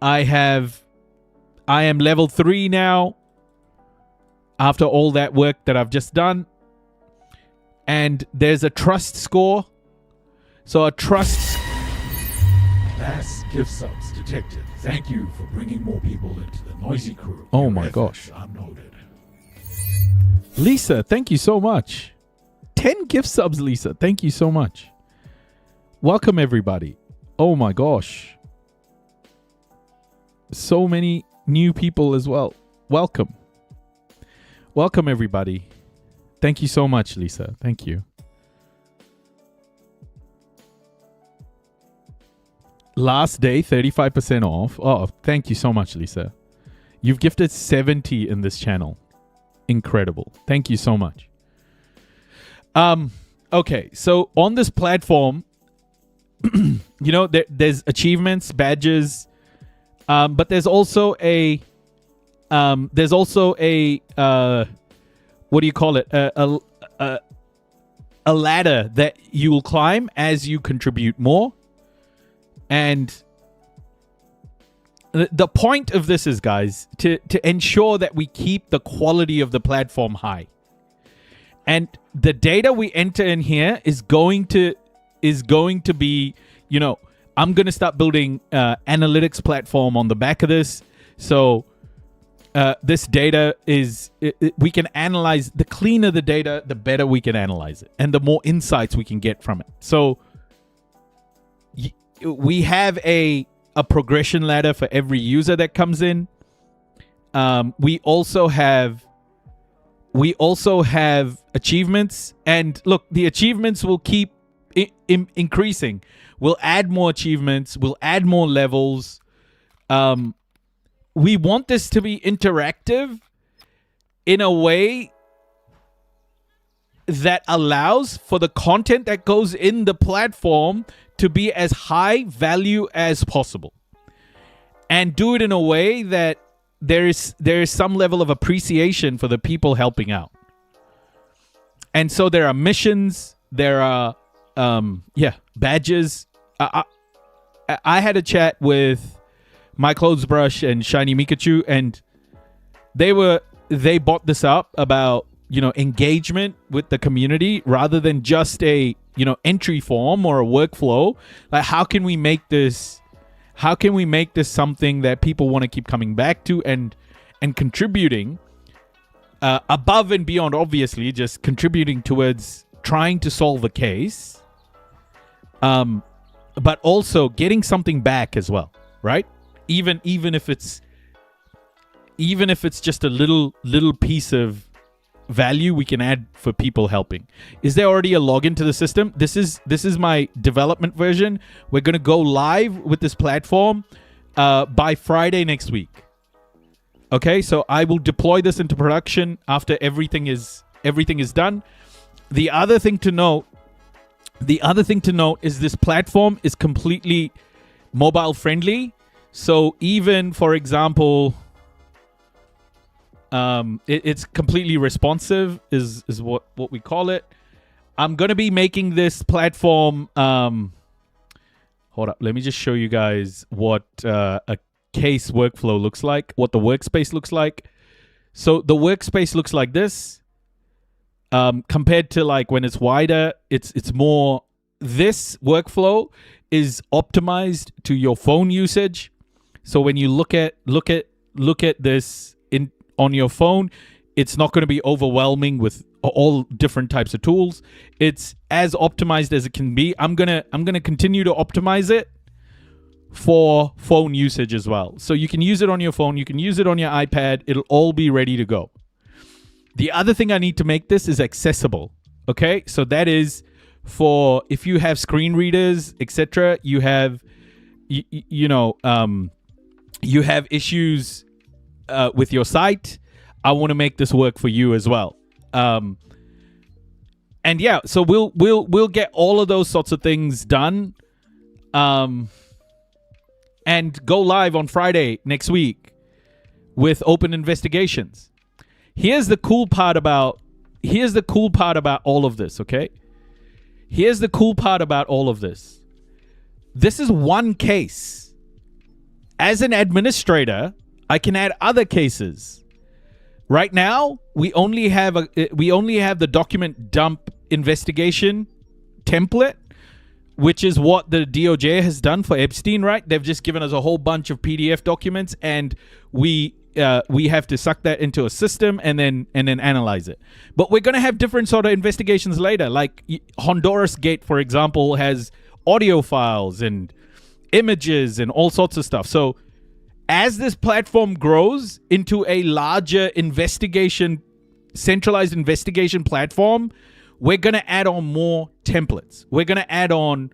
I am level 3 now after all that work that I've just done. And there's a trust score. So a trust... Mass gift subs detected. Thank you for bringing more people into the noisy crew. Oh Your my efforts gosh. are noted. Lisa, thank you so much. 10 gift subs, Lisa. Thank you so much. Welcome, everybody. Oh my gosh. So many new people as well. Welcome. Welcome, everybody. Thank you so much, Lisa. Thank you. Last day, 35% off. Oh, thank you so much, Lisa. You've gifted 70 in this channel. Incredible. Thank you so much. Okay, so on this platform, there's achievements, badges, but there's also a what do you call it? A ladder that you will climb as you contribute more. And the point of this is, guys, to ensure that we keep the quality of the platform high. And the data we enter in here is going to be, I'm going to start building analytics platform on the back of this. So this data we can analyze. The cleaner the data, the better we can analyze it, and the more insights we can get from it. So we have a progression ladder for every user that comes in. We also have achievements, and look, the achievements will keep increasing. We'll add more achievements. We'll add more levels. We want this to be interactive in a way that allows for the content that goes in the platform to be as high value as possible, and do it in a way that there is some level of appreciation for the people helping out. And so there are missions, there are badges. I had a chat with My Clothes Brush and Shiny Mikachu, and they brought this up about engagement with the community rather than just a entry form or a workflow. Like, how can we make this something that people want to keep coming back to and contributing above and beyond, obviously, just contributing towards trying to solve a case, but also getting something back as well, right? Even if it's just a little piece of value we can add for people helping. Is there already a login to the system? This is my development version. We're going to go live with this platform by Friday next week. Okay, so I will deploy this into production after everything is done. The other thing to note is this platform is completely mobile friendly. So even, for example, It's completely responsive is what we call it. I'm going to be making this platform. Hold up. Let me just show you guys what a case workflow looks like, what the workspace looks like. So the workspace looks like this. Compared to like when it's wider, it's more. This workflow is optimized to your phone usage. So when you look at this on your phone, it's not going to be overwhelming with all different types of tools. It's as optimized as it can be. I'm gonna continue to optimize it for phone usage as well. So you can use it on your phone, you can use it on your iPad. It'll all be ready to go. The other thing I need to make this is accessible. Okay, so that is for if you have screen readers, etc. You have you have issues with your site. I want to make this work for you as well. And yeah, so we'll get all of those sorts of things done, and go live on Friday next week with open investigations. Here's the cool part about all of this, okay? Here's the cool part about all of this. This is one case. As an administrator, I can add other cases. Right now, we only have the document dump investigation template, which is what the DOJ has done for Epstein, right? They've just given us a whole bunch of PDF documents, and we have to suck that into a system and then analyze it. But we're going to have different sort of investigations later. Like Honduras Gate, for example, has audio files and images and all sorts of stuff. So as this platform grows into a larger centralized investigation platform, we're going to add on more templates. We're going to add on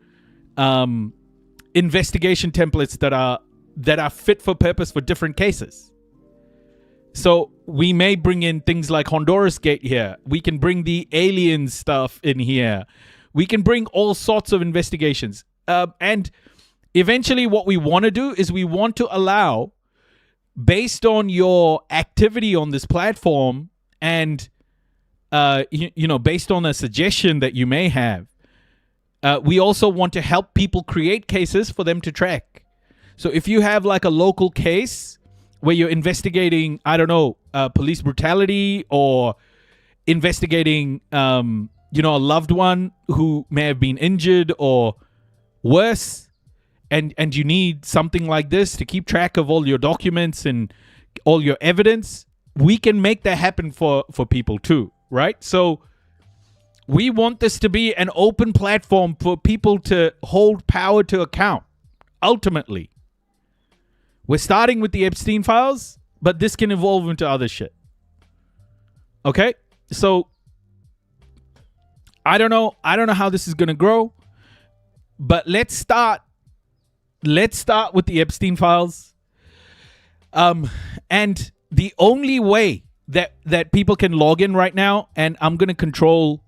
investigation templates that are fit for purpose for different cases. So we may bring in things like Honduras Gate here. We can bring the alien stuff in here. We can bring all sorts of investigations. And eventually what we want to do is we want to allow, based on your activity on this platform and, based on a suggestion that you may have, we also want to help people create cases for them to track. So if you have like a local case where you're investigating, I don't know, police brutality, or investigating, a loved one who may have been injured or worse, and you need something like this to keep track of all your documents and all your evidence, we can make that happen for people too, right? So we want this to be an open platform for people to hold power to account, ultimately. We're starting with the Epstein files, but this can evolve into other shit. Okay? So I don't know how this is going to grow, but let's start with the Epstein files. And the only way that people can log in right now, and I'm going to control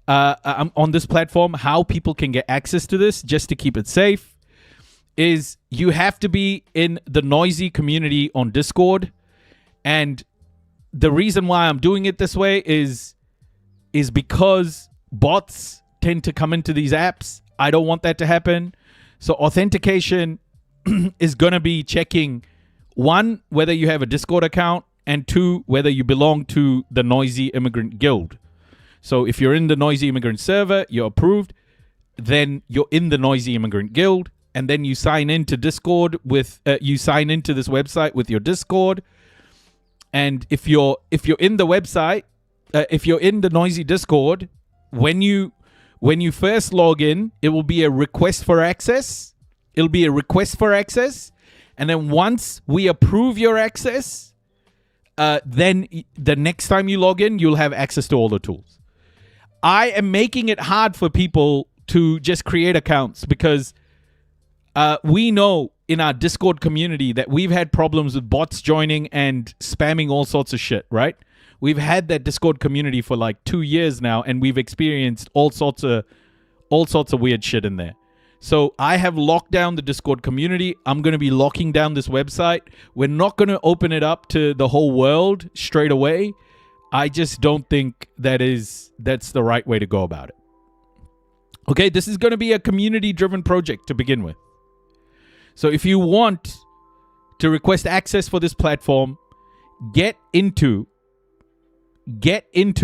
on this platform how people can get access to this just to keep it safe, is you have to be in the Noisy community on Discord. And the reason why I'm doing it this way is because bots tend to come into these apps. I don't want that to happen. So authentication is going to be checking, one, whether you have a Discord account, and two, whether you belong to the Noisy Immigrant Guild. So if you're in the Noisy Immigrant server, you're approved, then you're in the Noisy Immigrant Guild, and then you sign into Discord with you sign into this website with your Discord. And if you're in the website, if you're in the Noisy Discord, when you first log in, it will be a request for access. It'll be a request for access. And then once we approve your access, then the next time you log in, you'll have access to all the tools. I am making it hard for people to just create accounts because we know in our Discord community that we've had problems with bots joining and spamming all sorts of shit, right? We've had that Discord community for like 2 years now, and we've experienced all sorts of weird shit in there. So I have locked down the Discord community. I'm going to be locking down this website. We're not going to open it up to the whole world straight away. I just don't think that's the right way to go about it. Okay, this is going to be a community-driven project to begin with. So if you want to request access for this platform, get into Discord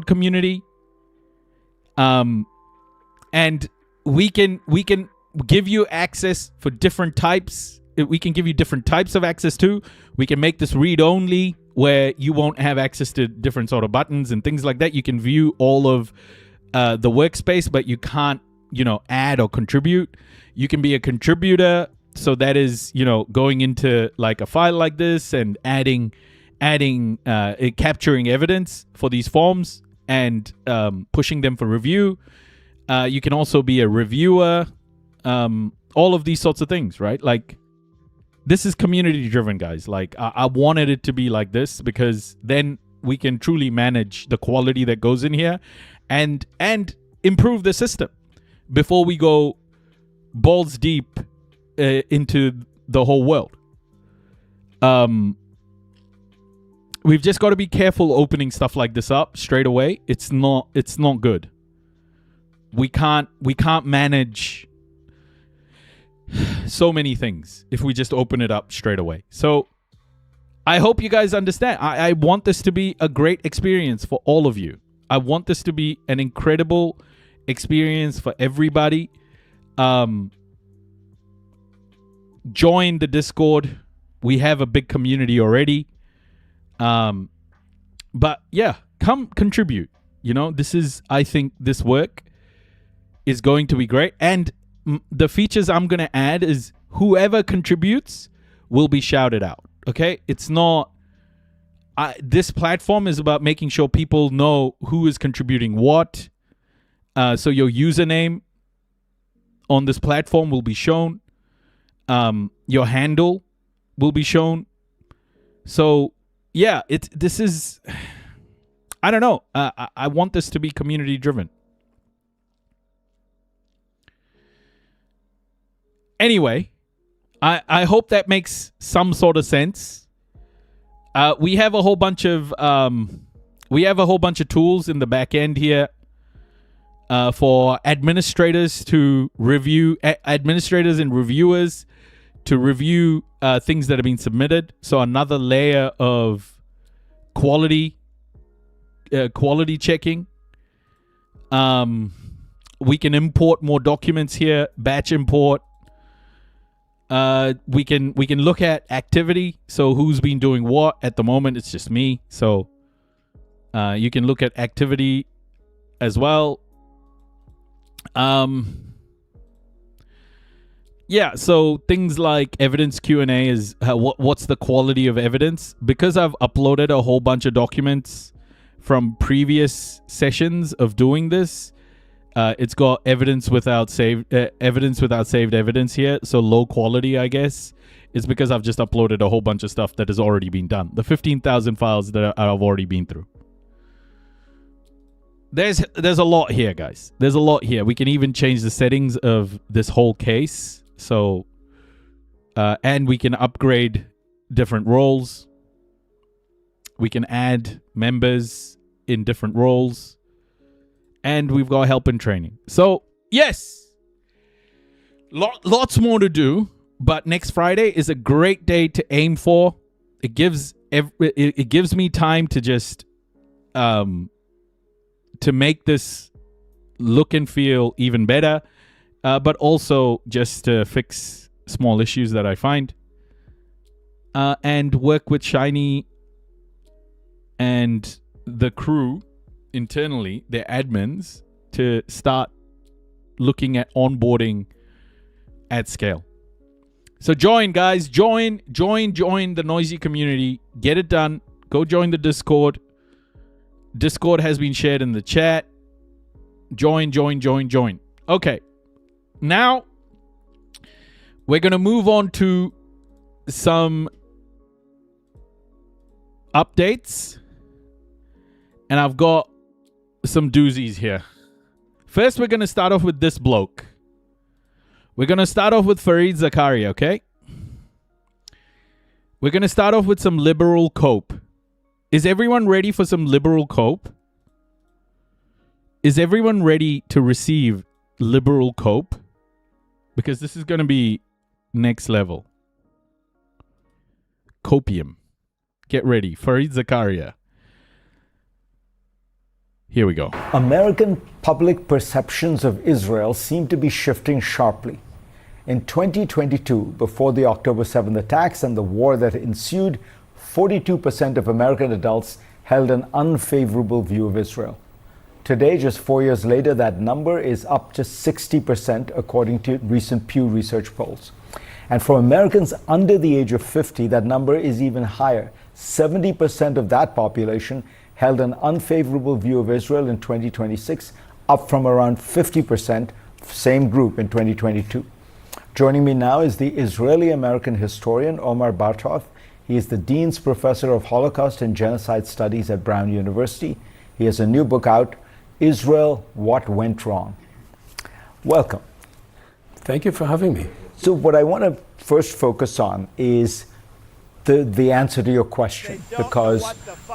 community, and we can give you access for different types. We can give you different types of access too. We can make this read only, where you won't have access to different sort of buttons and things like that. You can view all of the workspace, but you can't, add or contribute. You can be a contributor. So that is, going into like a file like this and capturing evidence for these forms and pushing them for review. You can also be a reviewer. All of these sorts of things, right? Like, this is community driven, guys. Like, I wanted it to be like this because then we can truly manage the quality that goes in here and improve the system before we go balls deep into the whole world. We've just got to be careful opening stuff like this up straight away. It's not good. We can't manage so many things if we just open it up straight away. So I hope you guys understand. I want this to be a great experience for all of you. I want this to be an incredible experience for everybody. Join the Discord. We have a big community already. But yeah, come contribute. I think this work is going to be great. And the features I'm going to add is whoever contributes will be shouted out. Okay? It's not... this platform is about making sure people know who is contributing what. So your username on this platform will be shown. Your handle will be shown. So, yeah, this is... I don't know. I want this to be community driven. Anyway, I hope that makes some sort of sense. We have a whole bunch of tools in the back end here for administrators to review, administrators and reviewers to review things that have been submitted. So another layer of quality checking. We can import more documents here, batch import. We can look at activity. So who's been doing what? At the moment, it's just me. So you can look at activity as well. Yeah, so things like evidence Q&A is what's the quality of evidence? Because I've uploaded a whole bunch of documents from previous sessions of doing this. It's got evidence without saved evidence here. So low quality, I guess. It's because I've just uploaded a whole bunch of stuff that has already been done. The 15,000 files that I've already been through. There's a lot here, guys. There's a lot here. We can even change the settings of this whole case. So, and we can upgrade different roles. We can add members in different roles. And we've got help and training. So, yes, lots more to do. But next Friday is a great day to aim for. It gives me time to just to make this look and feel even better, but also just to fix small issues that I find, and work with Shiny and the crew internally, their admins, to start looking at onboarding at scale. So join, guys. Join the Noisy community. Get it done. Go join the Discord. Discord has been shared in the chat. Join. Okay. Now, we're going to move on to some updates. And I've got some doozies here. First, we're going to start off with this bloke. We're going to start off with Fareed Zakaria, okay? We're going to start off with some liberal cope. Is everyone ready for some liberal cope? Is everyone ready to receive liberal cope? Because this is going to be next level. Copium. Get ready. Fareed Zakaria. Here we go. American public perceptions of Israel seem to be shifting sharply. In 2022, before the October 7th attacks and the war that ensued, 42% of American adults held an unfavorable view of Israel. Today, just 4 years later, that number is up to 60%, according to recent Pew Research polls. And for Americans under the age of 50, that number is even higher. 70% of that population held an unfavorable view of Israel in 2026, up from around 50%, same group in 2022. Joining me now is the Israeli-American historian Omar Bartov. He is the Dean's Professor of Holocaust and Genocide Studies at Brown University. He has a new book out, Israel, What Went Wrong. Welcome. Thank you for having me. So what I want to first focus on is the answer to your question, because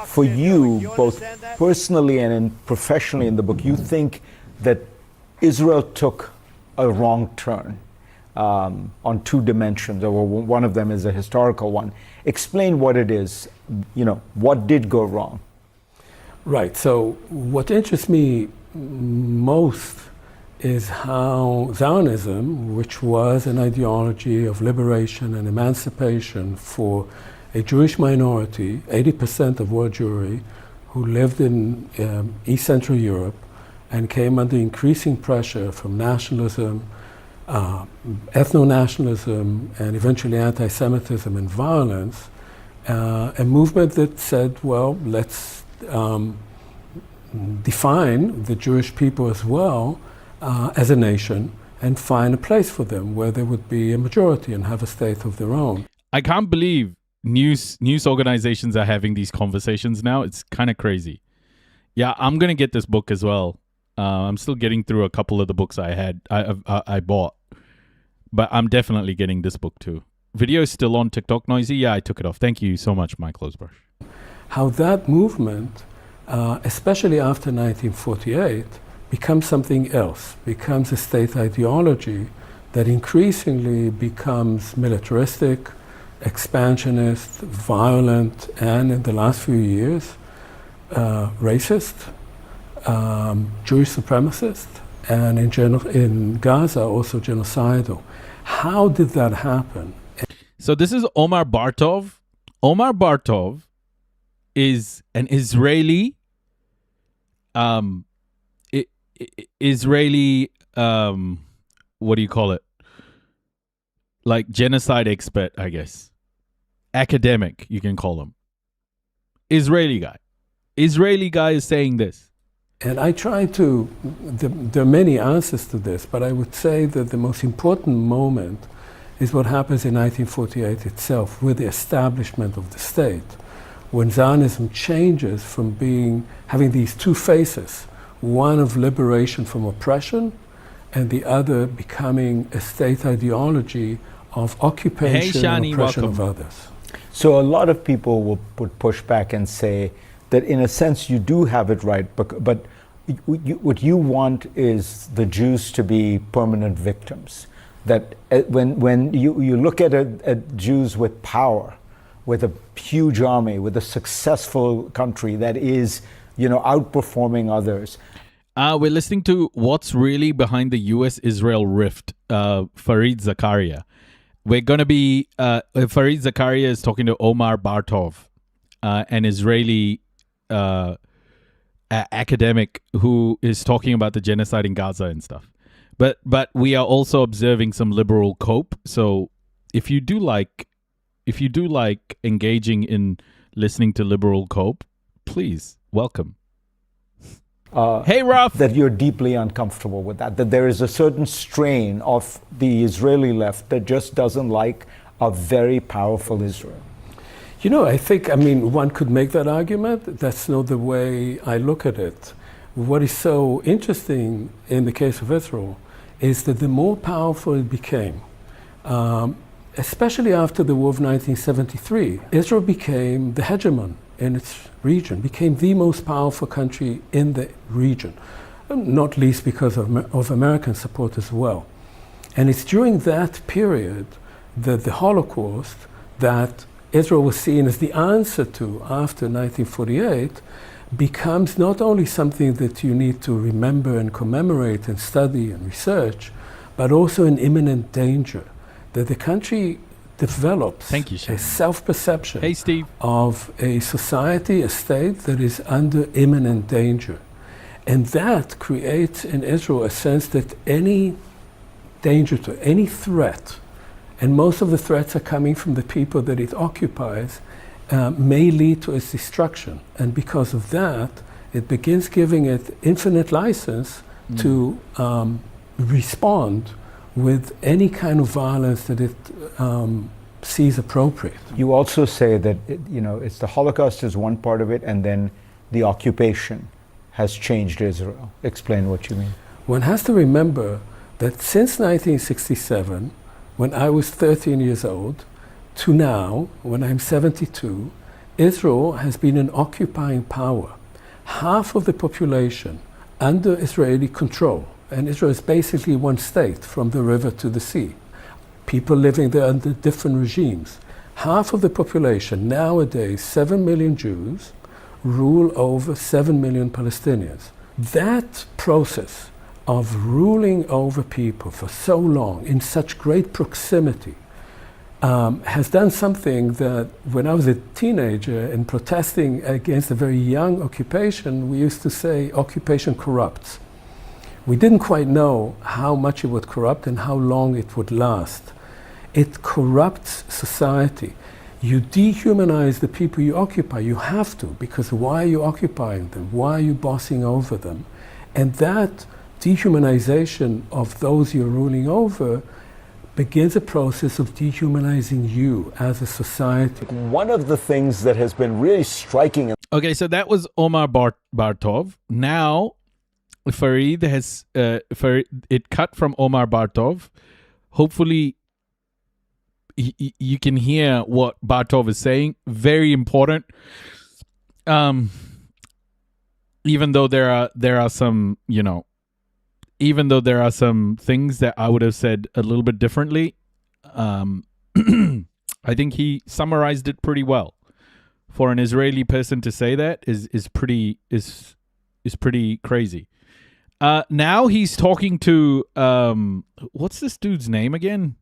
for you, both personally and professionally in the book, you think that Israel took a wrong turn on two dimensions, or one of them is a historical one. Explain what it is, what did go wrong? Right, so what interests me most is how Zionism, which was an ideology of liberation and emancipation for a Jewish minority, 80% of world Jewry, who lived in East Central Europe and came under increasing pressure from nationalism, ethno-nationalism, and eventually anti-Semitism and violence, a movement that said, well, let's define the Jewish people as well as a nation and find a place for them where there would be a majority and have a state of their own. I can't believe news organizations are having these conversations now. It's kind of crazy. Yeah, I'm going to get this book as well. I'm still getting through a couple of the books I bought. But I'm definitely getting this book too. Video is still on TikTok, Noisy. Yeah, I took it off. Thank you so much, Mike Losebrush. How that movement, especially after 1948, becomes something else, becomes a state ideology that increasingly becomes militaristic, expansionist, violent, and in the last few years, racist, Jewish supremacist, and in Gaza also genocidal. How did that happen? So this is Omar Bartov. Omar Bartov is an Israeli, what do you call it? Like genocide expert, I guess. Academic, you can call him. Israeli guy is saying this. And I try to, there are many answers to this, but I would say that the most important moment is what happens in 1948 itself with the establishment of the state, when Zionism changes from having these two faces, one of liberation from oppression and the other becoming a state ideology of occupation and oppression of others. So a lot of people would push back and say that in a sense you do have it right, but what you want is the Jews to be permanent victims. That when you look at Jews with power, with a huge army, with a successful country that is, outperforming others. We're listening to What's Really Behind the U.S.-Israel Rift, Fareed Zakaria. We're going to be, Fareed Zakaria is talking to Omar Bartov, an Israeli academic who is talking about the genocide in Gaza and stuff. But we are also observing some liberal cope. So if you do like engaging in listening to liberal cope, please welcome. Hey, Ralph. That you're deeply uncomfortable with that there is a certain strain of the Israeli left that just doesn't like a very powerful Israel. I think, one could make that argument. That's not the way I look at it. what is so interesting in the case of Israel is that the more powerful it became, especially after the War of 1973, Israel became the hegemon in its region, became the most powerful country in the region, not least because of American support as well. And it's during that period that the Holocaust, that Israel was seen as the answer to after 1948, becomes not only something that you need to remember and commemorate and study and research, but also an imminent danger that the country develops a self-perception of a society, a state that is under imminent danger. And that creates in Israel a sense that any danger to any threat, and most of the threats are coming from the people that it occupies, may lead to its destruction. And because of that, it begins giving it infinite license to respond with any kind of violence that it sees appropriate. You also say that it's the Holocaust is one part of it, and then the occupation has changed Israel. Explain what you mean. One has to remember that since 1967, when I was 13 years old, to now, when I'm 72, Israel has been an occupying power. Half of the population under Israeli control, and Israel is basically one state from the river to the sea. People living there under different regimes. Half of the population, nowadays 7 million Jews, rule over 7 million Palestinians. That process of ruling over people for so long, in such great proximity, has done something that when I was a teenager and protesting against a very young occupation, we used to say occupation corrupts. We didn't quite know how much it would corrupt and how long it would last. It corrupts society. You dehumanize the people you occupy. You have to, because why are you occupying them? Why are you bossing over them? And that dehumanization of those you're ruling over begins a process of dehumanizing you as a society. One of the things that has been really striking... Okay, so that was Omar Bartov. Now, Fareed has... it cut from Omar Bartov. Hopefully, you can hear what Bartov is saying. Very important. Even though there are some, even though there are some things that I would have said a little bit differently, I think he summarized it pretty well. For an Israeli person to say that is pretty crazy. Now he's talking to what's this dude's name again?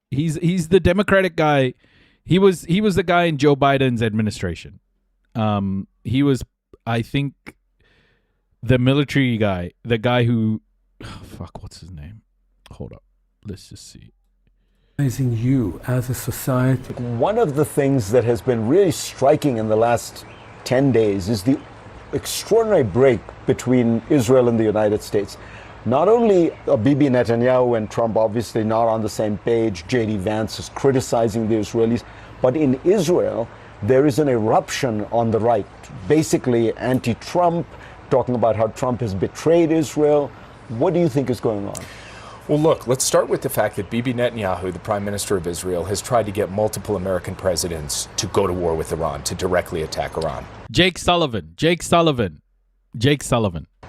He's the Democratic guy. He was the guy in Joe Biden's administration. He was, I think, the military guy, the guy who, what's his name? Hold up, let's just see. You as a society. One of the things that has been really striking in the last 10 days is the extraordinary break between Israel and the United States. Not only are Bibi Netanyahu and Trump obviously not on the same page, J.D. Vance is criticizing the Israelis, but in Israel, there is an eruption on the right, basically anti-Trump, talking about how Trump has betrayed Israel. What do you think is going on? Well, look, let's start with the fact that Bibi Netanyahu, the Prime Minister of Israel, has tried to get multiple American presidents to go to war with Iran, to directly attack Iran. Jake Sullivan.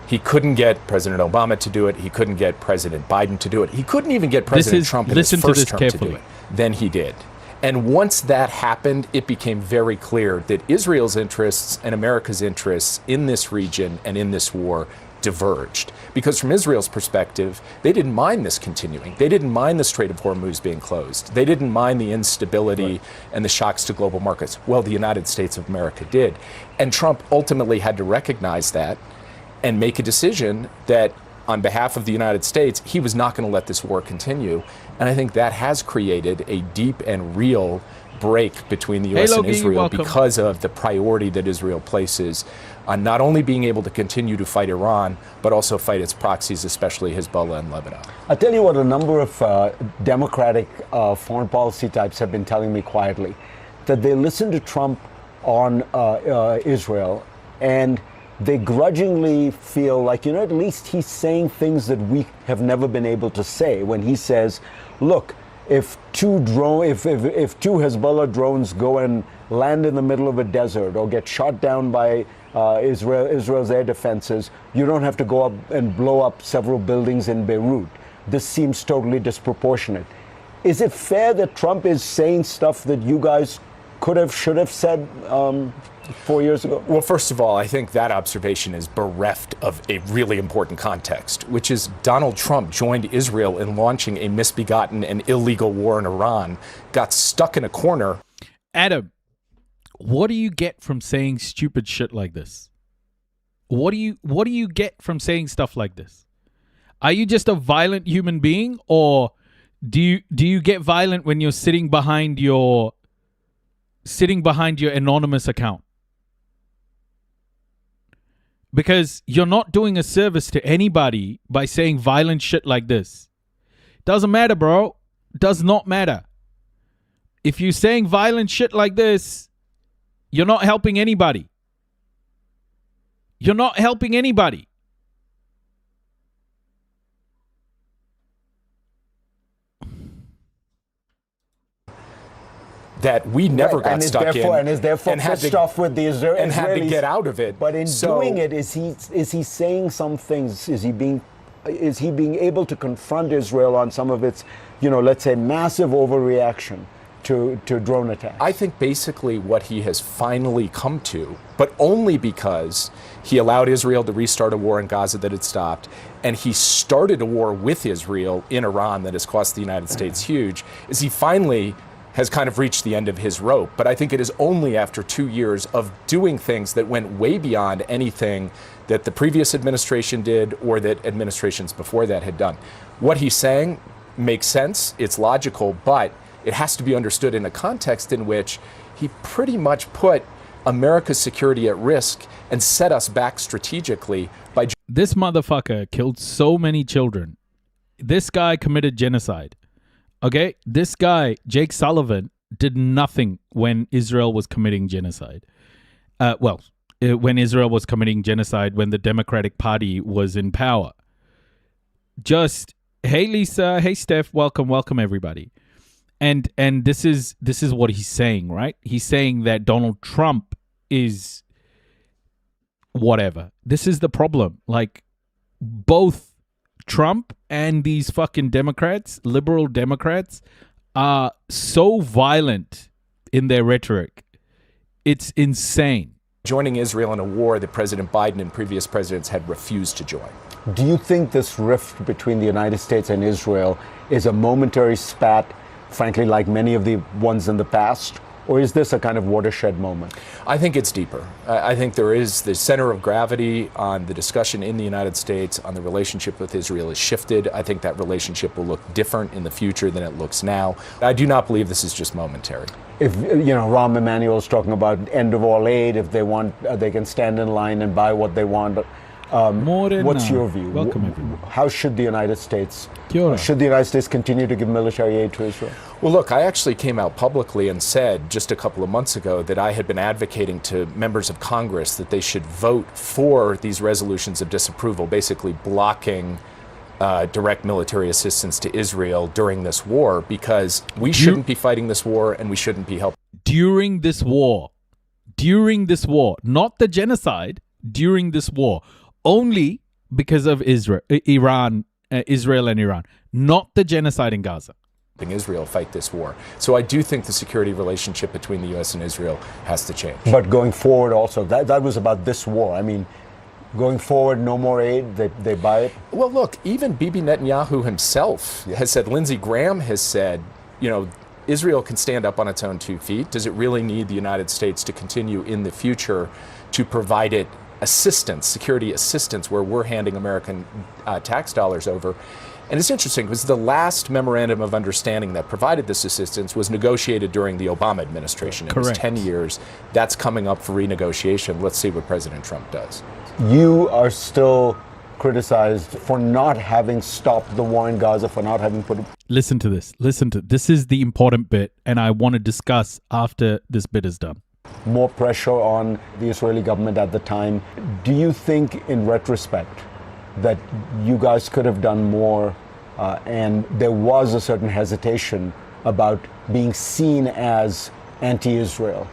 He couldn't get President Obama to do it. He couldn't get President Biden to do it. He couldn't even get President Trump in his first term to do it. Then he did. And once that happened, it became very clear that Israel's interests and America's interests in this region and in this war diverged. Because from Israel's perspective, they didn't mind this continuing. They didn't mind the Strait of Hormuz being closed. They didn't mind the instability and the shocks to global markets. Well, the United States of America did. And Trump ultimately had to recognize that and make a decision that on behalf of the United States, he was not going to let this war continue. And I think that has created a deep and real break between the U.S. and Logan, Israel because of the priority that Israel places on not only being able to continue to fight Iran, but also fight its proxies, especially Hezbollah and Lebanon. I'll tell you what a number of Democratic foreign policy types have been telling me quietly, that they listen to Trump on Israel and they grudgingly feel like, at least he's saying things that we have never been able to say when he says, look, if two Hezbollah drones go and land in the middle of a desert or get shot down by Israel's air defenses, you don't have to go up and blow up several buildings in Beirut. This seems totally disproportionate. Is it fair that Trump is saying stuff that you guys should have said 4 years ago? Well, first of all, I think that observation is bereft of a really important context, which is Donald Trump joined Israel in launching a misbegotten and illegal war in Iran, got stuck in a corner. Adam, what do you get from saying stupid shit like this? What do you get from saying stuff like this? Are you just a violent human being, or do you get violent when you're sitting behind your anonymous account? Because you're not doing a service to anybody by saying violent shit like this. Doesn't matter, bro. Does not matter. If you're saying violent shit like this, you're not helping anybody. You're not helping anybody. That we never got stuck in, and is therefore pissed off with the Israelis and had to get out of it. But in doing it, is he saying some things? Is he being able to confront Israel on some of its, let's say, massive overreaction to drone attacks? I think basically what he has finally come to, but only because he allowed Israel to restart a war in Gaza that had stopped, and he started a war with Israel in Iran that has cost the United States huge, is he finally has kind of reached the end of his rope. But I think it is only after 2 years of doing things that went way beyond anything that the previous administration did or that administrations before that had done. What he's saying makes sense, it's logical, but it has to be understood in a context in which he pretty much put America's security at risk and set us back strategically by... This motherfucker killed so many children. This guy committed genocide. Okay, this guy, Jake Sullivan, did nothing when Israel was committing genocide. When Israel was committing genocide, when the Democratic Party was in power. Just, hey Lisa, hey Steph, welcome everybody. And this is what he's saying, right? He's saying that Donald Trump is whatever. This is the problem. Like, both Trump and these fucking Democrats, liberal Democrats, are so violent in their rhetoric. It's insane. Joining Israel in a war that President Biden and previous presidents had refused to join. Do you think this rift between the United States and Israel is a momentary spat, frankly, like many of the ones in the past? Or is this a kind of watershed moment? I think it's deeper. I think there is the center of gravity on the discussion in the United States on the relationship with Israel is shifted. I think that relationship will look different in the future than it looks now. I do not believe this is just momentary. If, Rahm Emanuel's talking about end of all aid, if they want, they can stand in line and buy what they want. What's your view? Welcome, everyone. How should the United States continue to give military aid to Israel? Well, look, I actually came out publicly and said just a couple of months ago that I had been advocating to members of Congress that they should vote for these resolutions of disapproval, basically blocking direct military assistance to Israel during this war, because we shouldn't be fighting this war and we shouldn't be helping. During this war, not the genocide, during this war. Only because of Israel and Iran, not the genocide in Gaza. Israel fight this war. So I do think the security relationship between the U.S. and Israel has to change. But going forward also, that was about this war. I mean, going forward, no more aid, they buy it? Well, look, even Bibi Netanyahu himself has said, Lindsey Graham has said, Israel can stand up on its own 2 feet. Does it really need the United States to continue in the future to provide it assistance, security assistance, where we're handing American tax dollars over? And it's interesting because the last memorandum of understanding that provided this assistance was negotiated during the Obama administration. It was 10 years. That's coming up for renegotiation. Let's see what President Trump does. You are still criticized for not having stopped the war in Gaza, for not having put... Listen to this. This is the important bit, and I want to discuss after this bit is done. More pressure on the Israeli government at the time. Do you think, in retrospect, that you guys could have done more, and there was a certain hesitation about being seen as anti-Israel?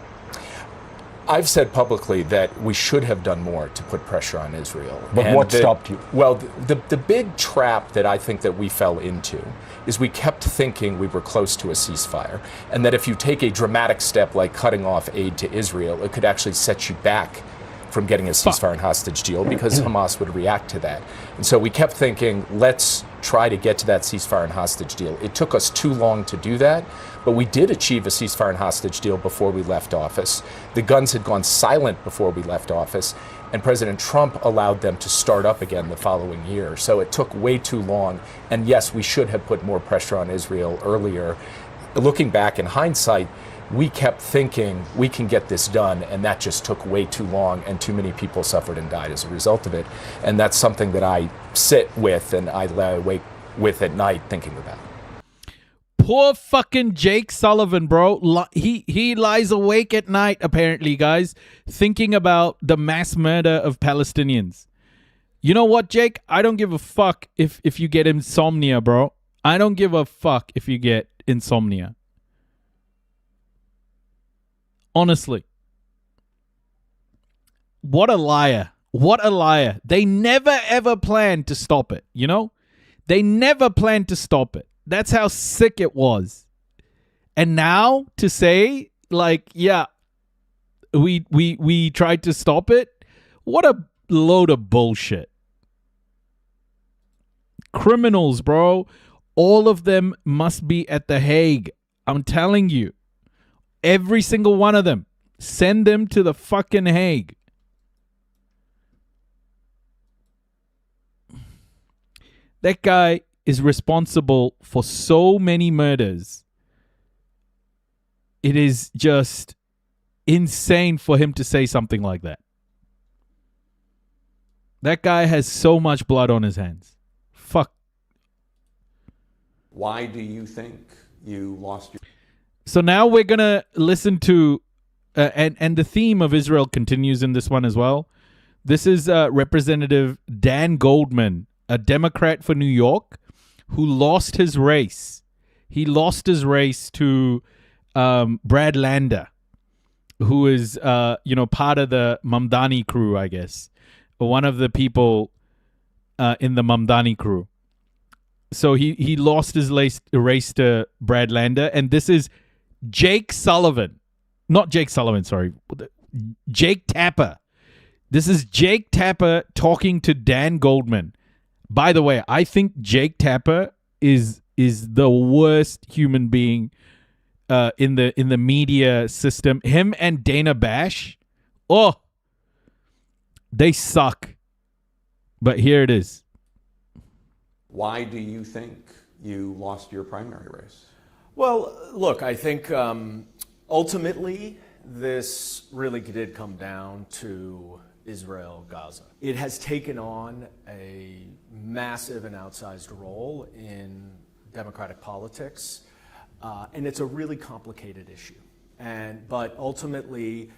I've said publicly that we should have done more to put pressure on Israel. But what stopped you? Well, the big trap that I think that we fell into is we kept thinking we were close to a ceasefire, and that if you take a dramatic step like cutting off aid to Israel, it could actually set you back from getting a ceasefire and hostage deal because Hamas would react to that. And so we kept thinking, let's try to get to that ceasefire and hostage deal. It took us too long to do that, but we did achieve a ceasefire and hostage deal before we left office. The guns had gone silent before we left office, and President Trump allowed them to start up again the following year. So it took way too long, and yes, we should have put more pressure on Israel earlier. Looking back in hindsight, we kept thinking we can get this done, and that just took way too long, and too many people suffered and died as a result of it. And that's something that I sit with and I lie awake with at night thinking about. Poor fucking Jake Sullivan, bro. He lies awake at night, apparently, guys, thinking about the mass murder of Palestinians. You know what, Jake? I don't give a fuck if you get insomnia, bro. I don't give a fuck if you get insomnia. Honestly. What a liar. What a liar. They never ever planned to stop it, you know? They never planned to stop it. That's how sick it was. And now to say, like, yeah, we tried to stop it. What a load of bullshit. Criminals, bro. All of them must be at The Hague. I'm telling you. Every single one of them. Send them to the fucking Hague. That guy is responsible for so many murders. It is just insane for him to say something like that. That guy has so much blood on his hands. Fuck. Why do you think you lost your... So now we're going to listen to, and the theme of Israel continues in this one as well. This is Representative Dan Goldman, a Democrat for New York, who lost his race. He lost his race to Brad Lander, who is, part of the Mamdani crew, I guess. One of the people in the Mamdani crew. So he lost his race to Brad Lander, and this is Jake Sullivan. Not Jake Sullivan, sorry. Jake Tapper. This is Jake Tapper talking to Dan Goldman. By the way, I think Jake Tapper is the worst human being in the media system. Him and Dana Bash, they suck. But here it is. Why do you think you lost your primary race? Well, look, I think ultimately this really did come down to Israel-Gaza. It has taken on a massive and outsized role in democratic politics, and it's a really complicated issue. But ultimately,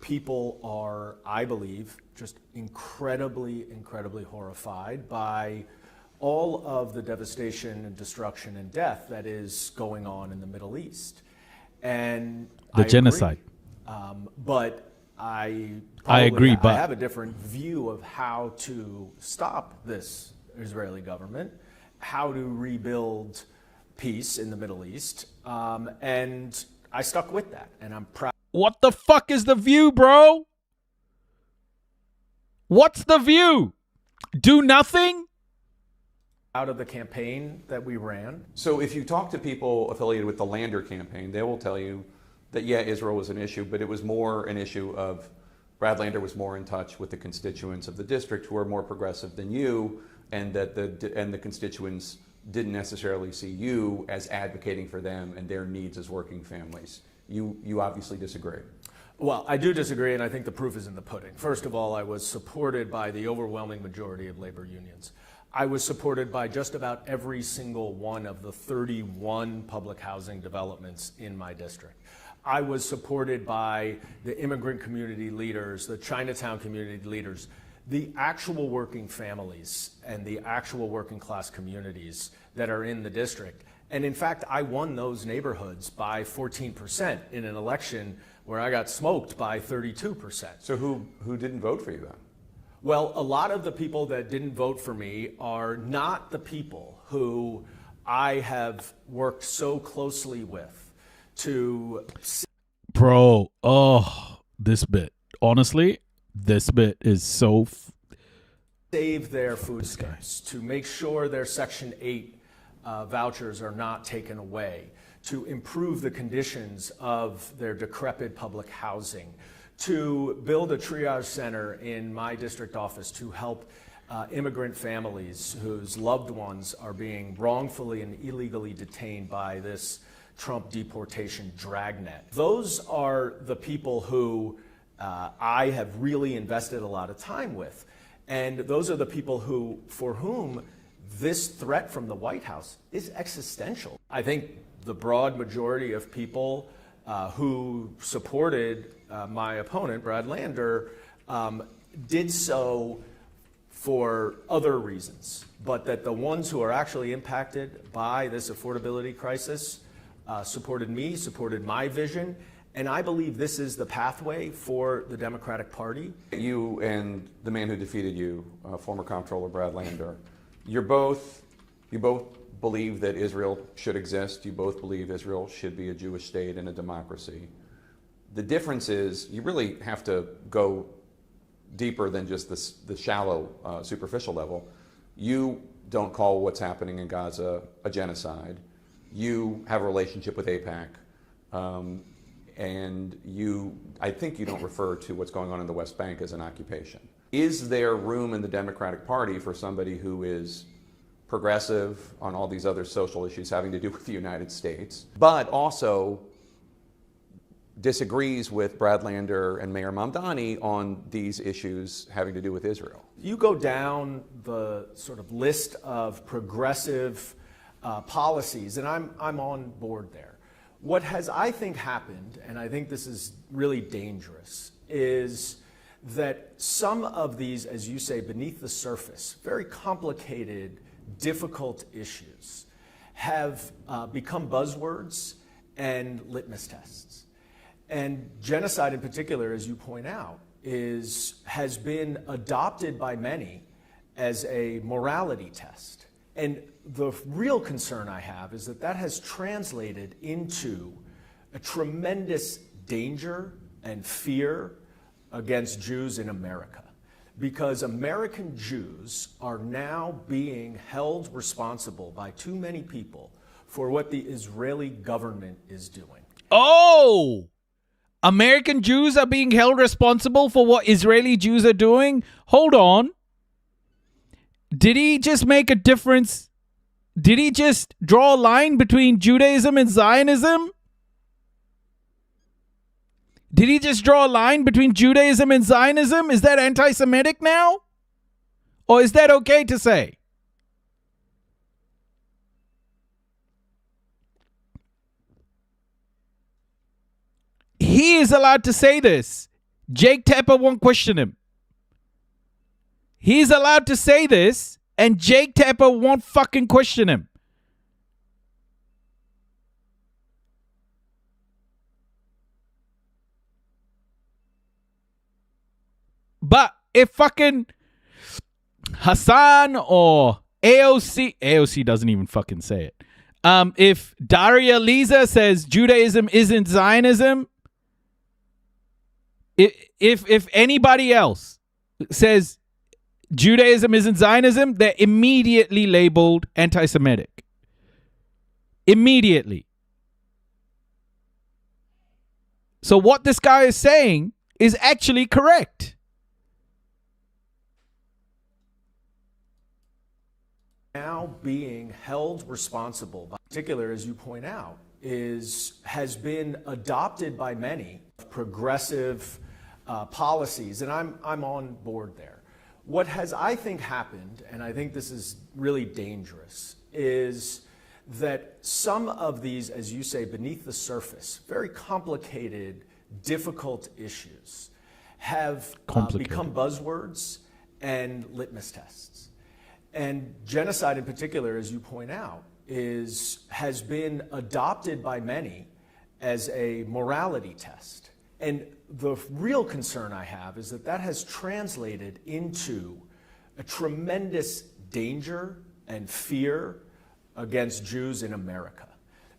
people are, I believe, just incredibly, incredibly horrified by all of the devastation and destruction and death that is going on in the Middle East. And the genocide. But I agree, but I have a different view of how to stop this Israeli government, how to rebuild peace in the Middle East, and I stuck with that, and I'm proud. What the fuck is the view, bro? What's the view? Do nothing? Out of the campaign that we ran. So if you talk to people affiliated with the Lander campaign, they will tell you that, yeah, Israel was an issue, but it was more an issue of Brad Lander was more in touch with the constituents of the district who are more progressive than you, and that the constituents didn't necessarily see you as advocating for them and their needs as working families. You obviously disagree. Well, I do disagree, and I think the proof is in the pudding. First of all, I was supported by the overwhelming majority of labor unions. I was supported by just about every single one of the 31 public housing developments in my district. I was supported by the immigrant community leaders, the Chinatown community leaders, the actual working families and the actual working class communities that are in the district. And in fact, I won those neighborhoods by 14% in an election where I got smoked by 32%. So who didn't vote for you then? Well, a lot of the people that didn't vote for me are not the people who I have worked so closely with to... Bro, this bit. Honestly, this bit is so... save their food stamps, to make sure their Section 8 vouchers are not taken away, to improve the conditions of their decrepit public housing, to build a triage center in my district office to help immigrant families whose loved ones are being wrongfully and illegally detained by this Trump deportation dragnet. Those are the people who I have really invested a lot of time with. And those are the people for whom this threat from the White House is existential. I think the broad majority of people who supported my opponent, Brad Lander, did so for other reasons, but that the ones who are actually impacted by this affordability crisis supported me, supported my vision, and I believe this is the pathway for the Democratic Party. You and the man who defeated you, former comptroller Brad Lander, you both believe that Israel should exist. You both believe Israel should be a Jewish state and a democracy. The difference is you really have to go deeper than just the shallow, superficial level. You don't call what's happening in Gaza a genocide. You have a relationship with AIPAC. And I think you don't refer to what's going on in the West Bank as an occupation. Is there room in the Democratic Party for somebody who is progressive on all these other social issues having to do with the United States, but also disagrees with Brad Lander and Mayor Mamdani on these issues having to do with Israel? You go down the sort of list of progressive policies, and I'm on board there. What has, I think, happened, and I think this is really dangerous, is that some of these, as you say, beneath the surface, very complicated, difficult issues have become buzzwords and litmus tests. And genocide in particular, as you point out, has been adopted by many as a morality test. And the real concern I have is that has translated into a tremendous danger and fear against Jews in America, because American Jews are now being held responsible by too many people for what the Israeli government is doing. Oh! American Jews are being held responsible for what Israeli Jews are doing? Hold on. Did he just make a difference? Did he just draw a line between Judaism and Zionism? Did he just draw a line between Judaism and Zionism? Is that anti-Semitic now? Or is that okay to say? He is allowed to say this. Jake Tapper won't question him. He's allowed to say this, and Jake Tapper won't fucking question him. But if fucking Hassan or AOC doesn't even fucking say it. If Daria Lisa says Judaism isn't Zionism, if anybody else says Judaism isn't Zionism, they're immediately labeled anti-Semitic. Immediately. So what this guy is saying is actually correct. now being held responsible, in particular, as you point out, has been adopted by many progressive policies, and I'm on board there. What has, I think, happened, and I think this is really dangerous, is that some of these, as you say, beneath the surface, very complicated, difficult issues have become buzzwords and litmus tests. And genocide in particular, as you point out, has been adopted by many as a morality test. And the real concern I have is that that has translated into a tremendous danger and fear against Jews in America,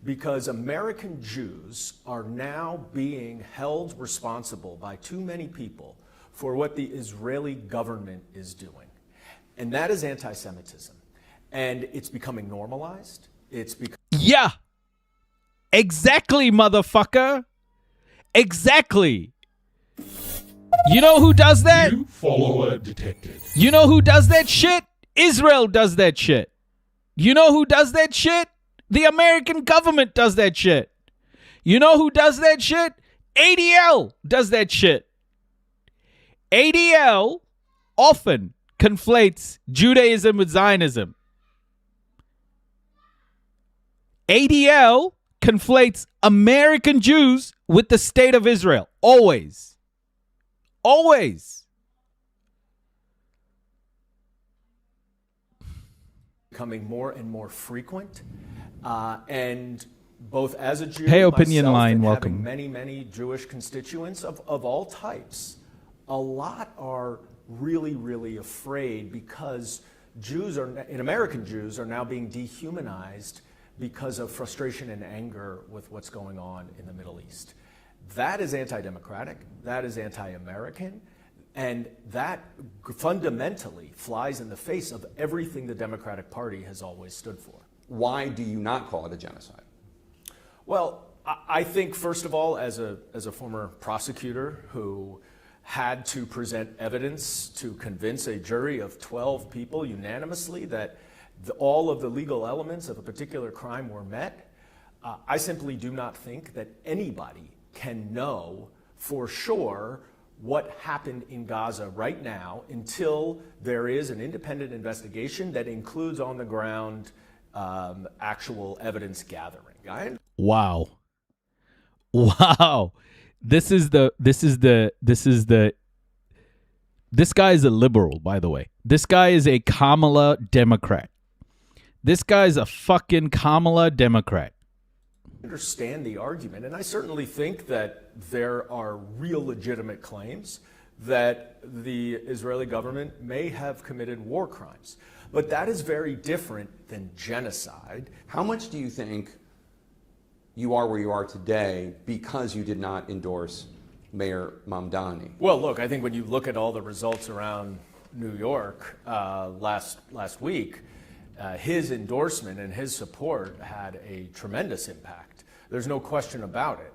because American Jews are now being held responsible by too many people for what the Israeli government is doing. And that is anti-Semitism. And it's becoming normalized. Yeah. Exactly, motherfucker. Exactly. You know who does that? New follower detected. You know who does that shit? Israel does that shit. You know who does that shit? The American government does that shit. You know who does that shit? ADL does that shit. ADL often conflates Judaism with Zionism. ADL conflates American Jews with the state of Israel. Always. Always. Becoming more and more frequent. And both as a Jew, hey, opinion myself, line, and welcome. having many, many Jewish constituents of all types, a lot are really, really afraid because American Jews are now being dehumanized because of frustration and anger with what's going on in the Middle East. That is anti-democratic, that is anti-American, and that fundamentally flies in the face of everything the Democratic Party has always stood for. Why do you not call it a genocide? Well, I think, first of all, as a former prosecutor who had to present evidence to convince a jury of 12 people unanimously that all of the legal elements of a particular crime were met, I simply do not think that anybody can know for sure what happened in Gaza right now until there is an independent investigation that includes on the ground actual evidence gathering. Wow. This guy is a liberal, by the way. This guy is a Kamala Democrat. This guy's a fucking Kamala Democrat. I understand the argument, and I certainly think that there are real legitimate claims that the Israeli government may have committed war crimes. But that is very different than genocide. How much do you think you are where you are today because you did not endorse Mayor Mamdani? Well, look, I think when you look at all the results around New York last week, his endorsement and his support had a tremendous impact. There's no question about it.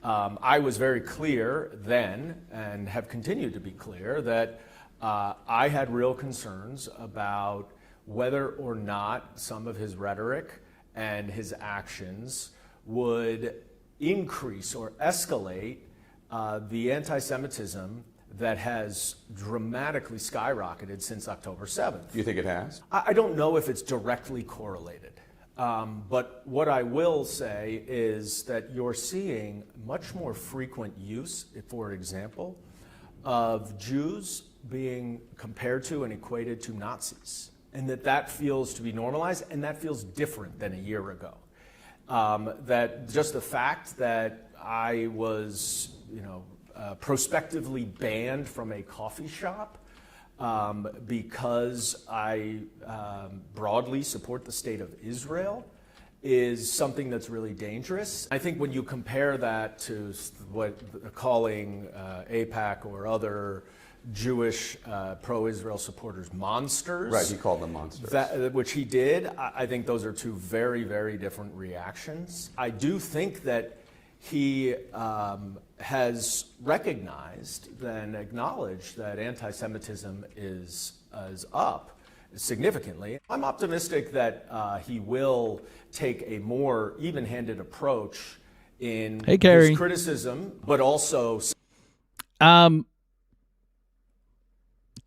I was very clear then, and have continued to be clear, that I had real concerns about whether or not some of his rhetoric and his actions would increase or escalate the anti-Semitism that has dramatically skyrocketed since October 7th. Do you think it has? I don't know if it's directly correlated. But what I will say is that you're seeing much more frequent use, for example, of Jews being compared to and equated to Nazis, and that feels to be normalized, and that feels different than a year ago. That just the fact that I was, prospectively banned from a coffee shop because I broadly support the state of Israel is something that's really dangerous. I think when you compare that to what calling AIPAC or other Jewish pro-Israel supporters monsters. Right, he called them monsters. Which he did. I think those are two very, very different reactions. I do think that he has recognized and acknowledged that anti-Semitism is up significantly. I'm optimistic that he will take a more even-handed approach in his criticism, but also...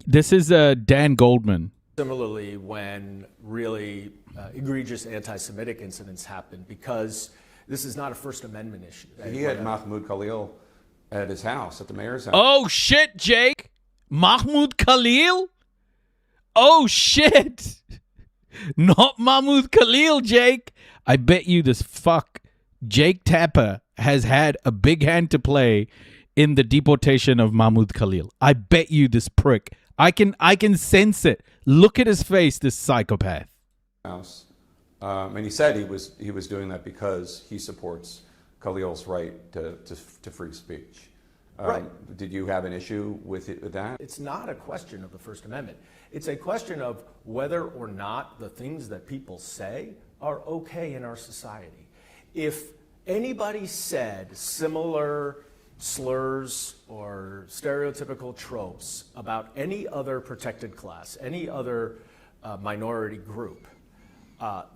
This is Dan Goldman. Similarly, when really egregious anti-Semitic incidents happen, because this is not a First Amendment issue. He had Mahmoud Khalil at his house, at the mayor's house. Oh, shit, Jake. Mahmoud Khalil? Oh, shit. Not Mahmoud Khalil, Jake. I bet you this Jake Tapper has had a big hand to play in the deportation of Mahmoud Khalil. I bet you this prick. I can sense it. Look at his face, this psychopath. House. And he said he was doing that because he supports Khalil's right to free speech. Right. Did you have an issue with that? It's not a question of the First Amendment. It's a question of whether or not the things that people say are okay in our society. If anybody said similar slurs or stereotypical tropes about any other protected class, any other minority group,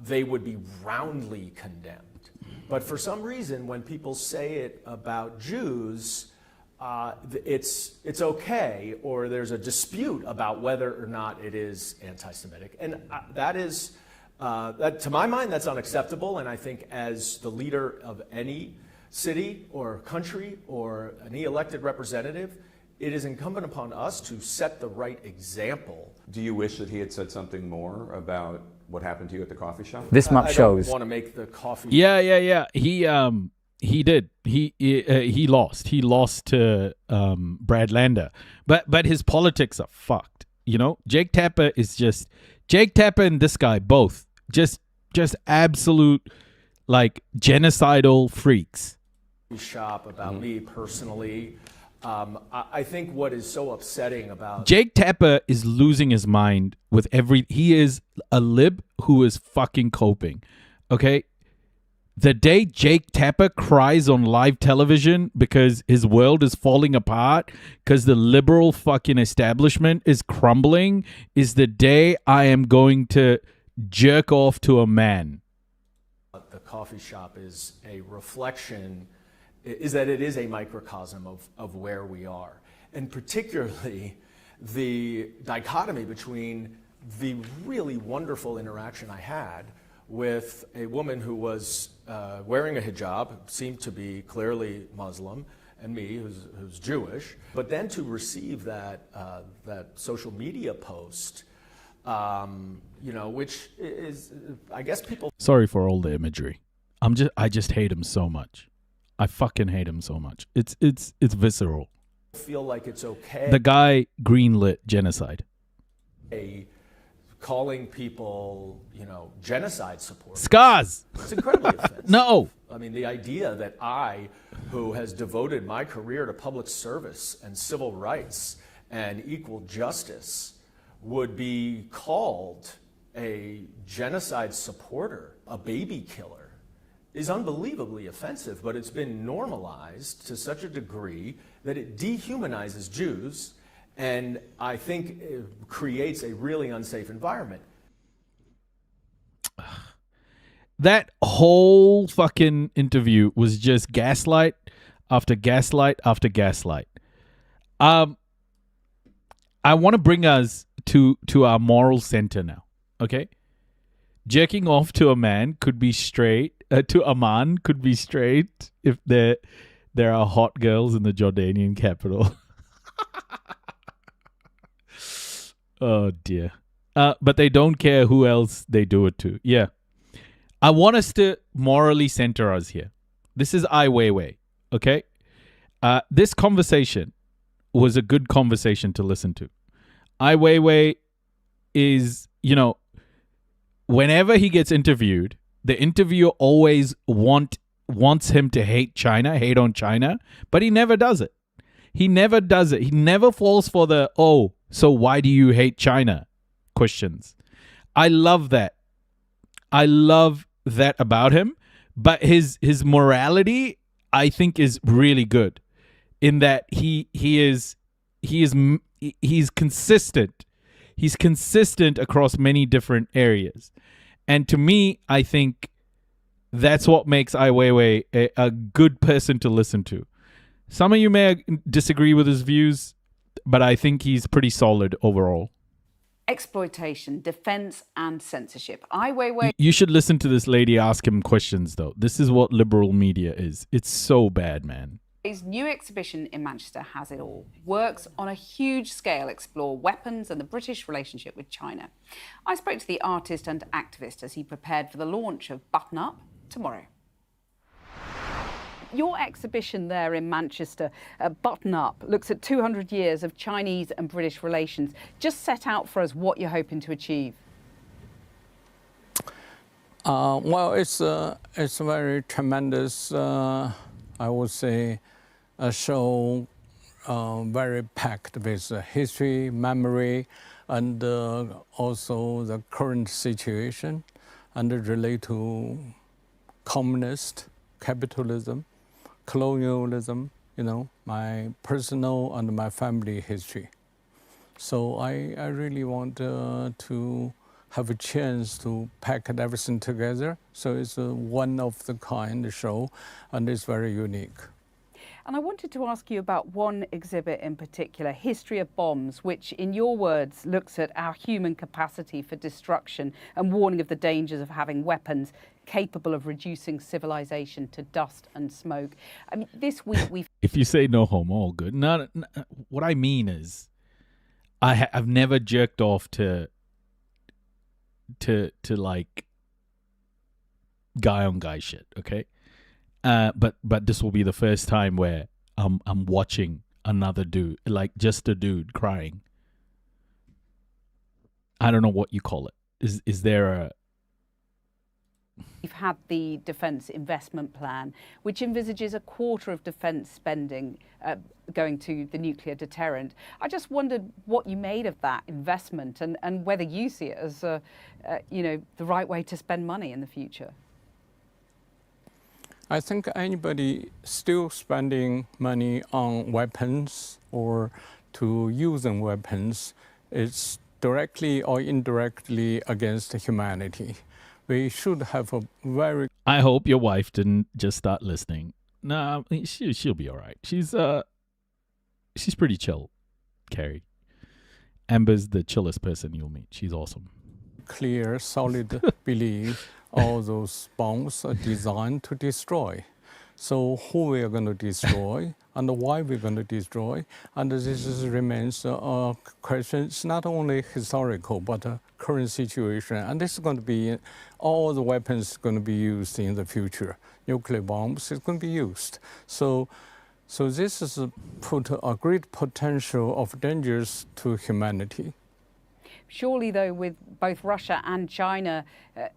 they would be roundly condemned. But for some reason, when people say it about Jews, it's okay, or there's a dispute about whether or not it is anti-Semitic. And that to my mind, that's unacceptable. And I think as the leader of any city or country or any elected representative, it is incumbent upon us to set the right example. Do you wish that he had said something more about what happened to you at the coffee shop? This map shows. I don't want to make the coffee. Yeah. He did. He lost. He lost to Brad Lander. But his politics are fucked. You know, Jake Tapper and this guy both just absolute like genocidal freaks. Shop about me personally. I think what is so upsetting about Jake Tapper is losing his mind with he is a lib who is fucking coping. Okay? The day Jake Tapper cries on live television because his world is falling apart, because the liberal fucking establishment is crumbling, is the day I am going to jerk off to a man. The coffee shop is a reflection, is that it is a microcosm of where we are. And particularly the dichotomy between the really wonderful interaction I had with a woman who was wearing a hijab, seemed to be clearly Muslim, and me, who's Jewish, but then to receive that social media post, which is, I guess people. Sorry for all the imagery. I just hate him so much. I fucking hate him so much. It's visceral. Feel like it's okay. The guy greenlit genocide. Calling people, genocide supporters. Scars! It's incredibly offensive. No! I mean, the idea that I, who has devoted my career to public service and civil rights and equal justice, would be called a genocide supporter, a baby killer, is unbelievably offensive, but it's been normalized to such a degree that it dehumanizes Jews, and I think it creates a really unsafe environment. That whole fucking interview was just gaslight after gaslight after gaslight. I want to bring us to our moral center now, okay? Jerking off to a man could be straight. To a man could be straight if there are hot girls in the Jordanian capital. Oh dear. But they don't care who else they do it to. Yeah. I want us to morally center us here. This is Ai Weiwei, okay? This conversation was a good conversation to listen to. Ai Weiwei is, whenever he gets interviewed, the interviewer always wants him to hate on China, but he never does it. He never does it. He never falls for the, so why do you hate China questions. I love that. I love that about him, but his morality, I think, is really good in that he's consistent. He's consistent across many different areas. And to me, I think that's what makes Ai Weiwei a good person to listen to. Some of you may disagree with his views, but I think he's pretty solid overall. Exploitation, defense, and censorship. Ai Weiwei. You should listen to this lady ask him questions, though. This is what liberal media is. It's so bad, man. His new exhibition in Manchester has it all. Works on a huge scale explore weapons and the British relationship with China. I spoke to the artist and activist as he prepared for the launch of Button Up tomorrow. Your exhibition there in Manchester, Button Up, looks at 200 years of Chinese and British relations. Just set out for us what you're hoping to achieve. Well, it's a very tremendous, I would say, a show very packed with history, memory, and also the current situation, and relate to communist, capitalism, colonialism, my personal and my family history. So I really want to have a chance to pack everything together. So it's a one-of-the-kind show, and it's very unique. And I wanted to ask you about one exhibit in particular, History of Bombs, which, in your words, looks at our human capacity for destruction and warning of the dangers of having weapons capable of reducing civilization to dust and smoke. I mean, this week we've... If you say no homo, all good. No, what I mean is, I've never jerked off to like guy on guy shit, okay? But this will be the first time where I'm watching another dude, like just a dude crying. I don't know what you call it. Is there a... We've had the Defence Investment Plan, which envisages a quarter of defence spending going to the nuclear deterrent. I just wondered what you made of that investment and whether you see it as, the right way to spend money in the future. I think anybody still spending money on weapons or to using weapons is directly or indirectly against humanity. We should have a very... I hope your wife didn't just start listening. No, she'll be all right. She's pretty chill, Carrie. Amber's the chillest person you'll meet. She's awesome. Clear, solid belief all those bombs are designed to destroy. So who we are going to destroy and why we're going to destroy. And remains a question. It's not only historical, but a current situation. And this is going to be, all the weapons going to be used in the future. Nuclear bombs is going to be used. So this is put a great potential of dangers to humanity. Surely, though, with both Russia and China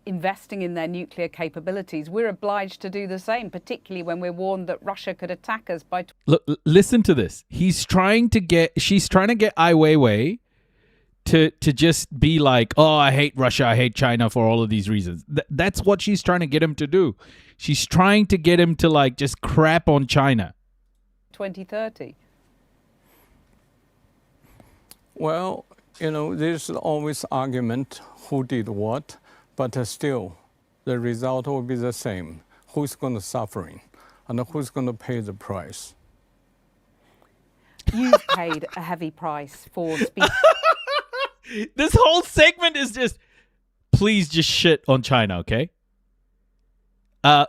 investing in their nuclear capabilities, we're obliged to do the same, particularly when we're warned that Russia could attack us by... Look, listen to this. She's trying to get Ai Weiwei to just be like, oh, I hate Russia, I hate China for all of these reasons. That's what she's trying to get him to do. She's trying to get him to like just crap on China. 2030. Well, there's always argument who did what, but still, the result will be the same. Who's going to suffering, and who's going to pay the price? You've paid a heavy price for speaking. This whole segment is just, please just shit on China, okay?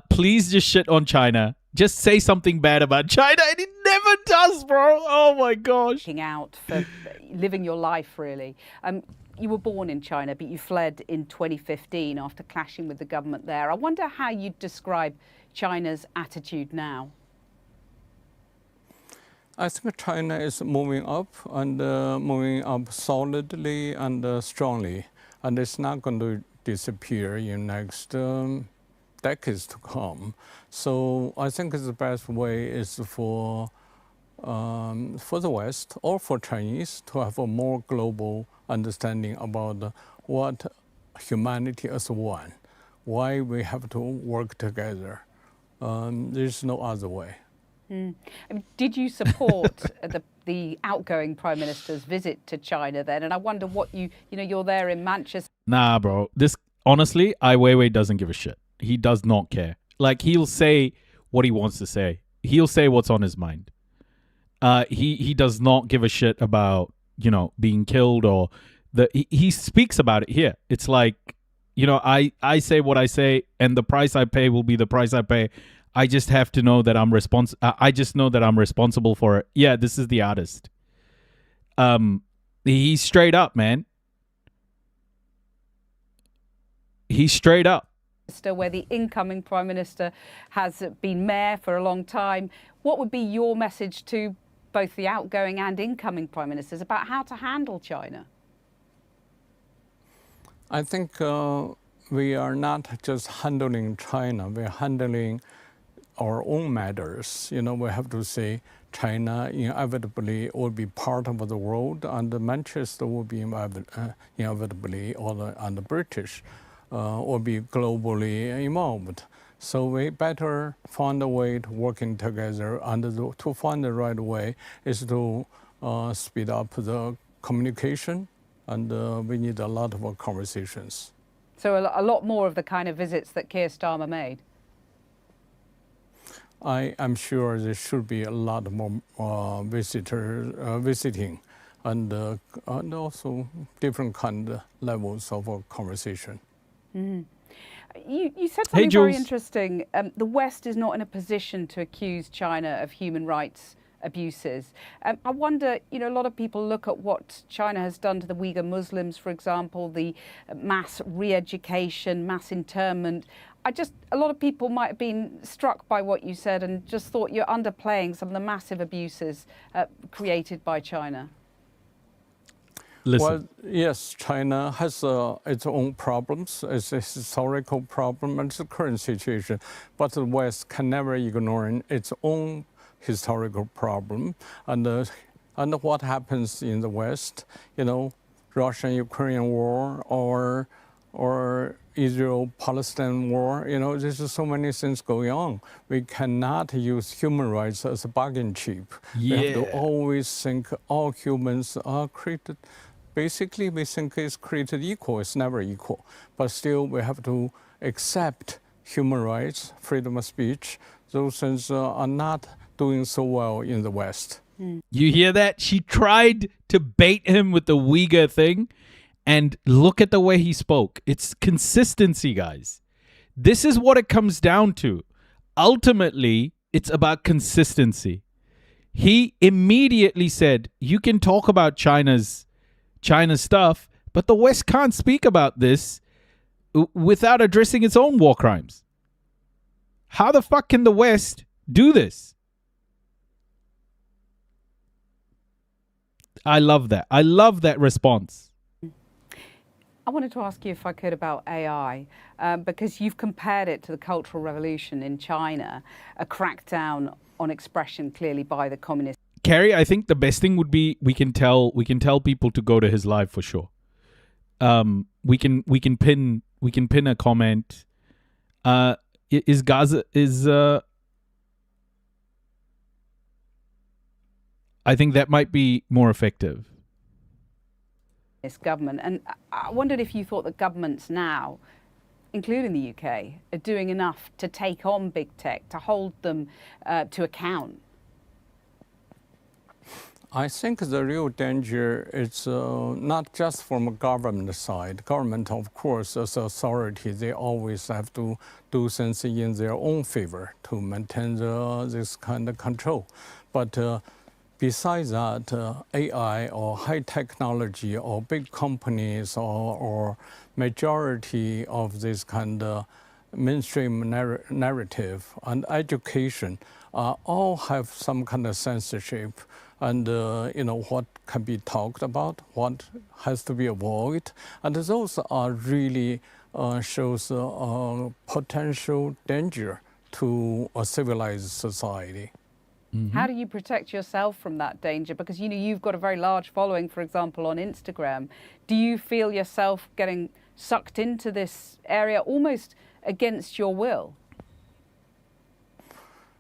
Please just shit on China. Just say something bad about China, and it never does, bro. Oh my gosh. Out for living your life, really. You were born in China, but you fled in 2015 after clashing with the government there. I wonder how you'd describe China's attitude now. I think China is moving up and moving up solidly and strongly, and it's not going to disappear in next decades to come. So I think the best way is for the West or for Chinese to have a more global understanding about what humanity as one, why we have to work together. There's no other way. I mean, did you support the the outgoing Prime Minister's visit to China then, and I wonder what you're there in Manchester. Nah, bro. This, honestly, Ai Weiwei doesn't give a shit. He does not care. Like, he'll say what he wants to say. He'll say what's on his mind. He does not give a shit about, being killed or he speaks about it here. It's like, I say what I say, and the price I pay will be the price I pay. I just have to know that I just know that I'm responsible for it. Yeah, this is the artist. He's straight up, man. He's straight up. Where the incoming Prime Minister has been mayor for a long time. What would be your message to both the outgoing and incoming Prime Ministers about how to handle China? I think we are not just handling China, we're handling our own matters. We have to say China inevitably will be part of the world, and Manchester will be inevitably, and the British will be globally involved. So we better find a way to working together, and to find the right way is to speed up the communication, and we need a lot of conversations. So a lot more of the kind of visits that Keir Starmer made? I am sure there should be a lot more visitors visiting, and also different kind of levels of conversation. Mm-hmm. You said something very interesting. The West is not in a position to accuse China of human rights abuses. I wonder, a lot of people look at what China has done to the Uyghur Muslims, for example, the mass re-education, mass internment. A lot of people might have been struck by what you said and just thought you're underplaying some of the massive abuses created by China. Listen. Well, yes, China has its own problems. It's a historical problem and it's a current situation. But the West can never ignore its own historical problem. And what happens in the West, Russian-Ukrainian war or Israel-Palestine war, there's so many things going on. We cannot use human rights as a bargain chip. Yeah. We have to always think all humans are created. Basically, we think it's created equal. It's never equal. But still, we have to accept human rights, freedom of speech. Those things are not doing so well in the West. You hear that? She tried to bait him with the Uyghur thing, and look at the way he spoke. It's consistency, guys. This is what it comes down to. Ultimately, it's about consistency. He immediately said, you can talk about China's stuff, but the West can't speak about this without addressing its own war crimes. How the fuck can the West do this? I love that. I love that response. I wanted to ask you, if I could, about AI, because you've compared it to the Cultural Revolution in China, a crackdown on expression clearly by the communists. Carrie, I think the best thing would be we can tell people to go to his live for sure. We can pin a comment. Is Gaza I think that might be more effective. This government, and I wondered if you thought that governments now, including the UK, are doing enough to take on big tech, to hold them to account. I think the real danger is not just from a government side. Government, of course, as authority, they always have to do things in their own favor to maintain this kind of control. But besides that, AI or high technology or big companies or majority of this kind of mainstream narrative and education all have some kind of censorship. And what can be talked about, what has to be avoided, and those are really shows a potential danger to a civilized society. Mm-hmm. How do you protect yourself from that danger? Because you've got a very large following, for example, on Instagram. Do you feel yourself getting sucked into this area almost against your will?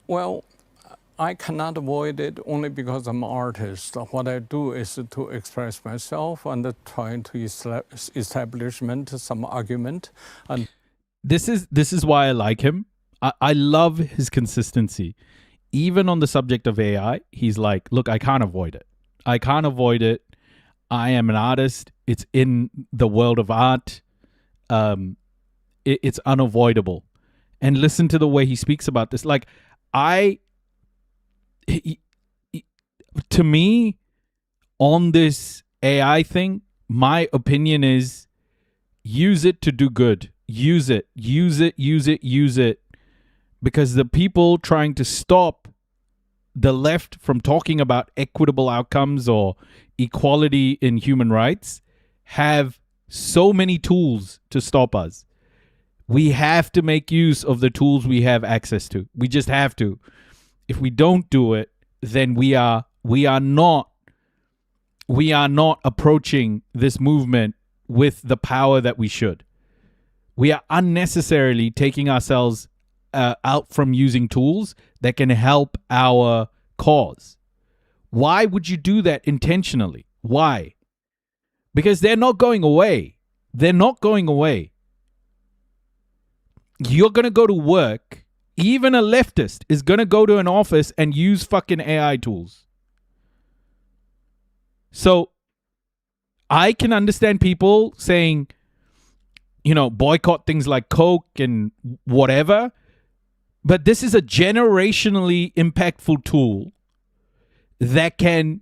Well, I cannot avoid it only because I'm an artist. What I do is to express myself and trying to establishment some argument. And this is why I like him. I love his consistency. Even on the subject of AI, he's like, look, I can't avoid it. I can't avoid it. I am an artist. It's in the world of art. It's unavoidable. And listen to the way he speaks about this. Like, to me, on this AI thing, my opinion is use it to do good. Use it. Because the people trying to stop the left from talking about equitable outcomes or equality in human rights have so many tools to stop us. We have to make use of the tools we have access to. We just have to. If we don't do it, then we are not approaching this movement with the power that we should. We are unnecessarily taking ourselves out from using tools that can help our cause. Why would you do that intentionally? Why? Because they're not going away. They're not going away. You're going to go to work. Even a leftist is going to go to an office and use fucking AI tools. So I can understand people saying, boycott things like Coke and whatever. But this is a generationally impactful tool that can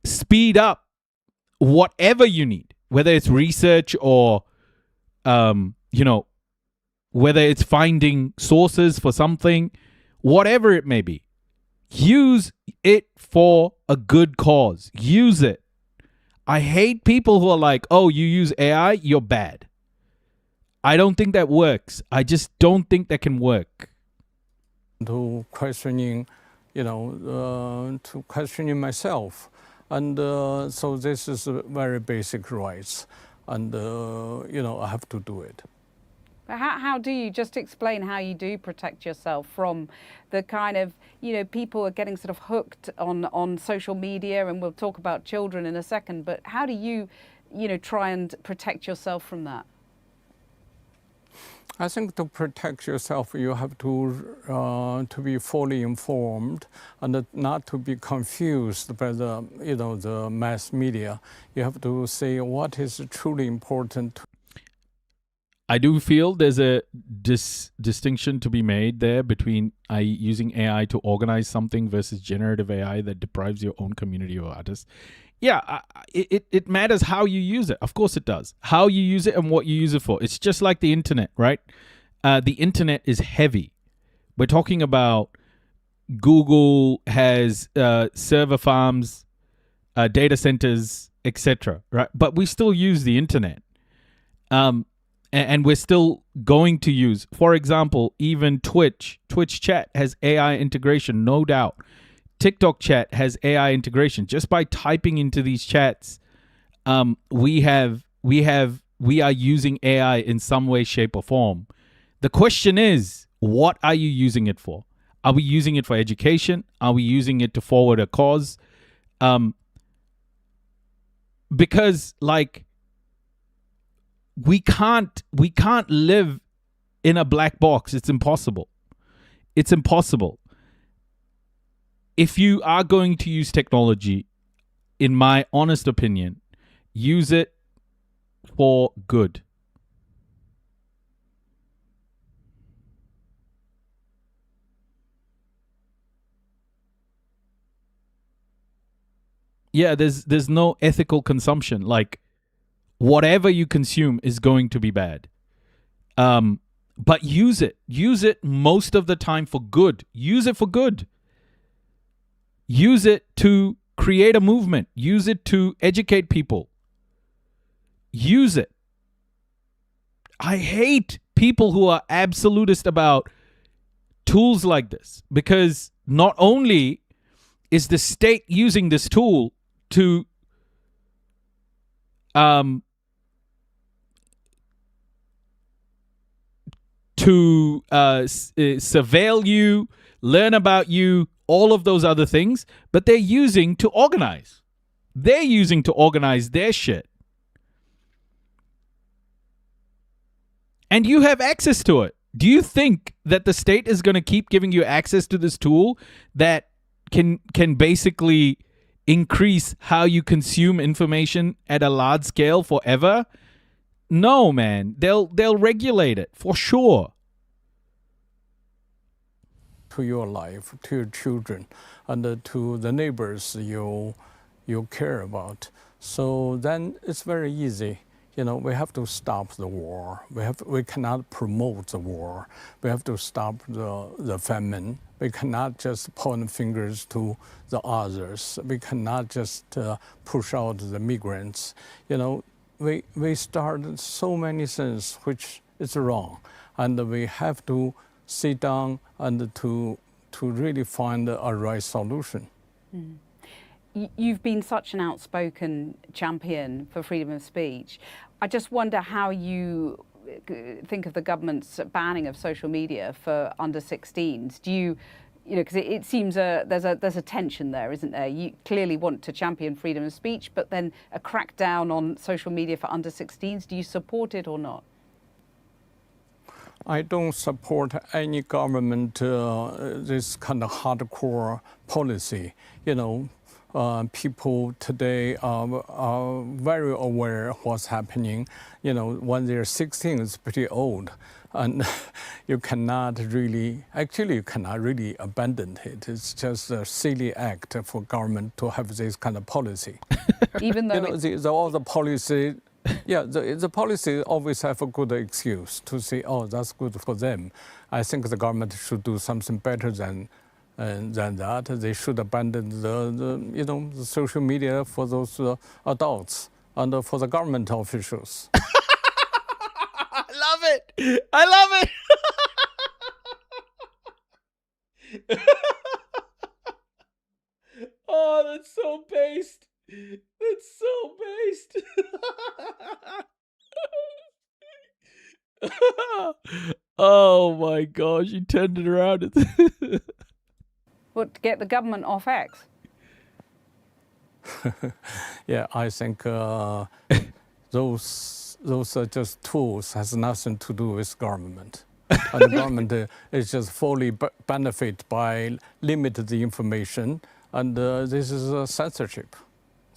speed up whatever you need, whether it's research or whether it's finding sources for something, whatever it may be. Use it for a good cause. Use it. I hate people who are like, oh, you use AI, you're bad. I don't think that works. I just don't think that can work. To questioning, to questioning myself. And so this is a very basic rights. And, I have to do it. But how do you, just explain how you do protect yourself from the kind of, people are getting sort of hooked on social media, and we'll talk about children in a second, but how do you, try and protect yourself from that? I think to protect yourself, you have to be fully informed and not to be confused by the mass media. You have to say what is truly important. I do feel there's a distinction to be made there between using AI to organize something versus generative AI that deprives your own community of artists. Yeah, it matters how you use it. Of course it does. How you use it and what you use it for. It's just like the internet, right? The internet is heavy. We're talking about Google has server farms, data centers, etc., right? But we still use the internet. And we're still going to use, for example, even Twitch chat has AI integration, no doubt. TikTok chat has AI integration. Just by typing into these chats, we are using AI in some way, shape, or form. The question is, what are you using it for? Are we using it for education? Are we using it to forward a cause? Because we can't live in a black box. It's impossible. It's impossible. If you are going to use technology, in my honest opinion, use it for good. Yeah, there's no ethical consumption. Like, whatever you consume is going to be bad. But use it. Use it most of the time for good. Use it for good. Use it to create a movement. Use it to educate people. Use it. I hate people who are absolutist about tools like this, because not only is the state using this tool to to surveil you, learn about you, all of those other things, but they're using to organize. They're using to organize their shit. And you have access to it. Do you think that the state is going to keep giving you access to this tool that can basically increase how you consume information at a large scale forever? No, man. They'll regulate it for sure. To your life, to your children, and to the neighbors you care about. So then it's very easy. We have to stop the war. We cannot promote the war. We have to stop the famine. We cannot just point fingers to the others. We cannot just push out the migrants. We started so many things which is wrong, and we have to sit down and to really find a right solution. Mm. You've been such an outspoken champion for freedom of speech. I just wonder how you think of the government's banning of social media for under 16s. Do you because it seems there's a tension there, isn't there? You clearly want to champion freedom of speech, but then a crackdown on social media for under 16s. Do you support it or not? I don't support any government this kind of hardcore policy. People today are very aware of what's happening. When they're 16, it's pretty old. And you cannot really abandon it. It's just a silly act for government to have this kind of policy. Even though all the policy, the policy always have a good excuse to say, oh, that's good for them. I think the government should do something better than that. They should abandon the social media for those adults and for the government officials. I love it. Oh, that's so based. That's so based. Oh my gosh, you turned it around. What, to get the government off X? Yeah, I think those are just tools, has nothing to do with government. And the government is just fully benefit by limited the information, and this is censorship.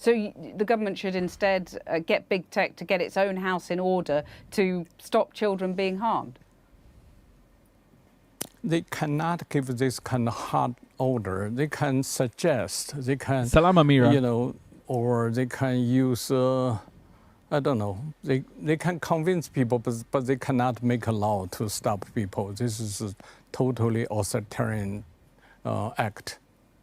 So the government should instead get big tech to get its own house in order to stop children being harmed? They cannot give this kind of hard order. They can suggest, they can, Salam Amira. Or they can use, I don't know, they can convince people, but they cannot make a law to stop people. This is a totally authoritarian act.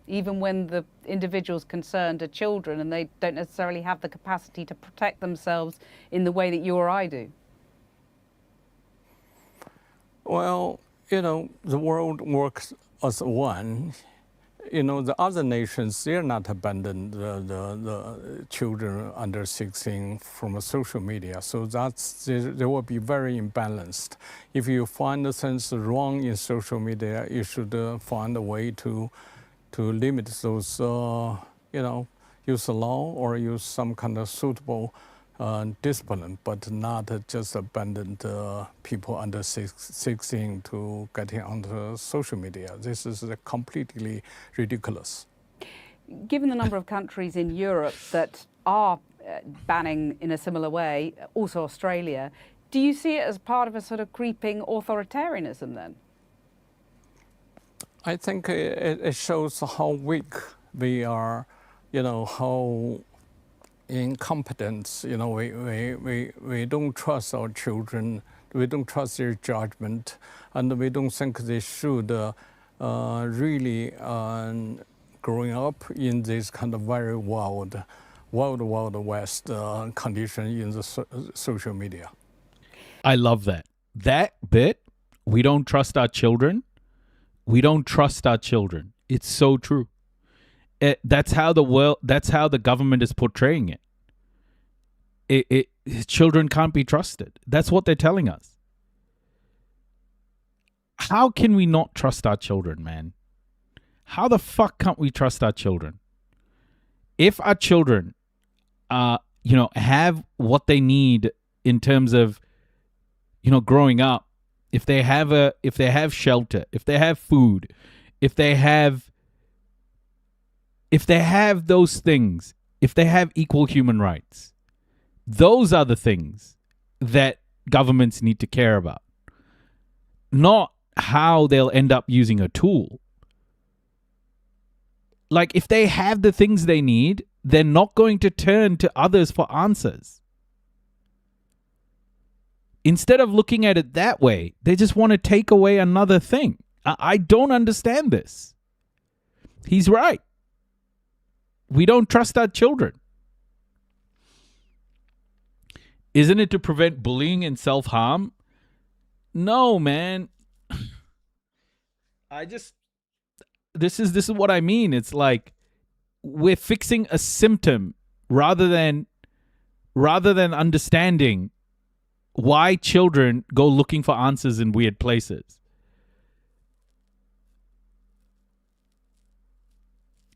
Even when the individuals concerned are children and they don't necessarily have the capacity to protect themselves in the way that you or I do? Well, the world works as one. The other nations, they're not abandoned the children under 16 from social media. So they will be very imbalanced. If you find things wrong in social media, you should find a way to limit those, use a law or use some kind of suitable discipline, but not just abandon people under 16 to getting onto social media. This is completely ridiculous. Given the number of countries in Europe that are banning in a similar way, also Australia, do you see it as part of a sort of creeping authoritarianism then? I think it shows how weak we are, how incompetent, we don't trust our children, we don't trust their judgment, and we don't think they should really growing up in this kind of very wild west condition in the social media. I love that. That bit, we don't trust our children. We don't trust our children. It's so true. That's how the government is portraying it. Children can't be trusted. That's what they're telling us. how can we not trust our children, man? How the fuck can't we trust our children? If our children, have what they need in terms of, growing up, if they have shelter, if they have food, if they have those things, if they have equal human rights, those are the things that governments need to care about, not how they'll end up using a tool. Like, if they have the things they need, they're not going to turn to others for answers. Instead of looking at it that way, they just want to take away another thing. I don't understand this. He's right. We don't trust our children. Isn't it to prevent bullying and self-harm? No, man. This is what I mean. It's like we're fixing a symptom rather than understanding why children go looking for answers in weird places.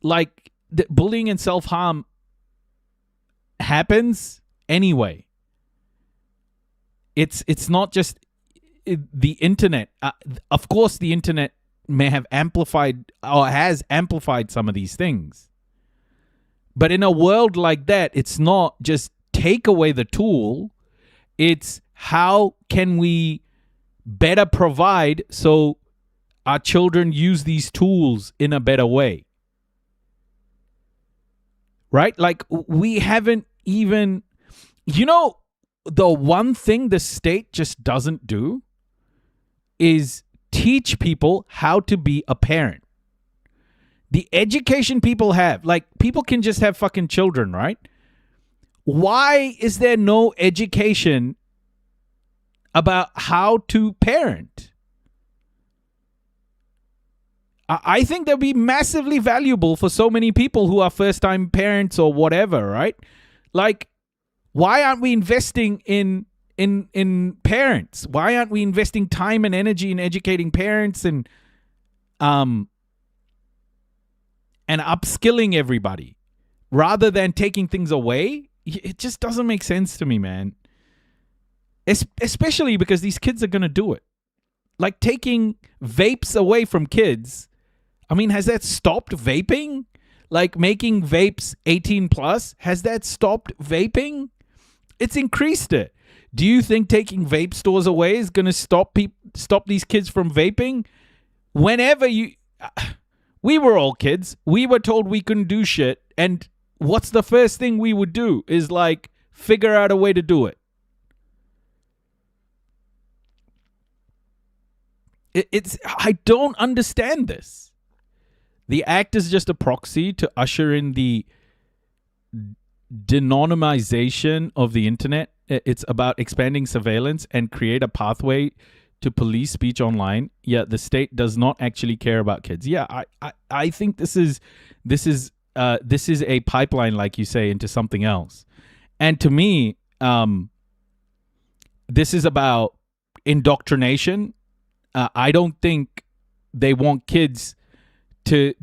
Like, the bullying and self-harm happens anyway. It's not just the internet. Of course, the internet may have amplified or has amplified some of these things. But in a world like that, it's not just take away the tool. It's how can we better provide so our children use these tools in a better way? Right? Like, we haven't even, the one thing the state just doesn't do is teach people how to be a parent. The education people have, like, people can just have fucking children, right? Why is there no education about how to parent? I think that'd be massively valuable for so many people who are first-time parents or whatever, right? Like, why aren't we investing in parents? Why aren't we investing time and energy in educating parents and upskilling everybody rather than taking things away? It just doesn't make sense to me, man. Especially because these kids are going to do it. Like, taking vapes away from kids. I mean, has that stopped vaping? Like, making vapes 18 plus, has that stopped vaping? It's increased it. Do you think taking vape stores away is going to stop these kids from vaping? Whenever we were all kids, we were told we couldn't do shit, and what's the first thing we would do is, like, figure out a way to do it. I don't understand this. The act is just a proxy to usher in the denonymization of the internet. It's about expanding surveillance and create a pathway to police speech online. Yet the state does not actually care about kids. Yeah, I think this is a pipeline, like you say, into something else. And to me, this is about indoctrination. I don't think they want kids to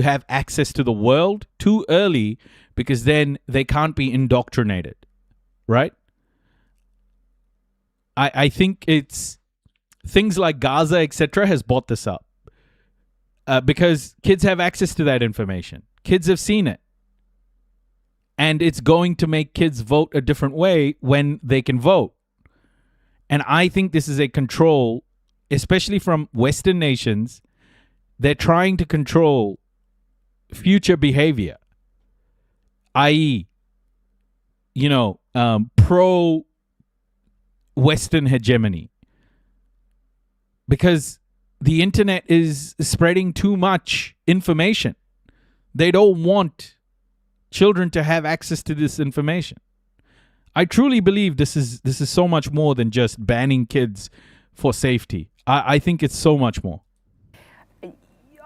have access to the world too early, because then they can't be indoctrinated, right? I think it's things like Gaza, etc., has brought this up because kids have access to that information. Kids have seen it. And it's going to make kids vote a different way when they can vote. And I think this is a control, especially from Western nations. They're trying to control future behavior, i.e., pro-Western hegemony. Because the internet is spreading too much information. They don't want children to have access to this information. I truly believe this is so much more than just banning kids for safety. I think it's so much more.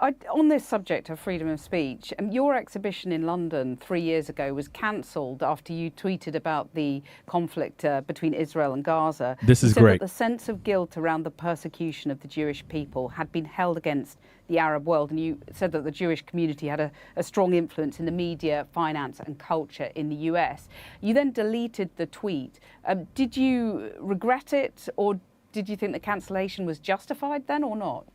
On this subject of freedom of speech, your exhibition in London 3 years ago was cancelled after you tweeted about the conflict between Israel and Gaza. This is you said great. That the sense of guilt around the persecution of the Jewish people had been held against the Arab world, and you said that the Jewish community had a strong influence in the media, finance and culture in the US. You then deleted the tweet. Did you regret it, or did you think the cancellation was justified then or not?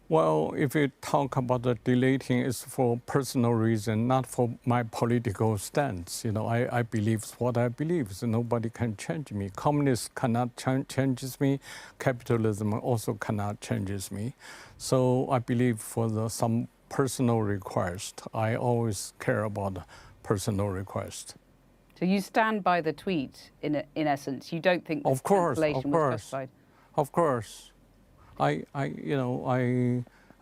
Well, if you talk about the deleting, it's for personal reason, not for my political stance. You know, I believe what I believe, so nobody can change me. Communists cannot change me. Capitalism also cannot change me. So I believe for some personal request, I always care about personal request. So you stand by the tweet, in essence. You don't think the cancellation was justified? Of course. I'm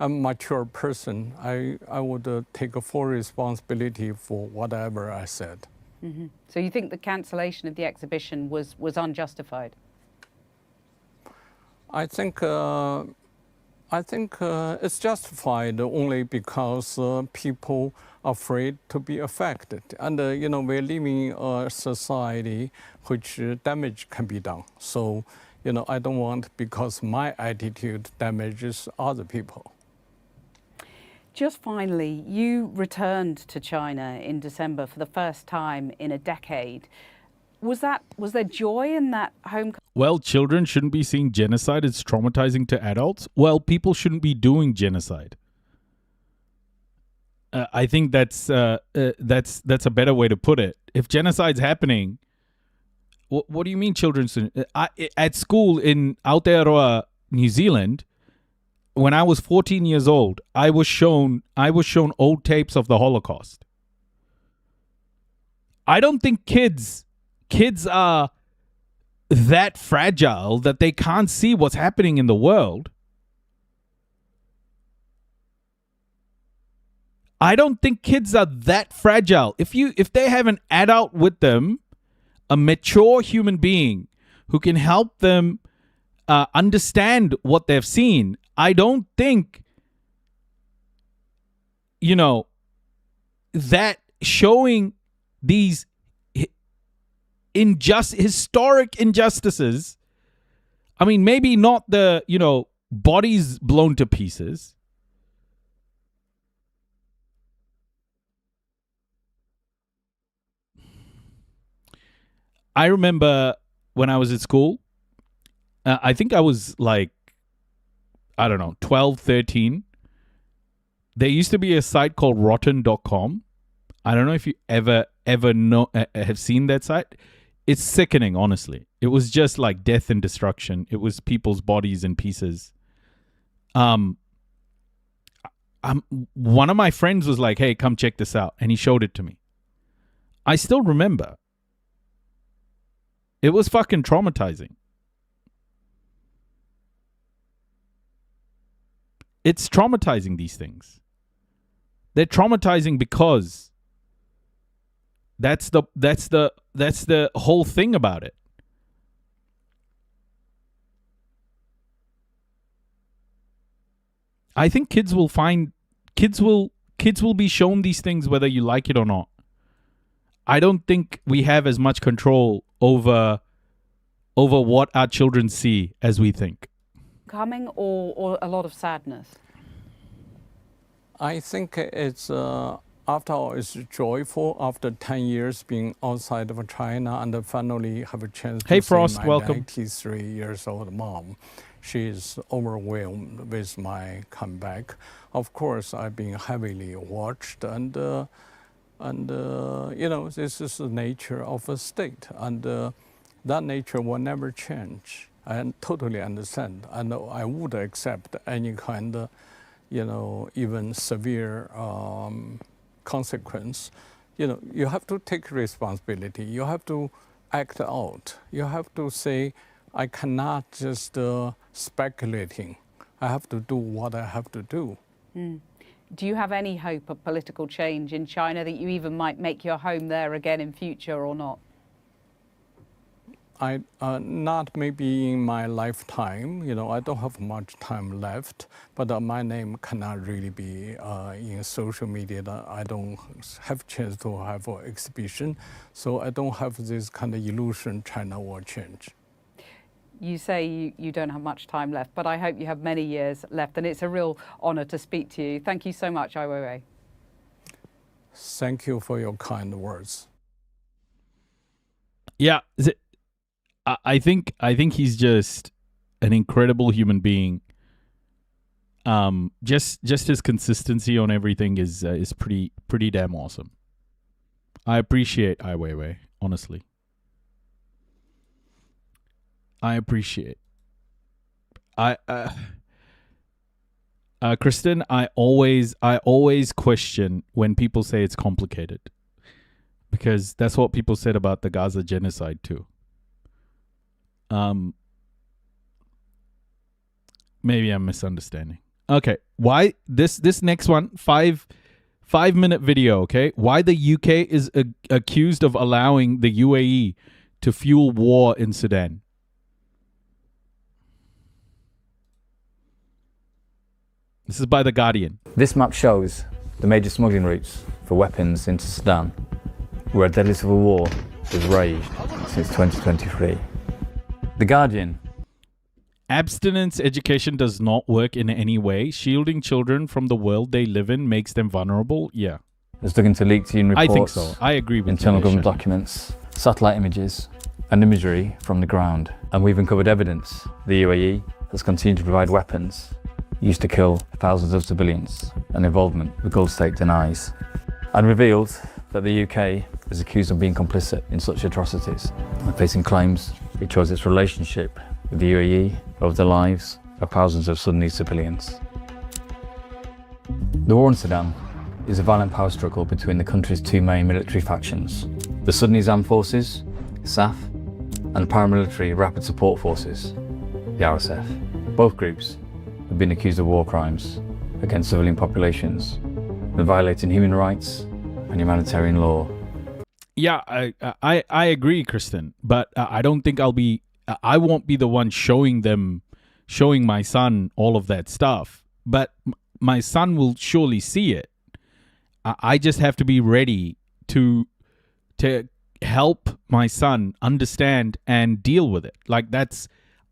a mature person. I would take a full responsibility for whatever I said. Mm-hmm. So you think the cancellation of the exhibition was unjustified? I think it's justified only because people are afraid to be affected. And, we're living in a society which damage can be done. So, I don't want, because my attitude damages other people. Just finally, you returned to China in December for the first time in a decade. Was there joy in that home? Well, children shouldn't be seeing genocide. It's traumatizing to adults. Well, people shouldn't be doing genocide. I think that's a better way to put it. If genocide's happening, what do you mean children shouldn't? At school in Aotearoa, New Zealand, when I was 14 years old, I was shown old tapes of the Holocaust. I don't think kids are that fragile that they can't see what's happening in the world. I don't think kids are that fragile. If they have an adult with them, a mature human being who can help them understand what they've seen, I don't think, that showing these historic injustices, I mean, maybe not the, bodies blown to pieces. I remember when I was at school, I think I was like, 12, 13. There used to be a site called rotten.com. I don't know if you ever have seen that site. It's sickening, honestly. It was just like death and destruction. It was people's bodies in pieces. One of my friends was like, hey, come check this out. And he showed it to me. I still remember. It was fucking traumatizing. It's traumatizing, these things. They're traumatizing because that's the whole thing about it. I think kids will be shown these things whether you like it or not. I don't think we have as much control over what our children see as we think. Coming or a lot of sadness? I think it's after all, it's joyful after 10 years being outside of China and finally have a chance to Frost, see my welcome. 93 years old mom. She is overwhelmed with my comeback. Of course, I've been heavily watched and this is the nature of a state, and that nature will never change. I totally understand, and I would accept any kind of, even severe consequence. You have to take responsibility. You have to act out. You have to say, I cannot just speculating. I have to do what I have to do. Mm. Do you have any hope of political change in China, that you even might make your home there again in future or not? not maybe in my lifetime, I don't have much time left, but my name cannot really be in social media. I don't have chance to have an exhibition, so I don't have this kind of illusion China will change. You say you don't have much time left, but I hope you have many years left, and it's a real honour to speak to you. Thank you so much, Ai Weiwei. Thank you for your kind words. Yeah, I think he's just an incredible human being. Just his consistency on everything is pretty damn awesome. I appreciate Ai Weiwei, honestly. I appreciate. Kristen, I always question when people say it's complicated, because that's what people said about the Gaza genocide too. Maybe I'm misunderstanding. Okay, why this next one, 5-minute video, okay? Why the UK is accused of allowing the UAE to fuel war in Sudan. This is by The Guardian. This map shows the major smuggling routes for weapons into Sudan, where a deadly civil war has raged since 2023. The Guardian. Abstinence education does not work in any way. Shielding children from the world they live in makes them vulnerable. Yeah. Has dug into leaked UN reports. I think so. I agree with internal you, government documents, satellite images, and imagery from the ground. And we've uncovered evidence the UAE has continued to provide weapons used to kill thousands of civilians, and involvement the Gulf state denies, and revealed that the UK is accused of being complicit in such atrocities, and facing claims it chose its relationship with the UAE over the lives of thousands of Sudanese civilians. The war in Sudan is a violent power struggle between the country's two main military factions, the Sudanese Armed Forces, SAF, and paramilitary Rapid Support Forces, the RSF. Both groups have been accused of war crimes against civilian populations and violating human rights and humanitarian law. Yeah, I agree, Kristen, but I don't think I won't be the one showing my son all of that stuff, but my son will surely see it. I just have to be ready to help my son understand and deal with it. Like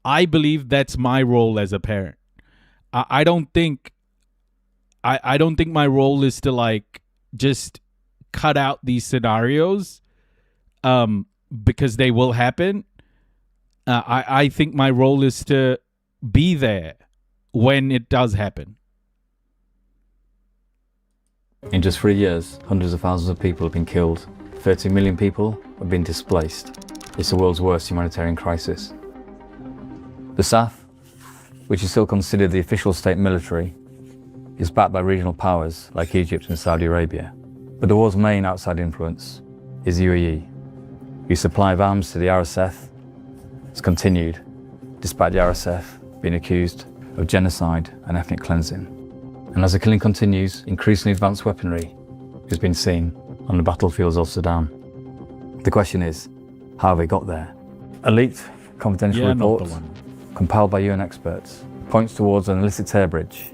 I believe that's my role as a parent. I don't think my role is to just cut out these scenarios because they will happen. I think my role is to be there when it does happen. In just 3 years, hundreds of thousands of people have been killed. 30 million people have been displaced. It's the world's worst humanitarian crisis. The SAF, which is still considered the official state military, is backed by regional powers like Egypt and Saudi Arabia. But the war's main outside influence is the UAE, whose supply of arms to the RSF has continued, despite the RSF being accused of genocide and ethnic cleansing. And as the killing continues, increasingly advanced weaponry has been seen on the battlefields of Sudan. The question is, how have we got there? A leaked confidential report, compiled by UN experts, points towards an illicit air bridge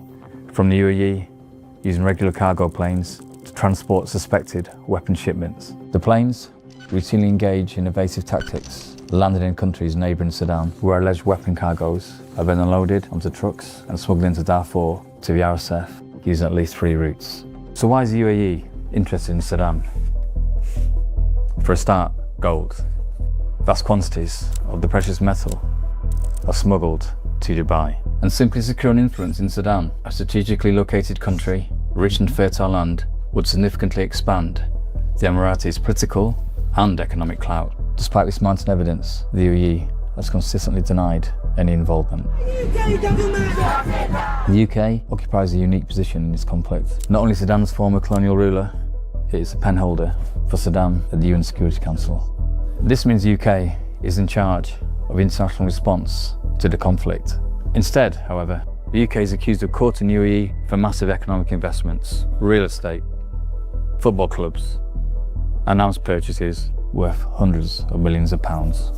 from the UAE using regular cargo planes to transport suspected weapon shipments. The planes routinely engage in evasive tactics, landed in countries neighbouring Sudan, where alleged weapon cargoes have been unloaded onto trucks and smuggled into Darfur to the RSF using at least 3 routes. So why is the UAE interested in Sudan? For a start, gold. Vast quantities of the precious metal are smuggled to Dubai. And simply securing influence in Sudan, a strategically located country, rich and fertile land, would significantly expand the Emiratis' political and economic clout. Despite this mounting evidence, the UAE has consistently denied any involvement. The UK occupies a unique position in this conflict. Not only Sudan's former colonial ruler, it is the pen holder for Sudan at the UN Security Council. This means the UK is in charge of international response to the conflict. Instead, however, the UK is accused of courting UAE for massive economic investments, real estate, football clubs, and arms purchases worth hundreds of millions of pounds.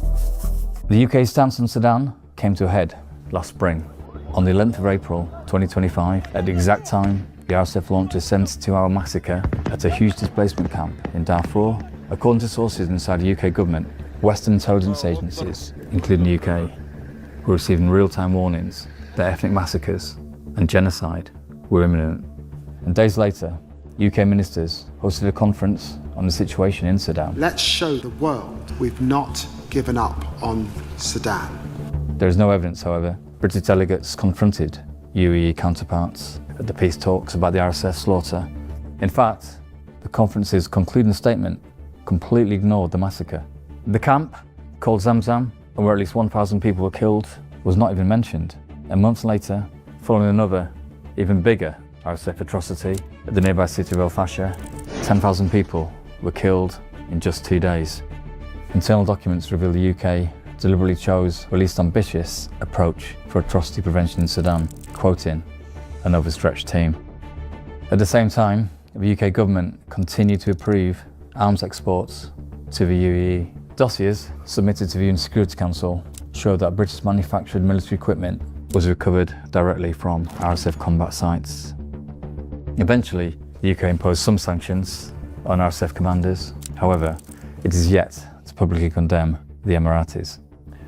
The UK's stance on Sudan came to a head last spring. On the 11th of April 2025, at the exact time the RSF launched a 72-hour massacre at a huge displacement camp in Darfur. According to sources inside the UK government, Western intelligence agencies, including the UK, were receiving real-time warnings that ethnic massacres and genocide were imminent. And days later, UK ministers hosted a conference on the situation in Sudan. Let's show the world we've not given up on Sudan. There is no evidence, however. British delegates confronted UAE counterparts at the peace talks about the RSF slaughter. In fact, the conference's concluding statement completely ignored the massacre. The camp, called Zamzam, and where at least 1,000 people were killed, was not even mentioned. And months later, following another, even bigger RSF atrocity at the nearby city of El Fasher, 10,000 people were killed in just 2 days. Internal documents reveal the UK deliberately chose a least ambitious approach for atrocity prevention in Sudan, quoting an overstretched team. At the same time, the UK government continued to approve arms exports to the UAE. Dossiers submitted to the UN Security Council showed that British manufactured military equipment was recovered directly from RSF combat sites. Eventually, the UK imposed some sanctions on RSF commanders. However, it is yet to publicly condemn the Emiratis.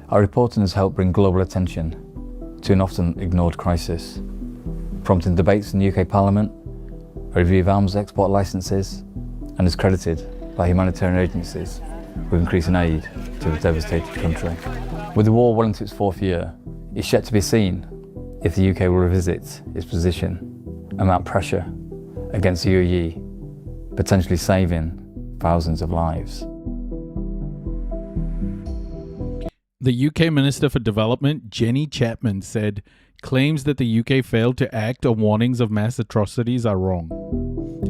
Our reporting has helped bring global attention to an often ignored crisis, prompting debates in the UK Parliament, a review of arms export licences, and is credited by humanitarian agencies with increasing aid to the devastated country. With the war well into its 4th year, it's yet to be seen if the UK will revisit its position and mount pressure against the UAE, potentially saving thousands of lives. The UK Minister for Development, Jenny Chapman, said claims that the UK failed to act on warnings of mass atrocities are wrong.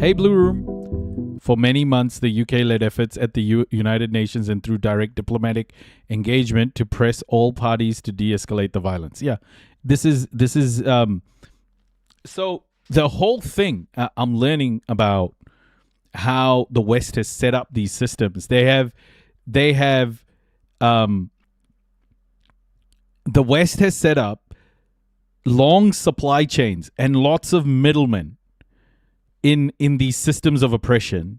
Hey, Blue Room. For many months, the UK led efforts at the United Nations and through direct diplomatic engagement to press all parties to de-escalate the violence. Yeah, this is so the whole thing I'm learning about how the West has set up these systems. The West has set up long supply chains and lots of middlemen in these systems of oppression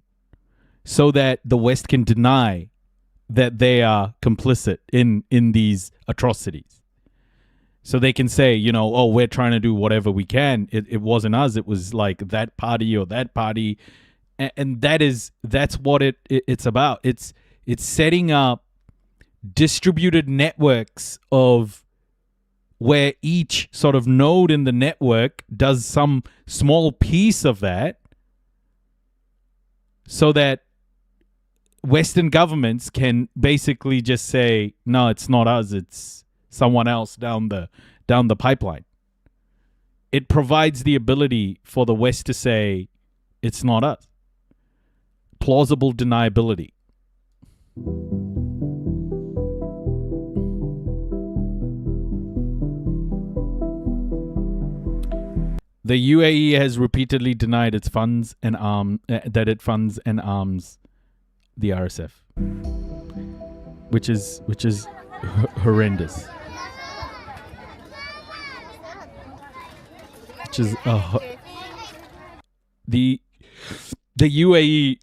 so that the West can deny that they are complicit in these atrocities. So they can say, oh, we're trying to do whatever we can. It wasn't us. It was like that party or that party. And that's what it's about. It's setting up distributed networks of where each sort of node in the network does some small piece of that so that Western governments can basically just say, no, it's not us, it's someone else down the pipeline. It provides the ability for the West to say, it's not us. Plausible deniability. The UAE has repeatedly denied its funds and that it funds and arms the RSF, which is horrendous. Which is the UAE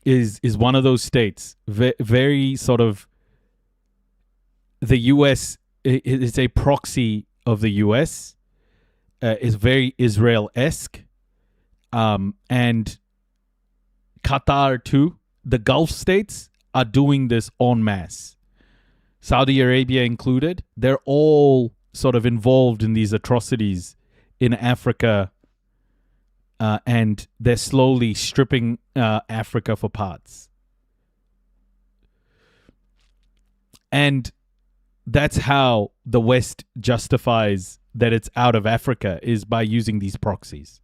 is one of those states, very sort of, the US is a proxy of the US. Is very Israel-esque, and Qatar too. The Gulf states are doing this en masse. Saudi Arabia included. They're all sort of involved in these atrocities in Africa, and they're slowly stripping Africa for parts. And that's how the West justifies that it's out of Africa, is by using these proxies.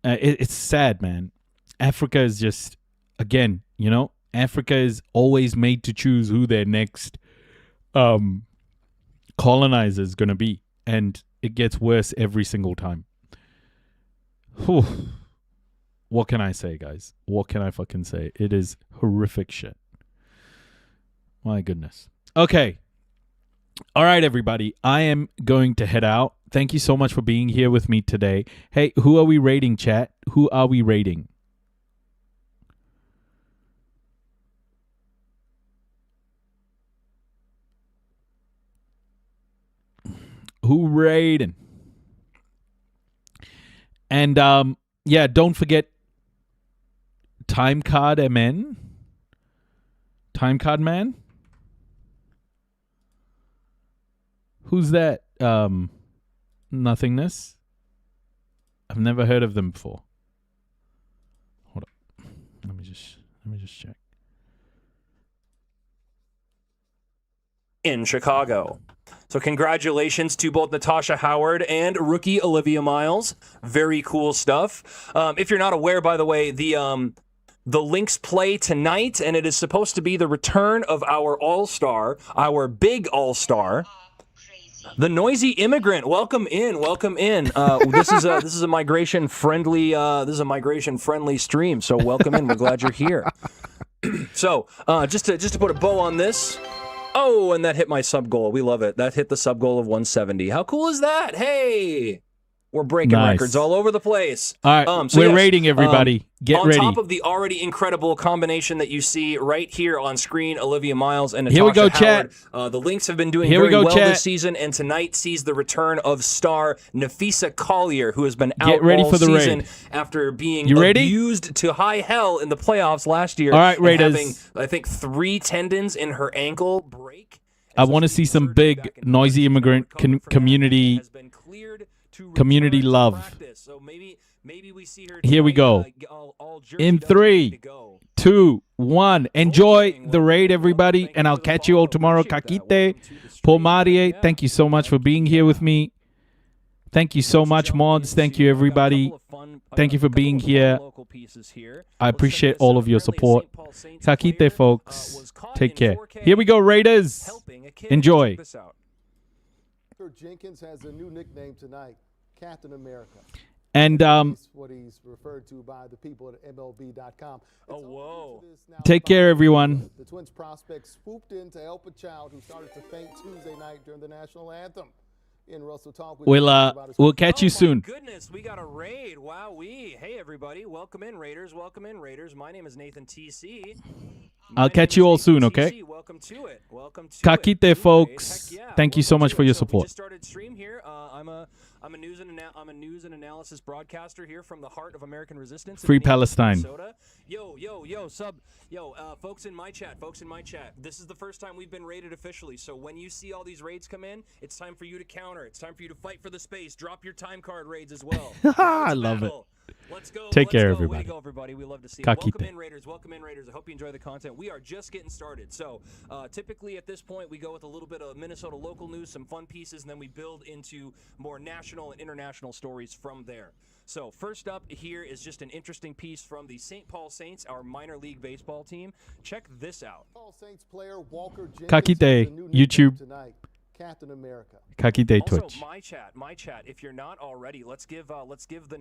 It's sad, man. Africa is just, again, Africa is always made to choose who their next colonizer is going to be. And it gets worse every single time. Whew. What can I say, guys? What can I fucking say? It is horrific shit. My goodness. Okay. All right, everybody. I am going to head out. Thank you so much for being here with me today. Hey, who are we rating, chat? Who are we rating? Who rating? And yeah, don't forget Timecard MN. Timecard Man? Who's that? Nothingness. I've never heard of them before. Hold up. Let me just check. In Chicago. So congratulations to both Natasha Howard and rookie Olivia Miles. Very cool stuff. If you're not aware, by the way, the Lynx play tonight, and it is supposed to be the return of our all-star, our big all-star, the Noisy Immigrant. Welcome in, welcome in. This is a migration friendly stream. So welcome in. We're glad you're here. So just to put a bow on this. Oh, and that hit my sub goal. We love it. That hit the sub goal of 170. How cool is that? Hey, we're breaking records all over the place. All right, we're rating everybody. Get ready. On top of the already incredible combination that you see right here on screen, Olivia Miles and Natasha Here we go, Howard. chat. The Lynx have been doing very well this season, and tonight sees the return of star Nafisa Collier, who has been out ready all for the season raid. after being ready? abused to high hell in the playoffs last year. All right, and Raiders. having, I think, 3 tendons in her ankle break. I want to see some big Noisy Immigrant community love. So maybe we see her Here we go. In 3, 2, 1. Enjoy the raid, everybody, and I'll catch you all tomorrow. Kakite, Pomarie, thank you so much for being here with me. Thank you so much, mods. Thank you, everybody. Thank you for being here. I appreciate all of your support. Kakite, folks. Take care. Here we go, Raiders. Enjoy. Jenkins has a new nickname tonight, Captain America. And what he's referred to by the people at MLB.com. Oh, whoa. Take care, everyone. The Twins prospect swooped in to help a child who started to faint Tuesday night during the national anthem. In Russell Talk, we'll catch you soon. Goodness, we got a raid. Wow, hey everybody, welcome in Raiders. Welcome in Raiders. My name is Nathan TC. I'll catch you all soon, okay? Welcome to it. Welcome to Kakite, folks. Thank you so much for your support. We just started stream here. I'm a news and analysis broadcaster here from the heart of American resistance. Free Palestine. Minnesota. Folks in my chat. This is the first time we've been raided officially. So when you see all these raids come in, it's time for you to counter. It's time for you to fight for the space. Drop your time card raids as well. I love it. Let's go. Take care, everybody. everybody. Way to go, everybody. We love to see it. Kakite. Welcome in, Raiders. Welcome in, Raiders. I hope you enjoy the content. We are just getting started. So typically at this point, we go with a little bit of Minnesota local news, some fun pieces, and then we build into more national and international stories from there. So first up here is just an interesting piece from the St. Paul Saints, our minor league baseball team. Check this out. Saints player Walker Jenkins Kakite, YouTube. Tonight, Captain America. Kakite, Twitch. Also, my chat. If you're not already, let's give the